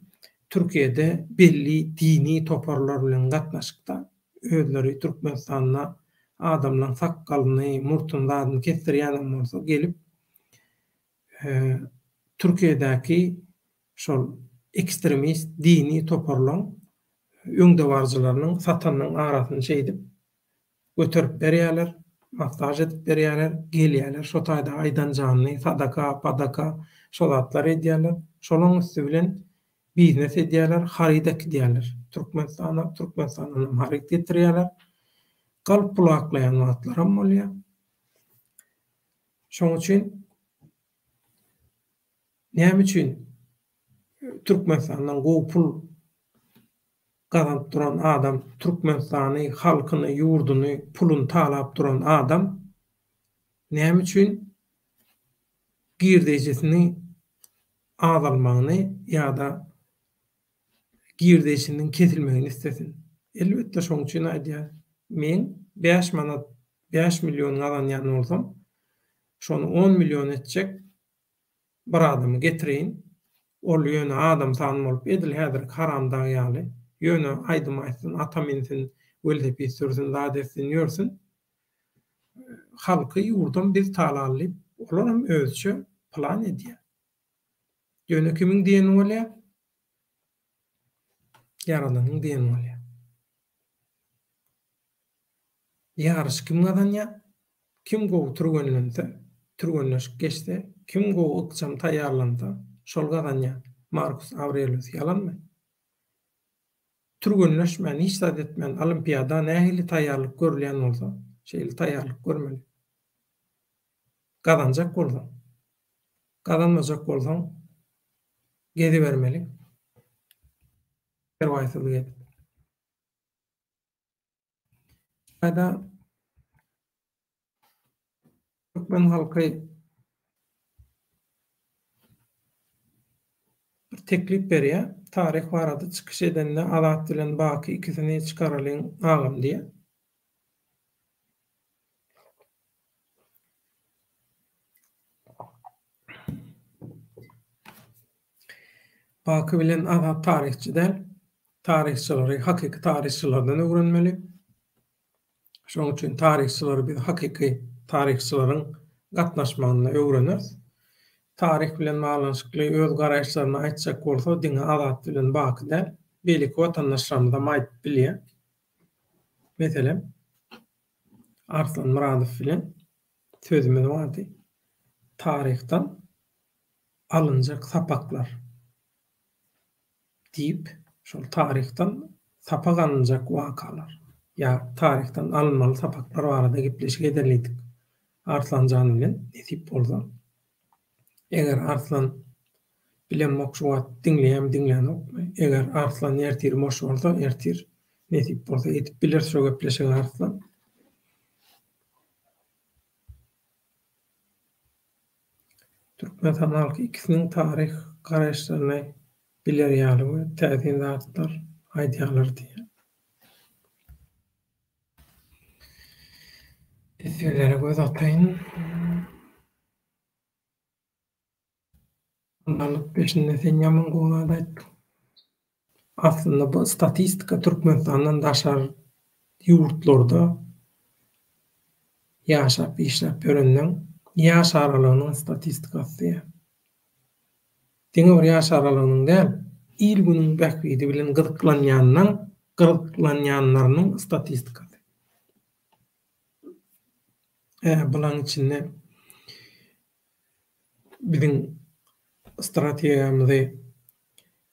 Türkiýede belli dini toparlar bilen gatnaşykda özleri Türkmenistanyna adamlaryň sakkalyny, murtunlaryny kestirýän bolsa gelip Türkiýedäki şol ekstremist dini toparlaň öňdewarjylarynyň satanyň arasyny şeýdip götürüp berýärler, masaj edip berýärler, gelýärler, şo taýda aýdan jany, sadaka, padaka şolatlar edýärler. Şolaň üstü bilen biznes edýärler, haridak edýärler. Türkmenistanyň haryk getirýärler. Galyp bulaklaýan wagtlaram bolýar. Şoň üçin näme üçin Türkmenistanyň gowy pul gazanyp duran adam, Türkmenistany halkyny, ýurduny, pulun talap duran adam näme üçin girdejesini azalmagyny ýa-da girdeşiniň kesilmegini istesin. Elbetde şoň üçin aýdýar. Men 5 manat, 5 million galanýan bolsam, şonu 10 million etjek bir adamy getireýin. Ol ýöne adam tanym bolup edil häzir haramda ýaly. Ýöne aýdym aýtsyn, ataminsin, welhepis sürsin, zadetsin ýörsin. Halky ýurdum biz talalyp, olaram özçe plan edýär. Ýöne kimiň diýeni bolýar? Yaradanyň diýeni bolýar. Ýarşy kim gazanýar? Kim gowy türgönleşip geçse, kim gowy ykjam taýýarlanda, şol gazanýar. Marcus Aurelius ýalanmy? Türgönleşmän, hiç zat etmän olimpiada nähili taýýarlyk görülýän bolsa, şeýle taýýarlyk görmeli. Gazanjak bolsaň, gazanmajak bolsaň gezi bermeli. Perwaýsyzlyk edip. Aýda Türkmen halky bir teklip berýär. Taryh barada çykyş edende Alat bilen Baky ikisini çykaralyň agam diýe. Baky bilen Alat taryhçylar, taryhçylary hakyky taryhçylardan öwrenmeli. Şoň üçin taryhçylary biz hakyky taryhçylaryň gatnaşmagyny öwreneriz. Taryh bilen baglanşykly öz garaşlaryny aýtjak bolsa, diňe Alat bilen Bakyda beýleki watandaşlarymyza aýdyp bilýär. Meselem, Arslan Muradow bilen sözümiz bardy. Taryhdan alınjak sapaklar diýip, şol taryhdan sapak alınjak wakalar. Ya taryhdan alınmaly sapaklar barada gepleşik ederlidik. Arslan Jany bilen nesip bolsa. Eger Arslan bilen mokşuwat diňleýän okmy? Eger Arslan ertir moş bolsa, ertir nesip bolsa etip biler şo gepleşik Arslan. Türkmenistan halky ikisiniň taryh garaşlaryny biler ýaly täzin zatlar aýdýarlar diýe. Esirlere göz atayın. Andalyk peşinde sen ýaman gowlady aýtdyň. Aslında bu statistika Türkmenistandan daşar ýurtlarda ýaşap işläp görenden ýaş aralygynyň statistikasy. Diňe bir ýaş aralygynyň däl, il günüň bähgidi bilen gyzyklanýanlarynyň statistikasy. Bulan içinde biziň strategiýamyzy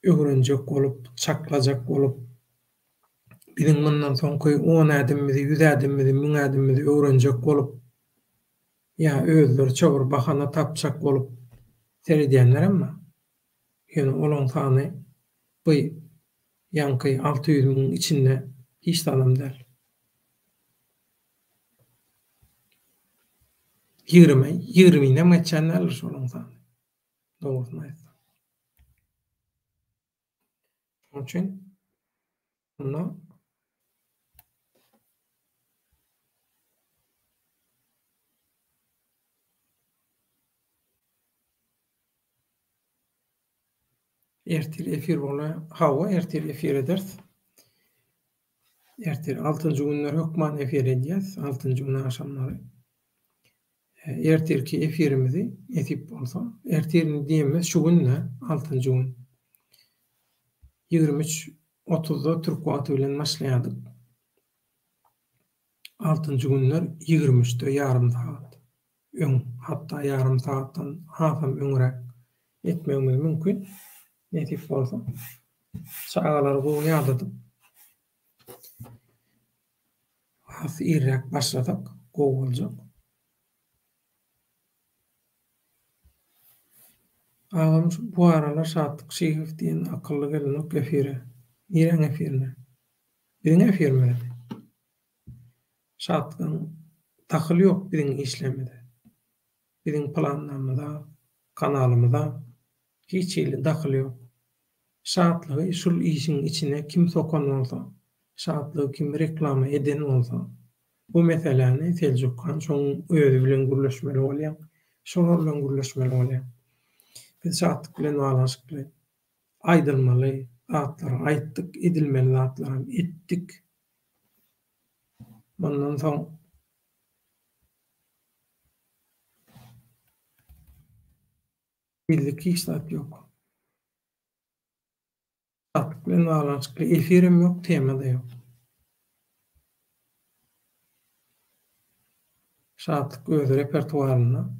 öwrenjek bolup, çaklajak bolup, biziň mundan soňky 10 adymyzy, 100 adymyzy, 1000 adymyzy öwrenjek bolup, Ya özleri çabur bahana tapçak bolup seridiyenler ama yani olan tany bu yankı 600 000 içinde hiç tanım der. 20 ne meçenlerler şolun tany. Doğrusunu aýtsam. Onun için bunu ertir efir bola hawa ertir efir ederiz. Ertir 6-njy günler hökman efir edýäs, 6-njy gün aşamlary. Ertirki efirimizi etip bolsa, ertirini diýmez şu günne 6-njy gün 23:30-da Türk wagty bilen başlaýardyk. 6-njy günler 23-de ýarym saat. Hatda ýarym saatdan hasam öňürek etmegimiz mümkin. Etip bolsa, çagalary gowy ýadydyp has irrek başlasak gowy boljak. Agam bu aralar saatlyk şeýif diýen akylly gelenok efire. Nireň efirine? Biziň efirime. Saatlyň takyly ýok biziň işlemede. Biziň planlarymyzda, kanalymyzda hiç ýyly dakyly ýok. Saatlygy şol işiň içine kim sokan bolsa, saatlygy kim reklama eden bolsa, bu meseleni Selçukhan şoň özü bilen gürleşmeli bolýar. Şoňa bilen gürleşmeli bolýar. Biz saatlyk bilen balanşykly, aýdylmaly zatlary aýtdyk, edilmeli zatlary etdik. Ondan soň bildik hiç zat ýok. Saatlyk bilen balanşykly efirim ýok, tema da ýok. Saatlyk öz repertuaryna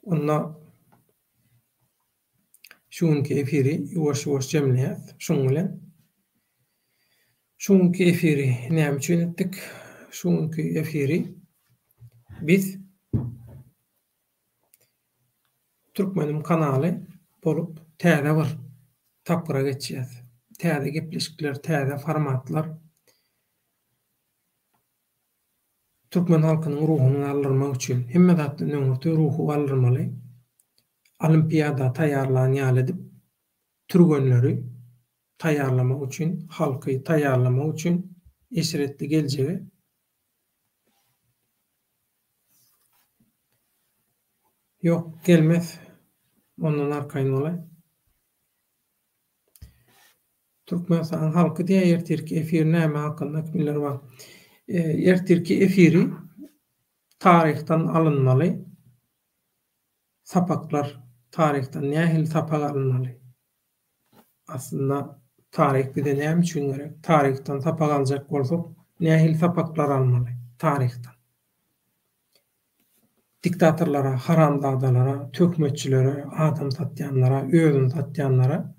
onda şu günki efiri ýuwaş-ýuwaş jemleýär. Şoň bilen şu günki efiri näme üçin etdik? Şu günki efiri biz Türkmenim kanaly bolup täze bir tapyra geçýär. Täze gepleşikler, täze formatlar. Türkmen halkynyň ruhuny aldyrmak üçin hemme zatly nöňürde ruhu aldyrmaly. Olimpiada taýýarlan edip türgenleri taýýarlamak üçin, halky taýýarlamak üçin eşretli geljegi ýok, gelmez. Ondan arkaýyn bolay. Türkmenistan halky diýär ertirki efir näme hakynda kimler bar? Ertirki efiri tarihtan alınmaly. Sapaklar tarihtan nähili sapak alınmaly? Aslında tarih bize näme üçin gerek? Tarihtan sapak aljak bolsak, nähili sapaklar almaly tarihtan? Diktatorlara, haramzadalara, tökmetçilere, adam satýanlara, özüni satýanlara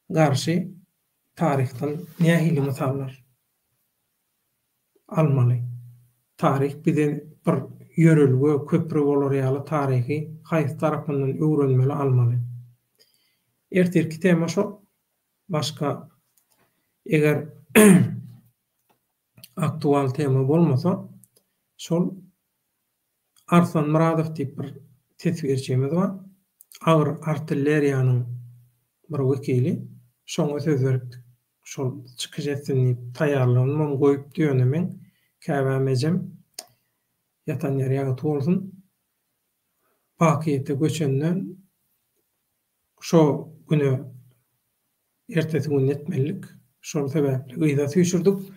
garşy tarihtan nähili misallar almaly? Tarih bize bir ýörelgi, köprü bolar ýaly tarihi haýsy tarapyndan öwrenmeli almaly. Ertirki tema şol. Başka eger aktual tema bolmasa şol Arslan Muradow diýip bir tesbirçimiz bar. Agr artilleriýanyň bir wekili şoňa söz beripdik. Şol çykyş etsin diýip taýýarlanmam goýup diýenemin käbämejem ýatan ýer ýagy bolsun. Pakiyete göçenden şo güne ertesi gün etmelik. Şol sebäpli gyza süýşürdik.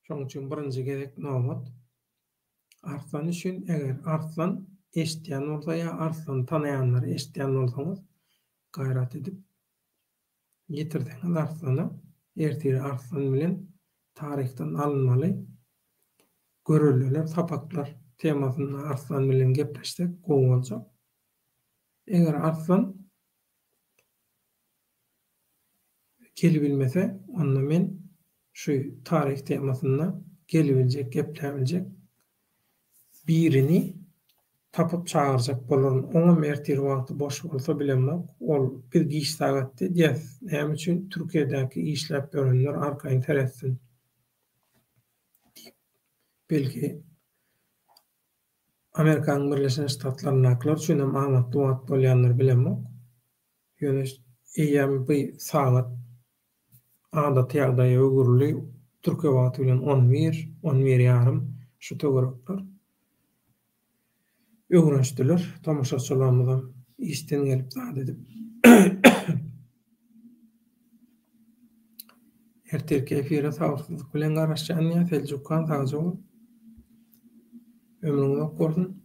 Şoň üçin birinji gerek nomat Arslan üçin eger Arslan eşitýän bolsa ýa Arslan tanaýanlar eşitýän bolsaňyz gaýrat edip ýetirdiňiz Arslana. Ertiri Arslan bilen tarihten alınmaly görüldüler sapaklar temasyny Arslan bilen gepleşdik gowy boljak. Eger arslan gelibilmese, onda men şu tarih temasynda gelibiljek, gepläbiljek birini tapıp çağıracak bolan ona mertir wagty boş bolsa bilemok. Ol bir iş sagatdy diýär. Näme üçin Türkiýedäki işläp görenler arkaýyn terässin. Belki Amerikanyň Birleşen Ştatlarynakylar üçin hem amatly wagt bolýanlar bilemok. Ýöne eýäm bu sagat adaty ýagdaýa öwgürli Türkiýe wagty bilen 11 ýarym şu töwerekler. Öwrençdiler, tamaşaçylarymyzdan işten gelip zat edip erterki efire sagyrsyzlyk bilen garaşjan ýa Selçukkan sagajok. Ömrüňiz ok bolsun.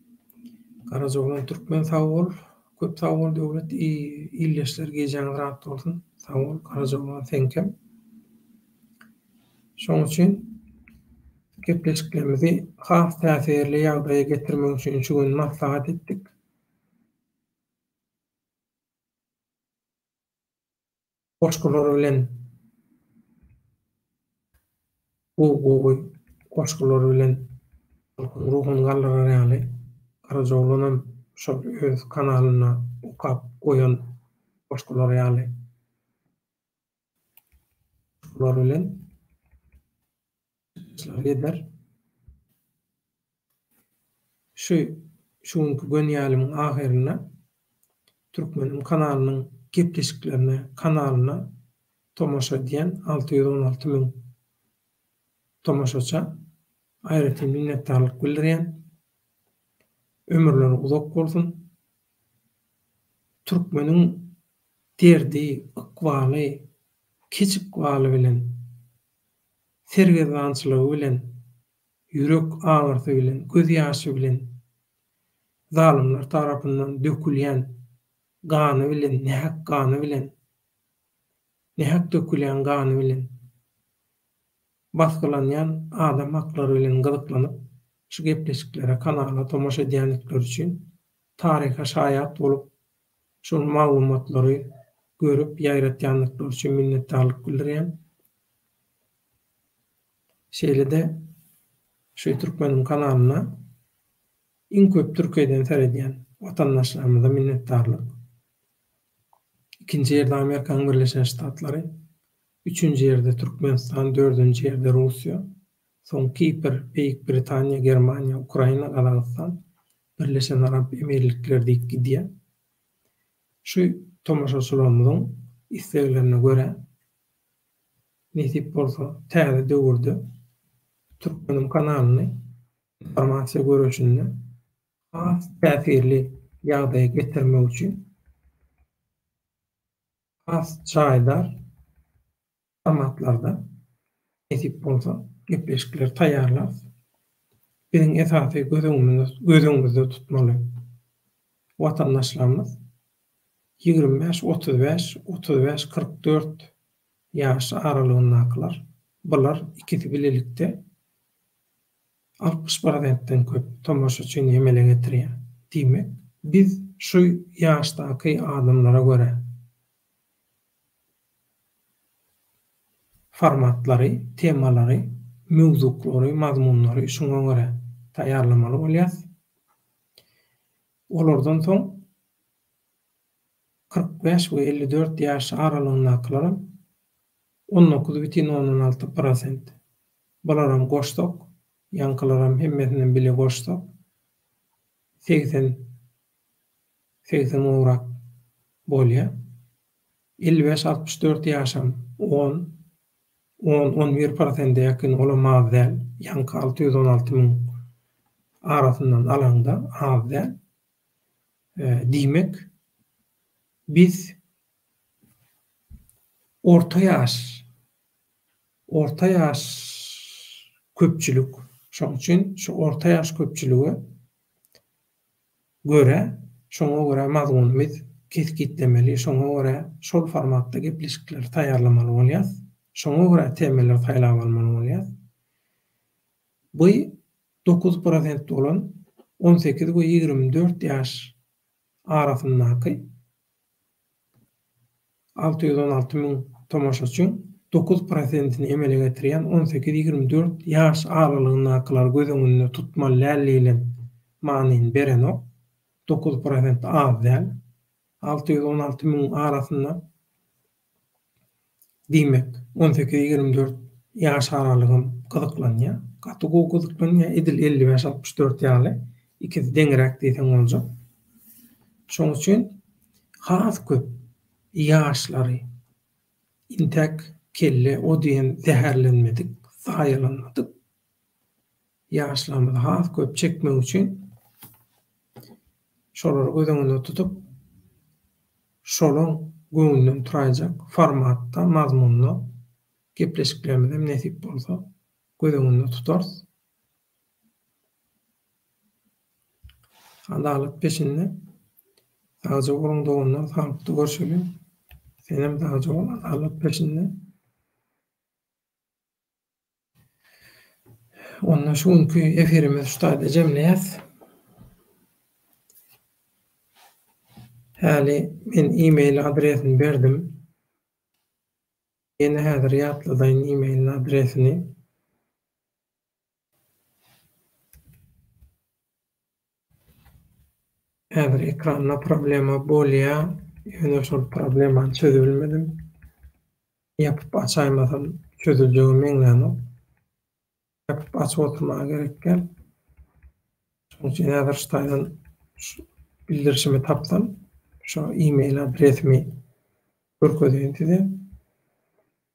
Garajoglan türkmen sag bol, köp sag bol döwlet illeşler geýjäňiz rahat bolsun. Sag bol, garajoglan senkem. Şoň üçin gepleşiklerimizi has täsirli ýagdaýa getirmek üçin şu gün maslahat etdik. Goşgular bilen goşgular bilen ruhun gallarýaly Garajoglanam şol öz kanalyna ukap goýan goşgular ýaly. Goşgular bilen eder. Şu gün ýalynyň ahyrynda Türkmenim kanalynyň gepleşiklerine kanalyna tomaşa diýen 616 000 tomaşaça aýratyn minnetdarlyk bildirýän. Ömürleri uzak bolsun. Türkmeniň derdi, ykbaly, kiçik baly bilen, sergezançylygy bilen, ýürek ağrysy bilen, göz ýaşy bilen, zalymlar tarapyndan dökülýän gany bilen, nähak gany bilen, nähak dökülýän gany bilen baskylanýan adam haklary bilen gyzyklanyp şu gepleşiklere kanala tomaşa edýänlikler üçin taryha şaýat bolup şu maglumatlary görüp ýaýratýanlyklar üçin minnetdarlyk bildirýän. Şeýle-de şu Türkmenim kanalyna iň köp Türkiýeden seredýän watandaşlarymyza minnetdarlyk. Ikinji ýerde Amerikanyň Birleşen Ştatlary, üçüncü ýerde Türkmenistan, dördüncü ýerde Russiýa, soň Kipr, Beýik Britaniýa, Germaniýa, Ukraina, Gazagystan, Birleşen Arap Emirlikleri gidýär. Şu tomaşaçylarymyzyň isleglerine göre nesip bolsa täze döwürde Türkmenim kanalyny informasiýa görüşinde has täsirli ýagdaýa getirmek üçin has çaýdar formatlarda nesip bolsa gepleşikler taýýarlap biziň esasy gözüňizde tutmaly. Watandaşlarymyz 25, 35, 44 ýaş aralygyndakylar. Bular ikisi bilelikde 60%'den köp tomaşaçy emele getirýär. Diýmek, biz şu ýaşdaky adamlara göre formatlary, temalary, mewzuklary, mazmunlary şoňa göre taýýarlamaly bolýar. Olardan soň 45 we 54 ýaş aralygyndakylar 19,16%. Bularam goşdok, ýankylaram hemmetinden bile goşdok. 80 urak bolýar. 55-64 ýaşam 11%-e ýakyn olamaz däl. Ýanky 616 000 arasyndan alanda az däl. Diýmek, biz orta ýaş köpçülük, şoň üçin şu orta ýaş köpçüligi göre, şoňa göre mazmunymyz kesgitlemeli, şoňa göre şol formatda gepleşikler taýýarlamaly bolýar, şoňa göre temalar taýlap almaly bolýar. Bu 9% bolan 18 we 24 ýaş arasyndaky 616.000 tomoşaçyň 9%-ni emele getirýän 18-24 ýaş aralygyndakylar göz öňünde tutmaly dälilen manyny beren ok. 9% az däl. 616.000 arasynda diýmek 18-24 ýaş aralygym gyzyklanýar. Gaty gowy gyzyklanýar edil 55-64 ýaly. İkisi deňrek diýsem boljak. Şoň üçin has köp ýaşlary intek kelle o diýen zäherlenmedik, saýalanmadyk. Ýaşlarymyz has köp çekmek üçin şolary göz öňünde tutup şolaň göňünden turajak formatda mazmunly gepleşiklerimiz hem nesip bolsa göz öňünde tutarys. Adalet peşinde taýja gurulduğundan sağlıklı görüşelim. Senem taýja adalet peşinde. Onda şuňky efirimiz şuýda jemleýäs. Häli men e-mail adresini berdim. Ýene häzir ýatladyň e-mail adresini. Häzir ekranda problema bolýar. Ýöne şol problemany çözebilmedim. Ýapyp açaýmasam çözeljegi meňläni. Ýapyp açyp oturmagy gerekken. Şoň üçin häzir şuýdan bildirişimi tapsam, şo e-mail adresimi görkezýän size.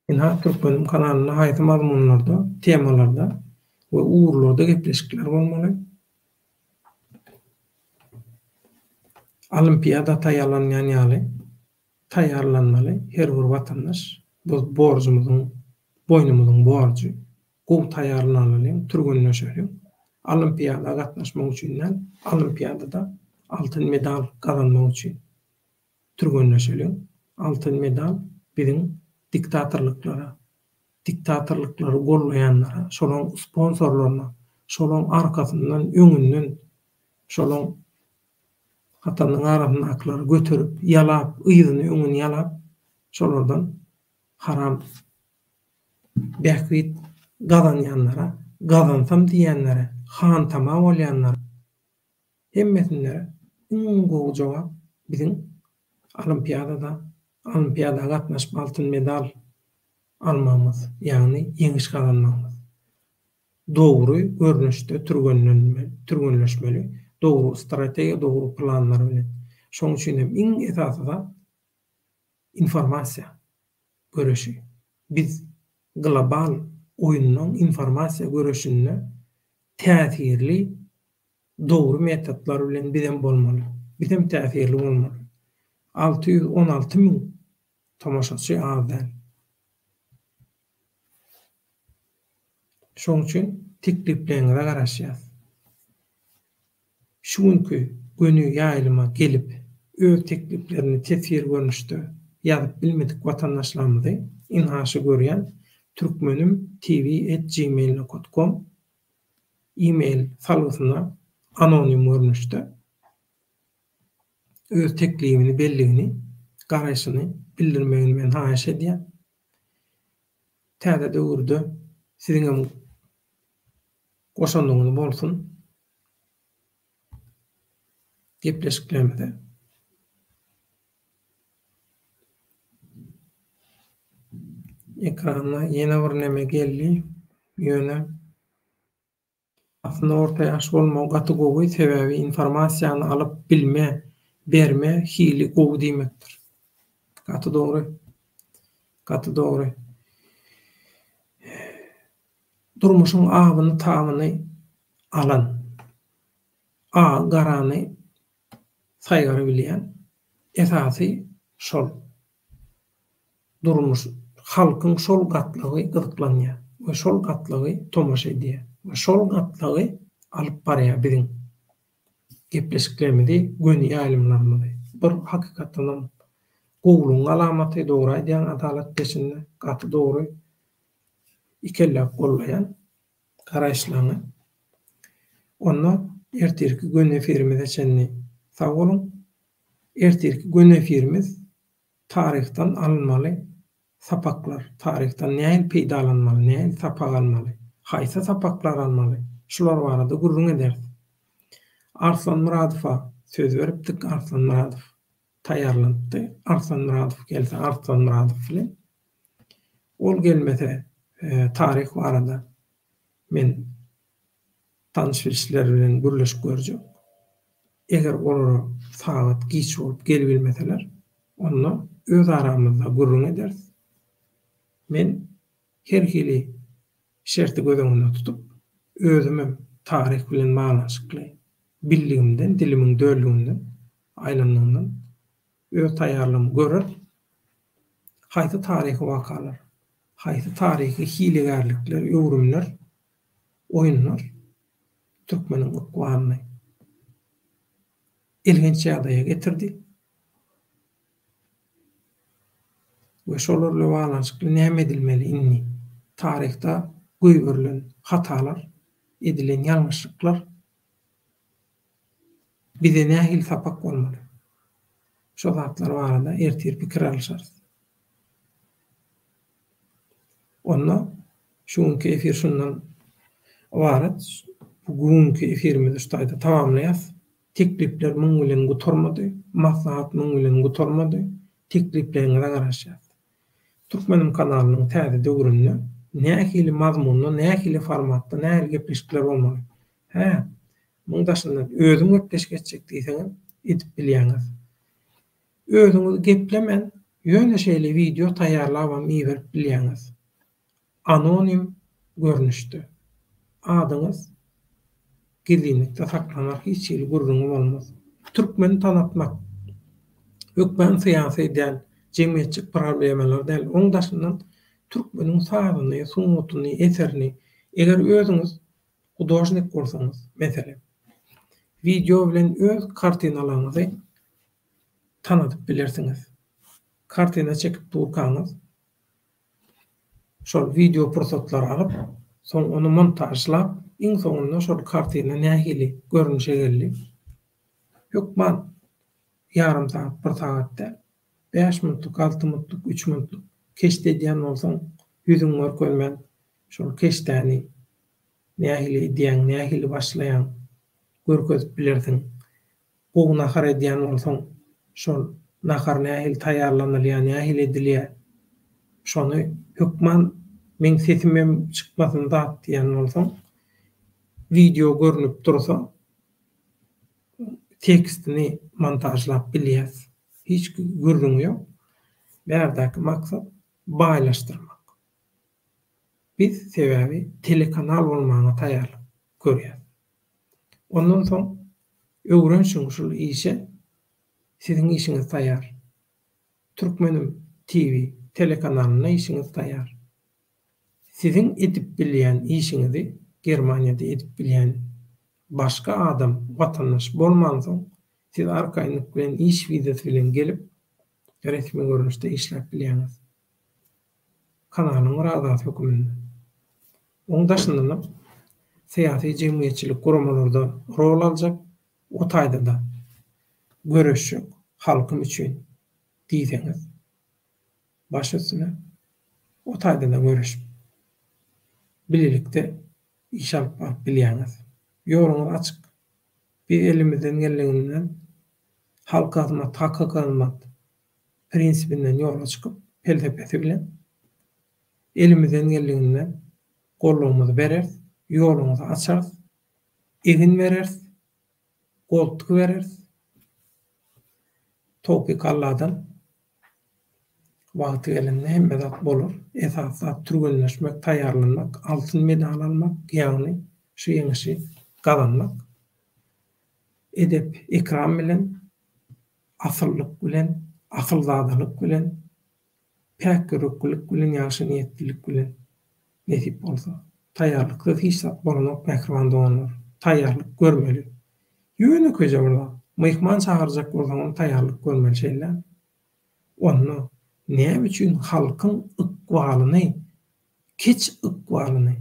Ina Türkmenim kanalyna haýsy mazmunlarda, temalarda we uğurlarda gepleşikler bolmaly. Olimpiada taýýarlanýan ýaly taýýarlanmaly her bir watandaş. Bu borjumyzyň, boýnumyzyň borjy. Gowy taýýarlanmaly, türgünleşeli. Olimpiada gatnaşmak üçin, olimpiadada altyn medal gazanmak üçin türgünleşeli. Altyn medal biziň diktatorlyklary gollaýanlara, şolaň sponsorlaryna, şolaň arkasyndan, öňünden, şolaň hatanyň arasyndakyları götürüp, ýalap, ýygyny öňüne ýalap, şolardan haram bähwit gazanýanlara, gazansam diýenlere, han tamam bolýanlara, hemmesinlere gowy jogap biziň olimpiada gatnaşyp altyn medal almamyz, ýagny ýeňiş gazanmamyz. Dogry görnüşde türgünleşmeli, dogry strategiýa, dogry planlar bilen. Şoň üçin hem iň esasy informasiýa göreşi. Biz global oýunlaň informasiýa göreşinde täsirli dogry metodlar bilen bilen bolmaly. Bizim täsirli bolmaly. 616.000 tomoşaçy az däl. Şoň üçin tekliplerinize garaşýas. Şuňky gönü ýaýlyma gelip öz tekliplerini tesir görnüşde ýazyp bilmedik watandaşlarymyzy inhaşy görýän turkmenim.tv@gmail.com e-mail salgysyna anonim görnüşde öz teklibini, belligini, garaşyny bildirmegini men haýyş edýän. Täze döwürde siziň hem goşandygyny bolsun. Gepleşiklerimize. Ekrana ýene bir neme geldi. Ýöne aslında orta ýaş bolmagy gaty gowy sebebi informasiýany alyp bilme, berme hili gowy diýmekdir. Gaty dogry. Durmuşyň abyny, tamyny alan, garany saýgary bilýän esasy şol. Durmuş halkyň şol gatlygy gyzyklanýar we şol gatlygy tomoşa edýär we şol gatlygy alyp barýar biziň gepleşiklerimizi, göni ýaýlymlarymyzy. Bir hakykatdan gowluň alamaty dogry aýdýan adalet peşinde gaty dogry ikellep gollaýan garaşlaryny. Onda ertirki gönü efirimize çenni sağ olun. ertirki gönefirimiz tarihten alınmaly sapaklar, tarihten näil peýdalanmaly, näil sapak almaly, haýsa sapaklar almaly, şular barada gurrun eder. Arslan Muradowa söz beripdik. Arslan Muradow taýýarlandy. Arslan Muradow gelse Arslan Muradow bilen ol gelmese tarih barada men tanışyşlar bilen gürleşip görjek. Eger olara sagat giç bolup gelip bilmeseler, onu öz aramızda gurrun ederiz. Men herkili şerti gözüňde tutup, özümem tarih bilen baglanşykly bildigimden, dilimin döldüğünden, aýlanmagyndan öz taýýarlygymy görür. Haýsy tarihi wakalar, haýsy tarihi hilegärlikler, öwrümler, oýunlar türkmeniň ykbalyny ilginç ýagdaýa getirdi. We şolarla baglanşykly näme edilmeli inni? Tarihta göýberilen hatalar, edilen ýalňyşlyklar bize nähil sapak bolmaly? Şo zatlar barada ertir pikir alýarys. Onda şuňky efir şundan ibaret. Bugünkü efirimizi şuýda tamamlaýas. Teklipler müň bilen gutarmady, maslahat müň bilen gutarmady. Tekliplerine garaşýar. Türkmenim kanalynyň täze döwründe nähili mazmunly, nähili formatda, nähili gepleşikler bolmaly. Muňdaşyndan özüň gepleşik etjek diýseňiz, edip bilýäňiz. Özüňiz geplemen, ýöne şeýle video taýýarlap berip bilýäňiz. Anonim görnüşde. Adyňyz gizlilikde saklanar, hiç ýeri gurrun bolmaz. Türkmeni tanatmak, hökmen syýasy edýän jemgyýetçik problemalar däl. Oňdaşyndan türkmeniň sagyny, suňutyny, eserini eger özüňiz hudaşnik bolsaňyz, meselen video bilen öz kartinalaryňyzy tanatyp bilersiňiz. Kartina çekip durkaňyz, şol video pursatlar alyp, soň onu montajlap, iň soňunda şol kartina nähili görnüşe geldi. Hökman yarım saat, 1 saatda 5 minutluk, 6 minutluk, 3 minutluk keşte edýän bolsaň, ýüzüň görkezmen şol keştäni nähili edýän, nähili başlaýan görkezip bilersiň. Bu nahar edýän bolsaň, şol nahar nähili taýýarlanylýar, nähili edilýär. Şonu hökman men sesimem çykmasyn zat diýen bolsaň, video görünüp dursa, tekstini montajlap bilýäs. Hiç gürrüň ýok. Bärdäki maksat baýlaşdyrmak. Biz sebäbi telekanal bolmagyna taýýarlyk görýäs. Ondan soň öwrenşiň şol işe siziň işiňiz taýýar. Türkmenim TV telekanalyna işiňiz taýýar. Siziň edip bilýän işiňizi Germaniýada edip bilýän başga adam, watandaş bolmansoň, siz arkaýnyk bilen iş wizasy bilen gelip resmi görnüşde işläp bilýäňiz. Kanalyň razasy hökmünde. Oňdaşyndan syýasy jemgyýetçilik guramalarda rol aljak, o taýda da görüşjek halkym üçin diýseňiz, baş üstüne o taýda da görüşüp bilelikde iş alyp bilýäňiz. Ýoluňyz açyk. Bir elimizden geldiğinden halka hyzmat, hakka hyzmat prinsipinden ýola çykyp, felsefesi bilen elimizden geldiğinden gollugymyzy bereriz, ýolumuzy açarys, egin bereriz, goltuk bereriz. Tawfik Allah'dan wagty gelende hemme zat bolur. Esas zat türgünleşmek, taýýarlanmak, altyn medal almak, ýagny şu ýeňişi gazanmak. Edep ikram bilen, asyllyk bilen, akylzadalyk bilen, päkürlük bilen, ýaşy niýetlilik bilen nesip bolsa, taýýarlykda hiç zat bolanok mähriban dolanlar. Taýýarlyk görmeli. Ýöne köje bolar. Myhman çağırjak bolsaň taýýarlyk görmeli şeýler. Onu näme üçin halkyň ykbalyny, keç ykbalyny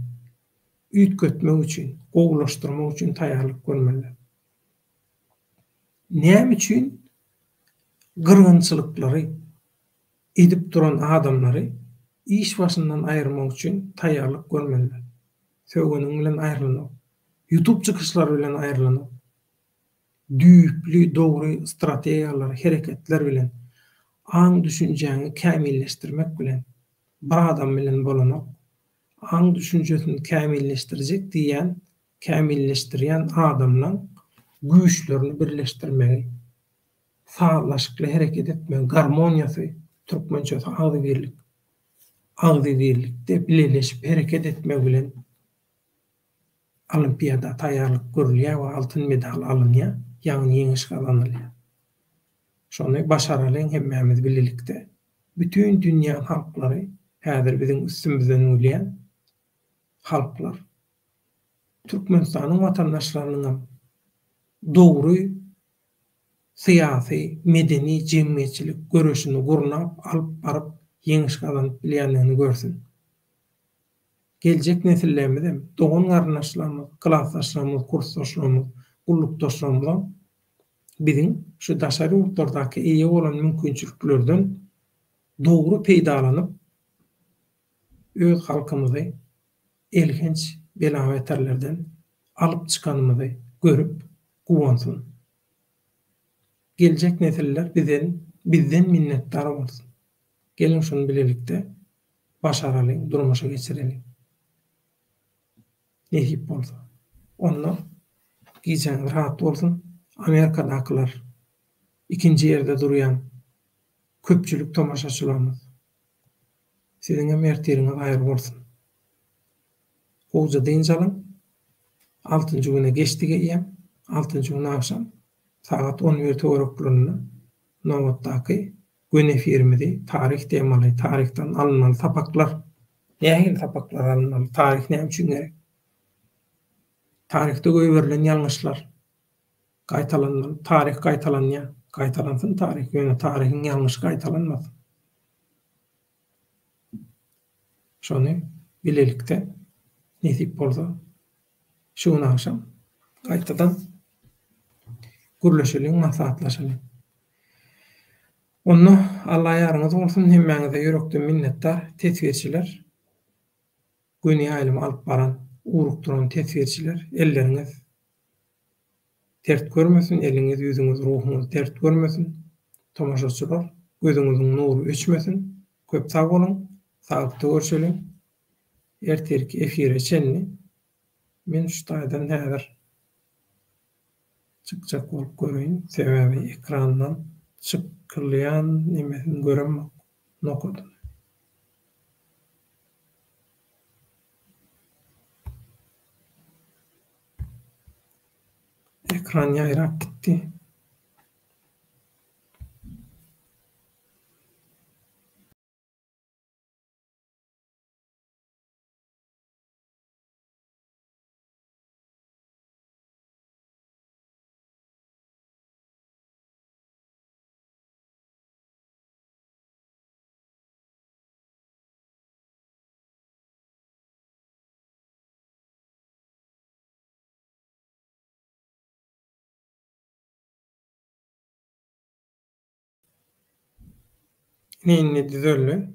üýtgetmek üçin, gowlaşdyrmak üçin taýýarlyk görmeli. Näme üçin gırgınçylyklary edip duran adamlary iş başyndan aýyrmak üçin taýýarlyk görmeliler. Söwgeniň bilen aýrylanyp, YouTube çykyşlary bilen aýrylanyp, düýpli dogry strategiýalar, hereketler bilen aň düşünjäňi kämilleşdirmek bilen bir adam bilen bolanyp, aň düşünjesini kämilleşdirjek diýen, kämilleşdirýän adamlaň güýçlerini birleşdirmegi, sağlaşykly hereket etmegi, garmoniýasy, türkmençe agdy birlikde birleşip hereket etmek bilen olimpiada taýýarlyk görülýär we altyn medal alynýar, ýani ýeňiş kazanylýar. Şonu başaralyň hemmämiz birlikde bütün dünýä halklary, häzir biziň üstümizden ölýän halklar, Türkmenistanyň watandaşlarynyň dogry syýasy, medeni jemgyýetçilik görüşini gurnap alyp baryp ýeňiş kazanyp bilýändigini görsün. Geljek nesillerimiz hem dogan garnaşlarymyz, klassdaşlarymyz, kursdaşlarymyz, gullukdaşlarymyz biziň şu daşary urtlardaky eýe bolan mümkinçiliklerden dogry peýdalanyp öz halkymyzy elgenç bela beterlerden alyp çykanymyzy görüp guwansyn. Geljek nesiller bizden minnetdar bolsun. Gelin şunu bilelikde başaralyň, durmuşa geçirelim. Nähip bolsa. Onda giýen rahat bolsun. Amerikadakylar ikinji ýerde durýan köpçülik tomaşaçylarymyz. Siziň hem erteriňiz aýry bolsun. Goýja diýinjalyň 6-njy güne geçdi geýýem. 6-njy gün akşam saat 11 töwereklerinde Nowatdaky gün efirimizi tarih temaly, tarihten alınmaly tapaklar. Nähili tapaklar alınmaly? Tarih näme üçin gerek? Tarihte göýberilen ýalňyşlar gaýtalanmaly. Tarih gaýtalanýar. Gaýtalansyn tarih, ýöne tarihiň ýalňyş gaýtalanmasyn. Şonu bilelikde nesip bolsa şu gün akşam gaýtadan gürleşelim, maslahatlaşalım. Onu Allah ýarňyz bolsun, hemmäňize ýürekden minnetdar tesvirçiler, güni aýlym alyp baran, urup duran tesvirçiler, elleriňiz dert görmesin, eliňiz, ýüzüňiz, ruhuňyz dert görmesin. Tomaşaçylar, gözüňiziň nury öçmesin. Köp sag bolun, sagykda görüşelim. Erterki efire çenli men şu taýdan häzir çykjak bolup görýän, sebäbi ekrandan çykylýan nemesini göremmek nokudum. Ekran ýaýrak gitdi. Inne düzelli.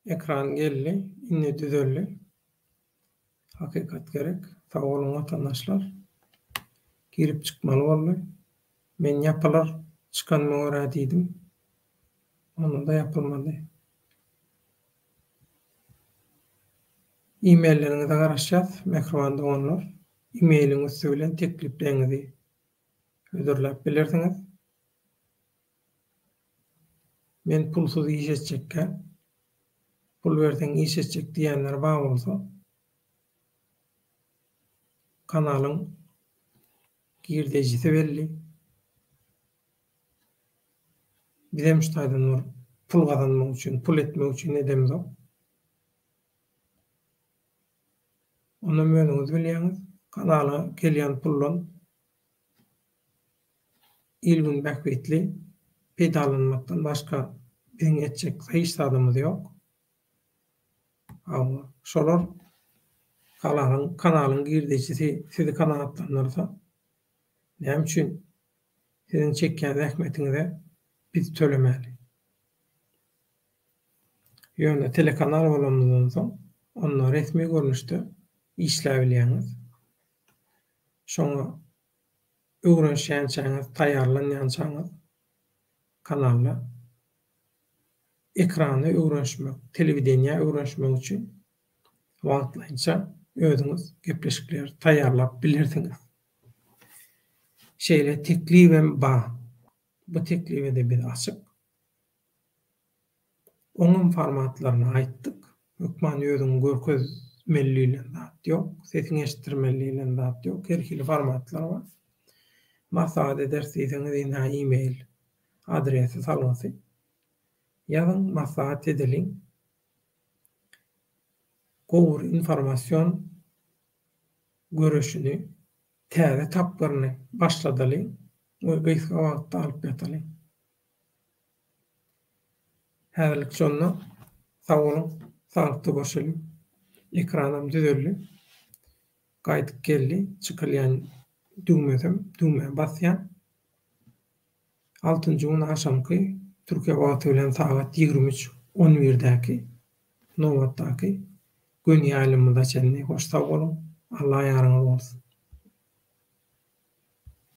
Ekran geldi. Inne düzelli. Hakikat gerek. Sag bolun watandaşlar. Girip çykmaly boldy. Men ýapalar çykanma wara diýdim. Onu da ýapylmady. E-maillerinize garaşýas, mehribanda bolunlar. E-mailiňiz bilen teklipleňizi öderläp bilersiňiz. Men pulsuz iş etjekkä, pul berseň iş etjek diýenler bar bolsa, kanalyň girdejisi belli. Bizem şu taýdan pul gazanmak üçin, pul etmek üçin edemiz o. Onu möňüňiz bilýäňiz, kanala gelýän pullan ilgin bähbetli peýdalanmakdan başga biziň etjek hiç adamymyz ýok. Ama şolar kanalyň girdejisi sizi kanatlanyrsa, näme üçin siziň çekýän rahmetiňize biz tölemeli. Ýöne telekanal bolamyzdan soň onda resmi görnüşde işläbilýäňiz. Şoňa öwrenşänçäňiz, taýýarlanýançaňyz kanalda ekrany öwrenşmek, telewidenýä öwrenşmek üçin wagtlaýynça özüňiz gepleşikler taýýarlap bilirsiňiz. Şeýle teklibem bar. Bu teklibe de biz açyk. Onun formatlaryny aýtdyk. Hükman özüň görkezmeliliginden zat ýok, sesiň eşitdirmeliliginden zat ýok. Herkili formatlar bar. Maksat edersiňiz ýa e-mail adresi salasy. Ýazyň maslahat edeliň. Gowur informasiýon görüşini täze tapgyryny başladalyň. O gysga wagtda alyp ýatalyň. Häzirlik şonda sag bolun, saglypda görüşelim. Ekranam düzeldi. Gaýdyp geldi. Çykylýan düğme basýan. 6-njy gün aşamky Türkiýe wagty bilen saat 23:11-däki nowatdaky gün ýalymyda çenli hoş sag bolun. Allah ýarňyz bolsun.